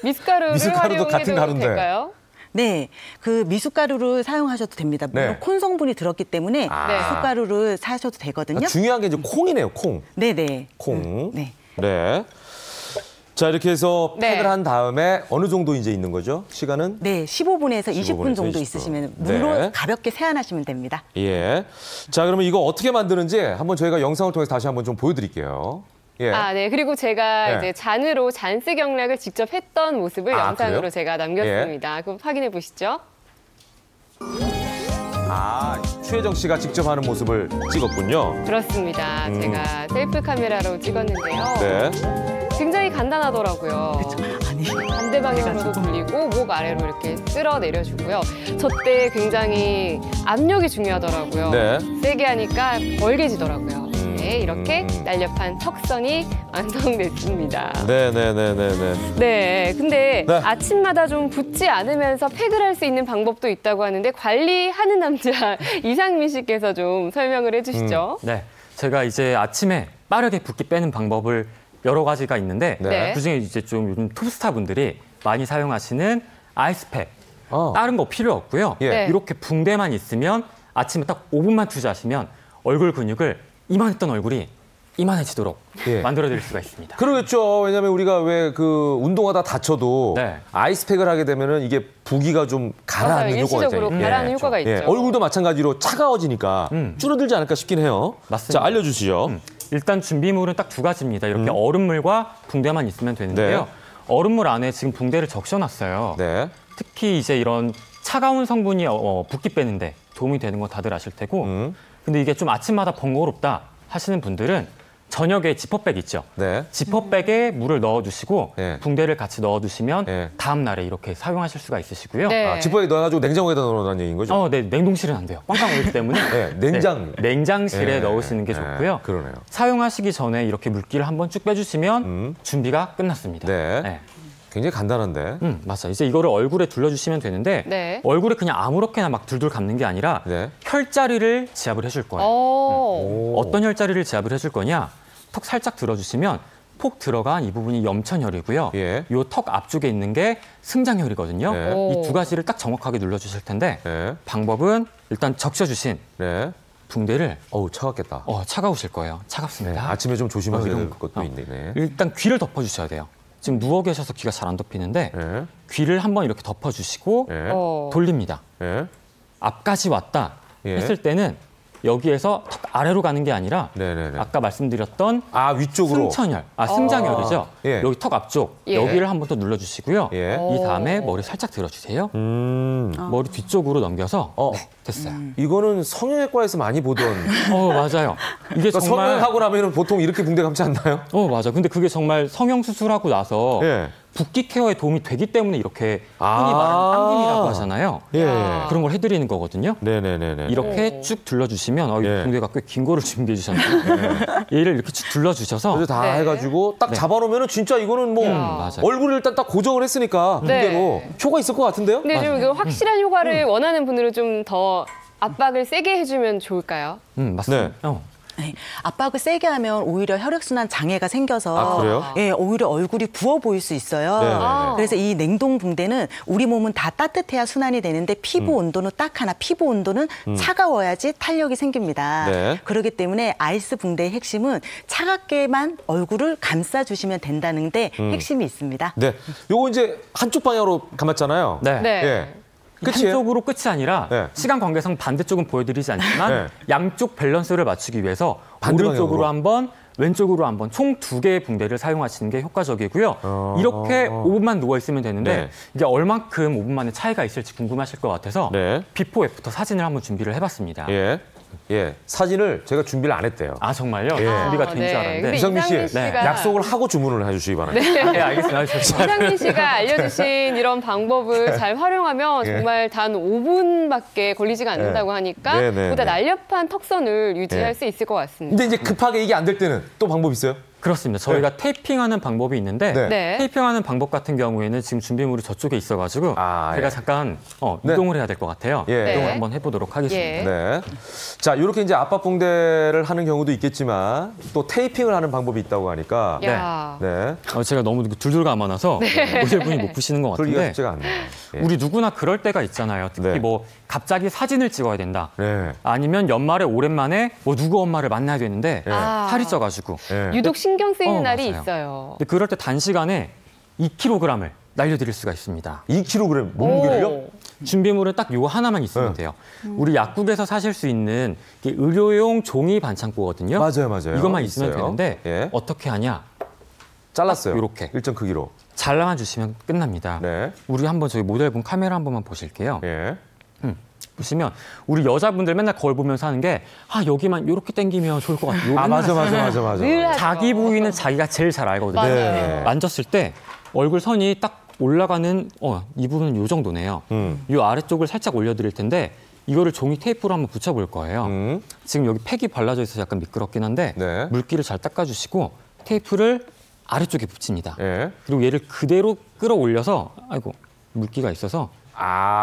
[SPEAKER 2] 미숫가루를 활용해도 될까요?
[SPEAKER 14] 네, 그 미숫가루를 사용하셔도 됩니다. 물론 콘 성분이 들었기 때문에 미숫가루를 사셔도 되거든요.
[SPEAKER 1] 중요한 게 이제 콩이네요, 콩.
[SPEAKER 14] 네네.
[SPEAKER 1] 콩. 자, 이렇게 해서
[SPEAKER 2] 네.
[SPEAKER 1] 팩을 한 다음에 어느 정도 이제 있는 거죠? 시간은?
[SPEAKER 14] 네, 15분에서
[SPEAKER 1] 15분에서
[SPEAKER 14] 20분 정도
[SPEAKER 1] 20분.
[SPEAKER 14] 있으시면 물로
[SPEAKER 1] 네.
[SPEAKER 14] 가볍게 세안하시면 됩니다.
[SPEAKER 1] 예. 자, 그러면 이거 어떻게 만드는지 한번 저희가 영상을 통해서 다시 한번 좀 보여드릴게요. 예.
[SPEAKER 2] 아, 네. 그리고 제가
[SPEAKER 1] 네.
[SPEAKER 2] 이제 잔으로 잔스 경락을 직접 했던 모습을
[SPEAKER 1] 아,
[SPEAKER 2] 영상으로
[SPEAKER 1] 그래요?
[SPEAKER 2] 제가 남겼습니다. 그럼 확인해 보시죠.
[SPEAKER 1] 아, 최혜정 씨가 직접 하는 모습을 찍었군요.
[SPEAKER 2] 그렇습니다. 제가 셀프 카메라로 찍었는데요.
[SPEAKER 1] 네.
[SPEAKER 2] 굉장히 간단하더라고요. 반대 방향으로도 돌리고 목 아래로 이렇게 쓸어 내려주고요. 저 때 굉장히 압력이 중요하더라고요.
[SPEAKER 1] 네.
[SPEAKER 2] 세게 하니까 벌게지더라고요. 네, 이렇게 날렵한 턱선이 완성됐습니다.
[SPEAKER 1] 네네네네네.
[SPEAKER 2] 네, 근데
[SPEAKER 1] 네.
[SPEAKER 2] 아침마다 좀 붓지 않으면서 팩을 할 수 있는 방법도 있다고 하는데 관리하는 남자 이상민 씨께서 좀 설명을 해주시죠.
[SPEAKER 12] 네, 제가 이제 아침에 빠르게 붓기 빼는 방법을 여러 가지가 있는데
[SPEAKER 2] 네.
[SPEAKER 12] 그중에 이제 좀 요즘 톱스타 분들이 많이 사용하시는 아이스팩. 다른 거 필요 없고요.
[SPEAKER 1] 예.
[SPEAKER 2] 네.
[SPEAKER 12] 이렇게 붕대만 있으면 아침에 딱 5분만 투자하시면 얼굴 근육을 이만했던 얼굴이 이만해지도록
[SPEAKER 1] 예.
[SPEAKER 12] 만들어드릴 수가 있습니다.
[SPEAKER 1] 그러겠죠. 왜냐하면 우리가 왜 그 운동하다 다쳐도
[SPEAKER 12] 네.
[SPEAKER 1] 아이스팩을 하게 되면은 이게 부기가 좀 가라앉는
[SPEAKER 2] 맞아요.
[SPEAKER 1] 효과가
[SPEAKER 2] 일시적으로
[SPEAKER 1] 있잖아요.
[SPEAKER 2] 가라앉는 효과가 있죠.
[SPEAKER 1] 얼굴도 마찬가지로 차가워지니까
[SPEAKER 12] 줄어들지
[SPEAKER 1] 않을까 싶긴 해요.
[SPEAKER 12] 맞습니다.
[SPEAKER 1] 자, 알려주시죠.
[SPEAKER 12] 일단 준비물은 딱 두 가지입니다. 이렇게 얼음물과 붕대만 있으면 되는데요.
[SPEAKER 1] 네.
[SPEAKER 12] 얼음물 안에 지금 붕대를 적셔놨어요.
[SPEAKER 1] 네.
[SPEAKER 12] 특히 이제 이런 차가운 성분이 붓기 빼는데 도움이 되는 건 다들 아실 테고 근데 이게 좀 아침마다 번거롭다 하시는 분들은 저녁에 지퍼백 있죠.
[SPEAKER 1] 네.
[SPEAKER 12] 지퍼백에 물을 넣어두시고
[SPEAKER 1] 네.
[SPEAKER 12] 붕대를 같이 넣어두시면
[SPEAKER 1] 네.
[SPEAKER 12] 다음 날에 이렇게 사용하실 수가 있으시고요.
[SPEAKER 2] 네.
[SPEAKER 1] 아, 지퍼에 넣어가지고 냉장고에다 넣어놓는 얘기인 거죠?
[SPEAKER 12] 네, 냉동실은 안 돼요. 꽝꽝 얼기 때문에
[SPEAKER 1] 네, 냉장.
[SPEAKER 12] 네, 냉장실에
[SPEAKER 1] 네.
[SPEAKER 12] 넣으시는 게
[SPEAKER 1] 네,
[SPEAKER 12] 좋고요.
[SPEAKER 1] 그러네요.
[SPEAKER 12] 사용하시기 전에 이렇게 물기를 한번 쭉 빼주시면 준비가 끝났습니다.
[SPEAKER 1] 네. 굉장히 간단한데.
[SPEAKER 12] 맞아요. 이제 이거를 얼굴에 둘러주시면 되는데
[SPEAKER 2] 네.
[SPEAKER 12] 얼굴에 그냥 아무렇게나 막 둘둘 감는 게 아니라
[SPEAKER 1] 네.
[SPEAKER 12] 혈자리를 지압을 해줄 거예요. 어떤 혈자리를 지압을 해줄 거냐? 턱 살짝 들어주시면 폭 들어간 이 부분이 염천혈이고요.
[SPEAKER 1] 예.
[SPEAKER 12] 이 턱 앞쪽에 있는 게 승장혈이거든요.
[SPEAKER 1] 네.
[SPEAKER 12] 이 두 가지를 딱 정확하게 눌러주실 텐데
[SPEAKER 1] 네.
[SPEAKER 12] 방법은 일단 적셔주신
[SPEAKER 1] 네.
[SPEAKER 12] 붕대를
[SPEAKER 1] 어우, 차갑겠다.
[SPEAKER 12] 차가우실 거예요.
[SPEAKER 1] 네.
[SPEAKER 12] 차갑습니다.
[SPEAKER 1] 아침에 좀 조심하셔야
[SPEAKER 12] 이런
[SPEAKER 1] 될
[SPEAKER 12] 거.
[SPEAKER 1] 것도 있네.
[SPEAKER 12] 일단 귀를 덮어주셔야 돼요. 지금 누워 계셔서 귀가 잘 안 덮이는데
[SPEAKER 1] 네.
[SPEAKER 12] 귀를 한번 이렇게 덮어주시고
[SPEAKER 1] 네.
[SPEAKER 12] 돌립니다.
[SPEAKER 1] 네.
[SPEAKER 12] 앞까지 왔다
[SPEAKER 1] 예.
[SPEAKER 12] 했을 때는 여기에서 턱 아래로 가는 게 아니라
[SPEAKER 1] 네네네.
[SPEAKER 12] 아까 말씀드렸던
[SPEAKER 1] 위쪽으로.
[SPEAKER 12] 승천혈, 승장혈이죠.
[SPEAKER 1] 예.
[SPEAKER 12] 여기 턱 앞쪽
[SPEAKER 2] 예.
[SPEAKER 12] 여기를 한번 더 눌러주시고요.
[SPEAKER 1] 예.
[SPEAKER 12] 이 다음에 머리 살짝 들어주세요. 머리 뒤쪽으로 넘겨서 네, 됐어요.
[SPEAKER 1] 이거는 성형외과에서 많이 보던.
[SPEAKER 12] 맞아요. 이게
[SPEAKER 1] 그러니까
[SPEAKER 12] 정말
[SPEAKER 1] 성형하고 나면 보통 이렇게 붕대 감지 않나요?
[SPEAKER 12] 맞아. 근데 그게 정말 성형 수술하고 나서
[SPEAKER 1] 예.
[SPEAKER 12] 붓기 케어에 도움이 되기 때문에 이렇게 흔히 말하는 당김이라고 하잖아요.
[SPEAKER 1] 예.
[SPEAKER 12] 그런 걸 해드리는 거거든요.
[SPEAKER 1] 네네네네.
[SPEAKER 12] 이렇게 쭉 둘러주시면 이
[SPEAKER 1] 예.
[SPEAKER 12] 붕대가 꽤 긴 거를 준비해 주셨네요. 얘를 이렇게 쭉 둘러주셔서
[SPEAKER 1] 그래서 다
[SPEAKER 2] 네.
[SPEAKER 1] 해가지고 딱 잡아놓으면은 진짜 이거는 뭐
[SPEAKER 12] 맞아요.
[SPEAKER 1] 얼굴을 일단 딱 고정을 했으니까
[SPEAKER 2] 네.
[SPEAKER 1] 붕대로 효과 있을 것 같은데요?
[SPEAKER 2] 근데 좀 그 확실한 효과를 원하는 분들은 좀 더 압박을 세게 해주면 좋을까요?
[SPEAKER 12] 맞습니다.
[SPEAKER 14] 네, 압박을 세게 하면 오히려 혈액순환 장애가 생겨서
[SPEAKER 1] 아, 그래요?
[SPEAKER 14] 예, 오히려 얼굴이 부어 보일 수 있어요.
[SPEAKER 1] 네네네.
[SPEAKER 14] 그래서 이 냉동 붕대는 우리 몸은 다 따뜻해야 순환이 되는데 피부 온도는 딱 하나, 피부 온도는 차가워야지 탄력이 생깁니다.
[SPEAKER 1] 네.
[SPEAKER 14] 그렇기 때문에 아이스 붕대의 핵심은 차갑게만 얼굴을 감싸주시면 된다는 데 핵심이 있습니다.
[SPEAKER 1] 네. 요거 이제 한쪽 방향으로 감았잖아요.
[SPEAKER 12] 네.
[SPEAKER 2] 네.
[SPEAKER 1] 예. 끝이에요?
[SPEAKER 12] 한쪽으로 끝이 아니라
[SPEAKER 1] 네.
[SPEAKER 12] 시간 관계상 반대쪽은 보여드리지 않지만
[SPEAKER 1] 네.
[SPEAKER 12] 양쪽 밸런스를 맞추기 위해서
[SPEAKER 1] 반대
[SPEAKER 12] 오른쪽으로
[SPEAKER 1] 방향으로?
[SPEAKER 12] 한번 왼쪽으로 한번 총 2개의 붕대를 사용하시는 게 효과적이고요. 이렇게 5분만 누워 있으면 되는데
[SPEAKER 1] 네.
[SPEAKER 12] 이게 얼만큼 5분 만에 차이가 있을지 궁금하실 것 같아서
[SPEAKER 1] 네.
[SPEAKER 12] 비포 애프터 사진을 한번 준비를 해봤습니다.
[SPEAKER 1] 예. 예. 사진을 제가 준비를 안 했대요.
[SPEAKER 12] 아 정말요?
[SPEAKER 1] 예.
[SPEAKER 12] 준비가 된
[SPEAKER 2] 네.
[SPEAKER 12] 줄 알았는데
[SPEAKER 2] 근데
[SPEAKER 1] 이상민 씨,
[SPEAKER 2] 이상민 씨가-
[SPEAKER 1] 약속을 하고 주문을 해주시기 바랍니다.
[SPEAKER 12] 네, 알겠습니다.
[SPEAKER 2] 이상민 씨가 알려주신 이런 방법을 잘 활용하면
[SPEAKER 1] 예.
[SPEAKER 2] 정말 단 5분밖에 걸리지가 않는다고 하니까
[SPEAKER 1] 네, 네,
[SPEAKER 2] 보다
[SPEAKER 1] 네.
[SPEAKER 2] 날렵한 턱선을 유지할
[SPEAKER 1] 예.
[SPEAKER 2] 수 있을 것 같습니다.
[SPEAKER 1] 근데 이제 급하게 이게 안 될 때는 또 방법 있어요?
[SPEAKER 12] 그렇습니다. 저희가 테이핑하는 방법이 있는데
[SPEAKER 1] 네.
[SPEAKER 2] 네.
[SPEAKER 12] 테이핑하는 방법 같은 경우에는 지금 준비물이 저쪽에 있어가지고 제가
[SPEAKER 1] 예.
[SPEAKER 12] 잠깐
[SPEAKER 1] 네.
[SPEAKER 12] 이동을 해야 될 것 같아요.
[SPEAKER 1] 예.
[SPEAKER 12] 이동을
[SPEAKER 2] 네.
[SPEAKER 12] 한번 해보도록 하겠습니다.
[SPEAKER 2] 예.
[SPEAKER 1] 네. 자, 이렇게 이제 압박 붕대를 하는 경우도 있겠지만 또 테이핑을 하는 방법이 있다고 하니까.
[SPEAKER 2] 야.
[SPEAKER 1] 네.
[SPEAKER 12] 제가 너무 둘둘 감아놔서 보실 분이 못 보시는 것
[SPEAKER 1] 그러기가
[SPEAKER 12] 같은데
[SPEAKER 1] 쉽지가 않네요. 예.
[SPEAKER 12] 우리 누구나 그럴 때가 있잖아요. 특히
[SPEAKER 1] 네.
[SPEAKER 12] 뭐 갑자기 사진을 찍어야 된다.
[SPEAKER 1] 네.
[SPEAKER 12] 아니면 연말에 오랜만에 뭐 누구 엄마를 만나야 되는데
[SPEAKER 1] 예.
[SPEAKER 2] 아.
[SPEAKER 12] 살이 쪄가지고
[SPEAKER 1] 예.
[SPEAKER 2] 유독 신경 신경 쓰이는 날이
[SPEAKER 12] 맞아요.
[SPEAKER 2] 있어요.
[SPEAKER 12] 근데 그럴 때 단시간에 2kg을 날려드릴 수가 있습니다.
[SPEAKER 1] 2kg 몸무게를요?
[SPEAKER 12] 준비물은 딱 요거 하나만 있으면 돼요. 우리 약국에서 사실 수 있는 의료용 종이 반창고거든요.
[SPEAKER 1] 맞아요.
[SPEAKER 12] 이것만 있으면
[SPEAKER 1] 있어요.
[SPEAKER 12] 되는데
[SPEAKER 1] 예.
[SPEAKER 12] 어떻게 하냐?
[SPEAKER 1] 잘랐어요.
[SPEAKER 12] 이렇게
[SPEAKER 1] 일정 크기로.
[SPEAKER 12] 잘라만 주시면 끝납니다.
[SPEAKER 1] 네.
[SPEAKER 12] 우리 한번 저희 모델분 카메라 한 번만 보실게요.
[SPEAKER 1] 예.
[SPEAKER 12] 보시면 우리 여자분들 맨날 거울 보면서 하는 게 여기만 이렇게 당기면 좋을 것 같아요.
[SPEAKER 1] 맞아.
[SPEAKER 12] 자기 부위는 자기가 제일 잘 알거든요.
[SPEAKER 1] 네.
[SPEAKER 12] 만졌을 때 얼굴 선이 딱 올라가는 이 부분은 이 정도네요. 이 아래쪽을 살짝 올려드릴 텐데 이거를 종이 테이프로 한번 붙여볼 거예요. 지금 여기 팩이 발라져 있어서 약간 미끄럽긴 한데
[SPEAKER 1] 네.
[SPEAKER 12] 물기를 잘 닦아주시고 테이프를 아래쪽에 붙입니다.
[SPEAKER 1] 예.
[SPEAKER 12] 그리고 얘를 그대로 끌어올려서 물기가 있어서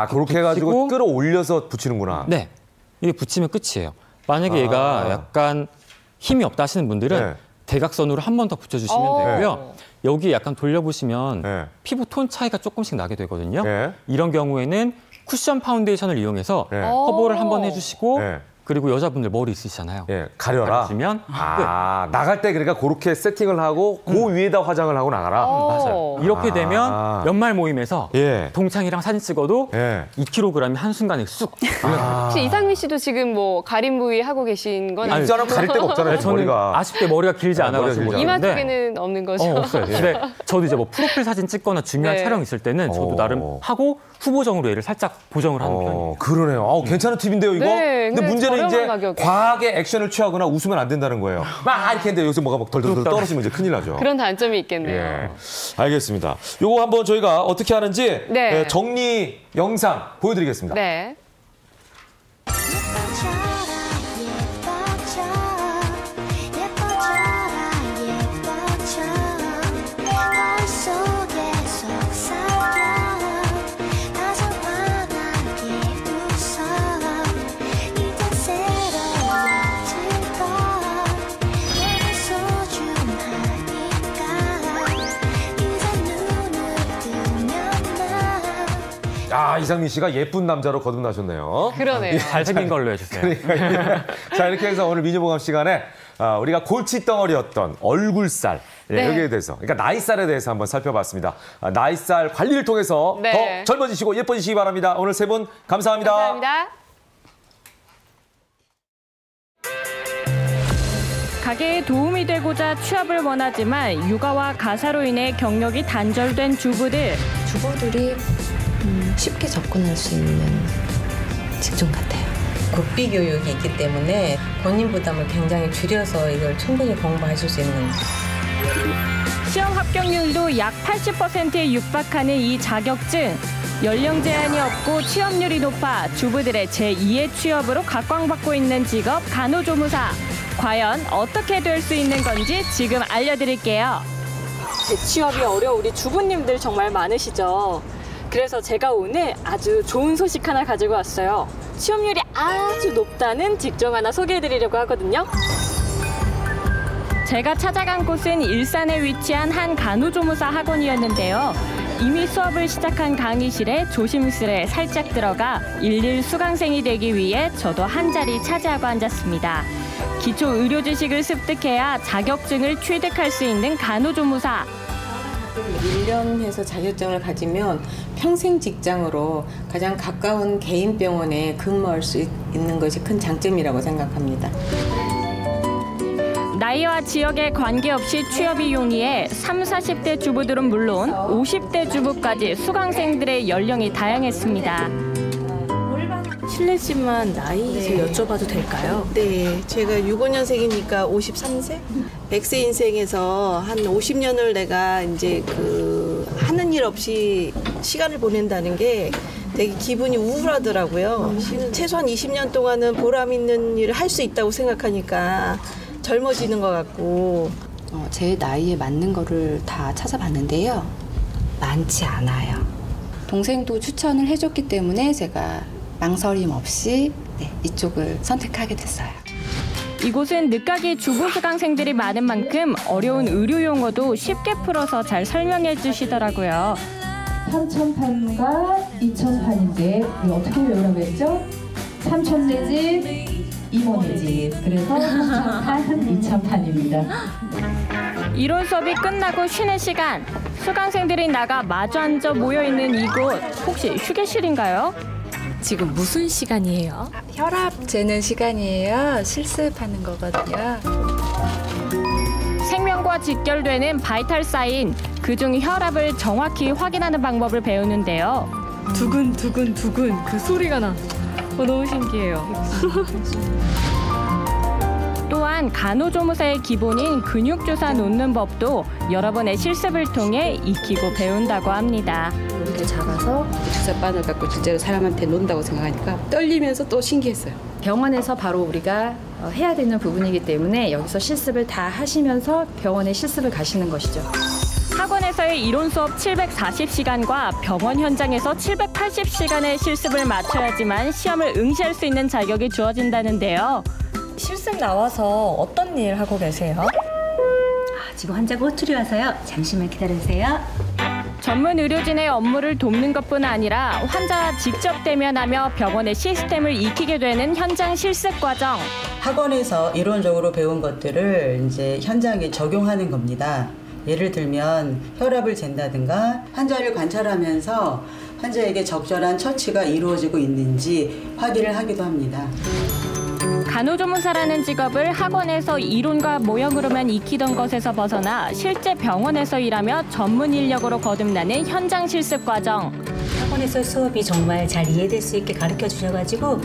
[SPEAKER 1] 그렇게 해가지고 끌어올려서 붙이는구나.
[SPEAKER 12] 네, 이게 붙이면 끝이에요. 만약에 얘가 약간 힘이 없다 하시는 분들은 대각선으로 한 번 더 붙여주시면 되고요. 여기 약간 돌려보시면 피부 톤 차이가 조금씩 나게 되거든요. 이런 경우에는 쿠션 파운데이션을 이용해서 커버를 한번 해주시고 그리고 여자분들 머리 있으시잖아요.
[SPEAKER 1] 가려라.
[SPEAKER 12] 가려주면
[SPEAKER 1] 나갈 때 그러니까 그렇게 세팅을 하고 그 위에다 화장을 하고 나가라.
[SPEAKER 12] 맞아요. 이렇게 되면 연말 모임에서 동창이랑 사진 찍어도 2kg이 한순간에 쑥.
[SPEAKER 2] 혹시 이상민 씨도 지금 뭐 가림 부위 하고 계신 건
[SPEAKER 1] 이 사람 가릴 데가 없잖아요.
[SPEAKER 12] 저는
[SPEAKER 1] 머리가.
[SPEAKER 12] 아쉽게 머리가 길지 않아가지고
[SPEAKER 2] 이마 쪽에는 없는 거죠?
[SPEAKER 12] 없어요. 근데 저도 이제 뭐 프로필 사진 찍거나 중요한 촬영 있을 때는 저도 나름 하고 후보정으로 얘를 살짝 보정을 하는 편이에요.
[SPEAKER 1] 그러네요. 괜찮은 팁인데요, 이거?
[SPEAKER 2] 네,
[SPEAKER 1] 근데 문제는 이제
[SPEAKER 2] 가격에.
[SPEAKER 1] 과하게 액션을 취하거나 웃으면 안 된다는 거예요. 막 이렇게 했는데 여기서 뭐가 막 덜덜 떨어지면 이제 큰일 나죠.
[SPEAKER 2] 그런 단점이 있겠네요.
[SPEAKER 1] 예. 알겠습니다. 요거 한번 저희가 어떻게 하는지 정리 영상 보여드리겠습니다.
[SPEAKER 2] 네.
[SPEAKER 1] 이상민 씨가 예쁜 남자로 거듭나셨네요.
[SPEAKER 2] 그러네요.
[SPEAKER 12] 잘생긴 걸로 해주세요.
[SPEAKER 1] 자, 이렇게 해서 오늘 미녀보감 시간에 우리가 골칫덩어리였던 얼굴살 여기에 대해서, 그러니까 나이살에 대해서 한번 살펴봤습니다. 나이살 관리를 통해서 더 젊어지시고 예뻐지시기 바랍니다. 오늘 세 분 감사합니다.
[SPEAKER 2] 감사합니다.
[SPEAKER 15] 가게에 도움이 되고자 취업을 원하지만 육아와 가사로 인해 경력이 단절된 주부들.
[SPEAKER 16] 주부들이 쉽게 접근할 수 있는 직종 같아요. 국비 교육이 있기 때문에 본인 부담을 굉장히 줄여서 이걸 충분히 공부하실 수 있는.
[SPEAKER 15] 시험 합격률도 약 80%에 육박하는 이 자격증. 연령 제한이 없고 취업률이 높아 주부들의 제2의 취업으로 각광받고 있는 직업 간호조무사. 과연 어떻게 될 수 있는 건지 지금 알려드릴게요.
[SPEAKER 17] 재취업이 어려운 우리 주부님들 정말 많으시죠. 그래서 제가 오늘 아주 좋은 소식 하나 가지고 왔어요. 취업률이 아주 높다는 직종 하나 소개해드리려고 하거든요.
[SPEAKER 15] 제가 찾아간 곳은 일산에 위치한 한 간호조무사 학원이었는데요. 이미 수업을 시작한 강의실에 조심스레 살짝 들어가 일일 수강생이 되기 위해 저도 한 자리 차지하고 앉았습니다. 기초 의료 지식을 습득해야 자격증을 취득할 수 있는 간호조무사.
[SPEAKER 16] 1년에서 자격증을 가지면 평생 직장으로 가장 가까운 개인 병원에 근무할 수 있는 것이 큰 장점이라고 생각합니다.
[SPEAKER 15] 나이와 지역에 관계없이 취업이 용이해 30, 40대 주부들은 물론 50대 주부까지 수강생들의 연령이 다양했습니다.
[SPEAKER 17] 실례지만 나이 여쭤봐도 될까요?
[SPEAKER 18] 네, 제가 65년생이니까 53세? 100세 인생에서 한 50년을 내가 이제 하는 일 없이 시간을 보낸다는 게 되게 기분이 우울하더라고요. 최소한 20년 동안은 보람 있는 일을 할 수 있다고 생각하니까 젊어지는 것 같고.
[SPEAKER 19] 제 나이에 맞는 거를 다 찾아봤는데요. 많지 않아요. 동생도 추천을 해줬기 때문에 제가 망설임 없이 이쪽을 선택하게 됐어요.
[SPEAKER 15] 이곳은 늦가기 주부 수강생들이 많은 만큼 어려운 의료 용어도 쉽게 풀어서 잘 설명해 주시더라고요.
[SPEAKER 20] 3,000판과 2,000판인데 어떻게 외우라고 했죠? 3,000네 집, 이모네 집. 그래서 3,000판, 2,000판입니다.
[SPEAKER 15] 이론 수업이 끝나고 쉬는 시간, 수강생들이 나가 마주 앉아 모여있는 이곳, 혹시 휴게실인가요?
[SPEAKER 21] 지금 무슨 시간이에요?
[SPEAKER 19] 혈압 재는 시간이에요. 실습하는 거거든요.
[SPEAKER 15] 생명과 직결되는 바이탈 사인, 그중 혈압을 정확히 확인하는 방법을 배우는데요.
[SPEAKER 21] 두근두근 그 소리가 나. 너무 신기해요.
[SPEAKER 15] 또한 간호조무사의 기본인 근육주사 놓는 법도 여러 번의 실습을 통해 익히고 배운다고 합니다.
[SPEAKER 21] 이렇게 잡아서 주사바늘 갖고 실제로 사람한테 놓는다고 생각하니까 떨리면서 또 신기했어요.
[SPEAKER 22] 병원에서 바로 우리가 해야 되는 부분이기 때문에 여기서 실습을 다 하시면서 병원에 실습을 가시는 것이죠.
[SPEAKER 15] 학원에서의 이론 수업 740시간과 병원 현장에서 780시간의 실습을 마쳐야지만 시험을 응시할 수 있는 자격이 주어진다는데요.
[SPEAKER 21] 실습 나와서 어떤 일 하고 계세요?
[SPEAKER 22] 지금 환자가 호출이 와서요. 잠시만 기다려주세요.
[SPEAKER 15] 전문 의료진의 업무를 돕는 것뿐 아니라 환자와 직접 대면하며 병원의 시스템을 익히게 되는 현장 실습 과정.
[SPEAKER 23] 학원에서 이론적으로 배운 것들을 이제 현장에 적용하는 겁니다. 예를 들면 혈압을 잰다든가 환자를 관찰하면서 환자에게 적절한 처치가 이루어지고 있는지 확인을 하기도 합니다.
[SPEAKER 15] 간호조무사라는 직업을 학원에서 이론과 모형으로만 익히던 것에서 벗어나 실제 병원에서 일하며 전문 인력으로 거듭나는 현장 실습 과정.
[SPEAKER 22] 학원에서 수업이 정말 잘 이해될 수 있게 가르쳐 주셔가지고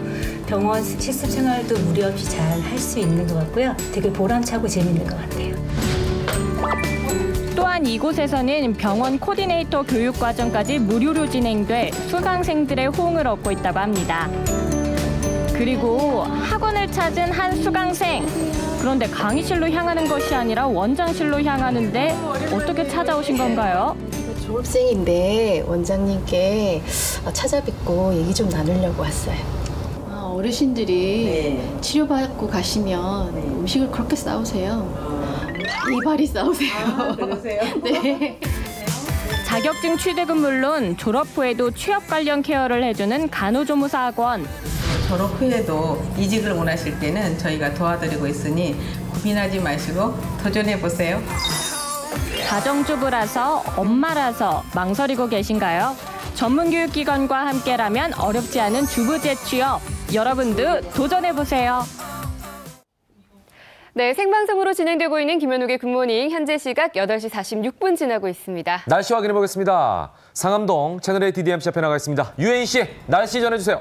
[SPEAKER 22] 병원 실습 생활도 무리 없이 잘 할 수 있는 것 같고요. 되게 보람차고 재밌는 것 같아요.
[SPEAKER 15] 또한 이곳에서는 병원 코디네이터 교육 과정까지 무료로 진행돼 수강생들의 호응을 얻고 있다고 합니다. 그리고 학원을 찾은 한 수강생. 그런데 강의실로 향하는 것이 아니라 원장실로 향하는데 어떻게 찾아오신 건가요?
[SPEAKER 24] 졸업생인데 원장님께 찾아뵙고 얘기 좀 나누려고 왔어요.
[SPEAKER 25] 어르신들이 치료받고 가시면 음식을 그렇게 싸우세요. 이발이 싸우세요.
[SPEAKER 23] 그러세요?
[SPEAKER 25] 네.
[SPEAKER 15] 자격증 취득은 물론 졸업 후에도 취업 관련 케어를 해주는 간호조무사 학원.
[SPEAKER 26] 졸업 후에도 이직을 원하실 때는 저희가 도와드리고 있으니 고민하지 마시고 도전해보세요.
[SPEAKER 15] 가정주부라서 엄마라서 망설이고 계신가요? 전문교육기관과 함께라면 어렵지 않은 주부 재취업. 여러분도 도전해보세요.
[SPEAKER 2] 네, 생방송으로 진행되고 있는 김현욱의 굿모닝. 현재 시각 8시 46분 지나고 있습니다.
[SPEAKER 1] 날씨 확인해 보겠습니다. 상암동 채널A DDMC 앞에 나가 있습니다. 유혜인 씨, 날씨 전해주세요.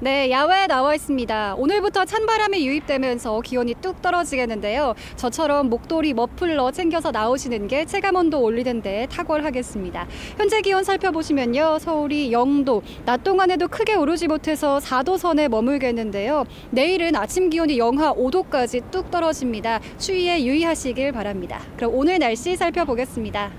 [SPEAKER 3] 네, 야외에 나와 있습니다. 오늘부터 찬바람이 유입되면서 기온이 뚝 떨어지겠는데요. 저처럼 목도리, 머플러 챙겨서 나오시는 게 체감온도 올리는 데 탁월하겠습니다. 현재 기온 살펴보시면요. 서울이 0도, 낮 동안에도 크게 오르지 못해서 4도 선에 머물겠는데요. 내일은 아침 기온이 영하 5도까지 뚝 떨어집니다. 추위에 유의하시길 바랍니다. 그럼 오늘 날씨 살펴보겠습니다.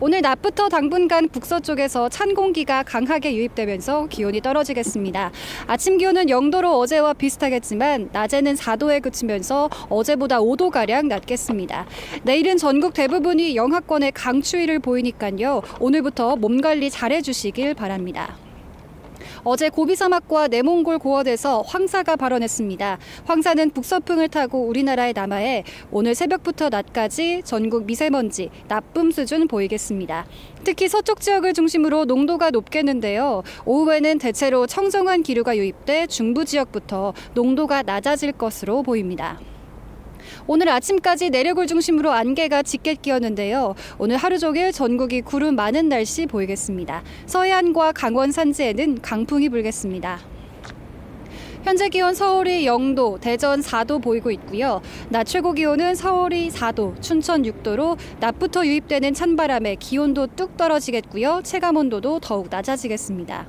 [SPEAKER 3] 오늘 낮부터 당분간 북서쪽에서 찬 공기가 강하게 유입되면서 기온이 떨어지겠습니다. 아침 기온은 0도로 어제와 비슷하겠지만 낮에는 4도에 그치면서 어제보다 5도가량 낮겠습니다. 내일은 전국 대부분이 영하권의 강추위를 보이니까요. 오늘부터 몸 관리 잘해주시길 바랍니다. 어제 고비 사막과 내몽골 고원에서 황사가 발원했습니다. 황사는 북서풍을 타고 우리나라에 남하해 오늘 새벽부터 낮까지 전국 미세먼지 나쁨 수준 보이겠습니다. 특히 서쪽 지역을 중심으로 농도가 높겠는데요. 오후에는 대체로 청정한 기류가 유입돼 중부 지역부터 농도가 낮아질 것으로 보입니다. 오늘 아침까지 내륙을 중심으로 안개가 짙게 끼었는데요. 오늘 하루 종일 전국이 구름 많은 날씨 보이겠습니다. 서해안과 강원 산지에는 강풍이 불겠습니다. 현재 기온 서울이 0도, 대전 4도 보이고 있고요. 낮 최고 기온은 서울이 4도, 춘천 6도로 낮부터 유입되는 찬바람에 기온도 뚝 떨어지겠고요. 체감온도도 더욱 낮아지겠습니다.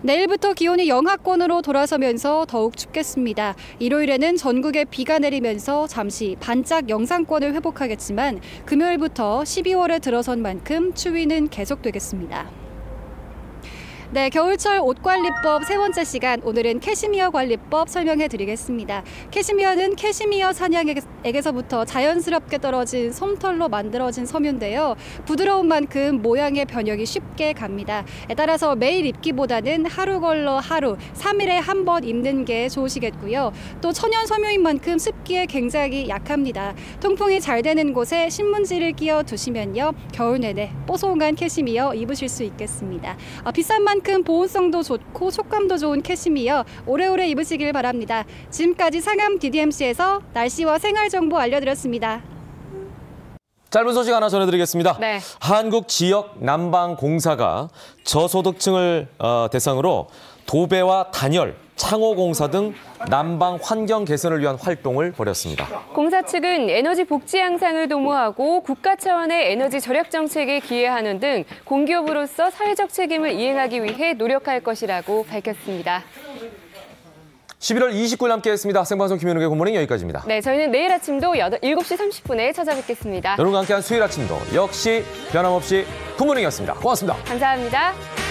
[SPEAKER 3] 내일부터 기온이 영하권으로 돌아서면서 더욱 춥겠습니다. 일요일에는 전국에 비가 내리면서 잠시 반짝 영상권을 회복하겠지만 금요일부터 12월에 들어선 만큼 추위는 계속되겠습니다. 네, 겨울철 옷관리법 세 번째 시간, 오늘은 캐시미어 관리법 설명해 드리겠습니다. 캐시미어는 캐시미어 사냥액에서부터 자연스럽게 떨어진 솜털로 만들어진 섬유인데요. 부드러운 만큼 모양의 변형이 쉽게 갑니다. 따라서 매일 입기보다는 하루 걸러 하루, 3일에 한 번 입는 게 좋으시겠고요. 또 천연 섬유인 만큼 습기에 굉장히 약합니다. 통풍이 잘 되는 곳에 신문지를 끼워 두시면요, 겨울 내내 뽀송한 캐시미어 입으실 수 있겠습니다. 비싼 만큼 보온성도 좋고 촉감도 좋은 캐시미어 오래오래 입으시길 바랍니다. 지금까지 상암 DDMC에서 날씨와 생활 정보 알려드렸습니다.
[SPEAKER 1] 짧은 소식 하나 전해드리겠습니다.
[SPEAKER 2] 네.
[SPEAKER 1] 한국지역난방공사가 저소득층을 대상으로 도배와 단열, 창호공사 등 난방 환경 개선을 위한 활동을 벌였습니다.
[SPEAKER 2] 공사 측은 에너지 복지 향상을 도모하고 국가 차원의 에너지 절약 정책에 기여하는 등 공기업으로서 사회적 책임을 이행하기 위해 노력할 것이라고 밝혔습니다.
[SPEAKER 1] 11월 29일 함께했습니다. 생방송 김현욱의 굿모닝 여기까지입니다.
[SPEAKER 2] 네, 저희는 내일 아침도 7시 30분에 찾아뵙겠습니다.
[SPEAKER 1] 여러분과 함께한 수요일 아침도 역시 변함없이 굿모닝이었습니다. 고맙습니다.
[SPEAKER 2] 감사합니다.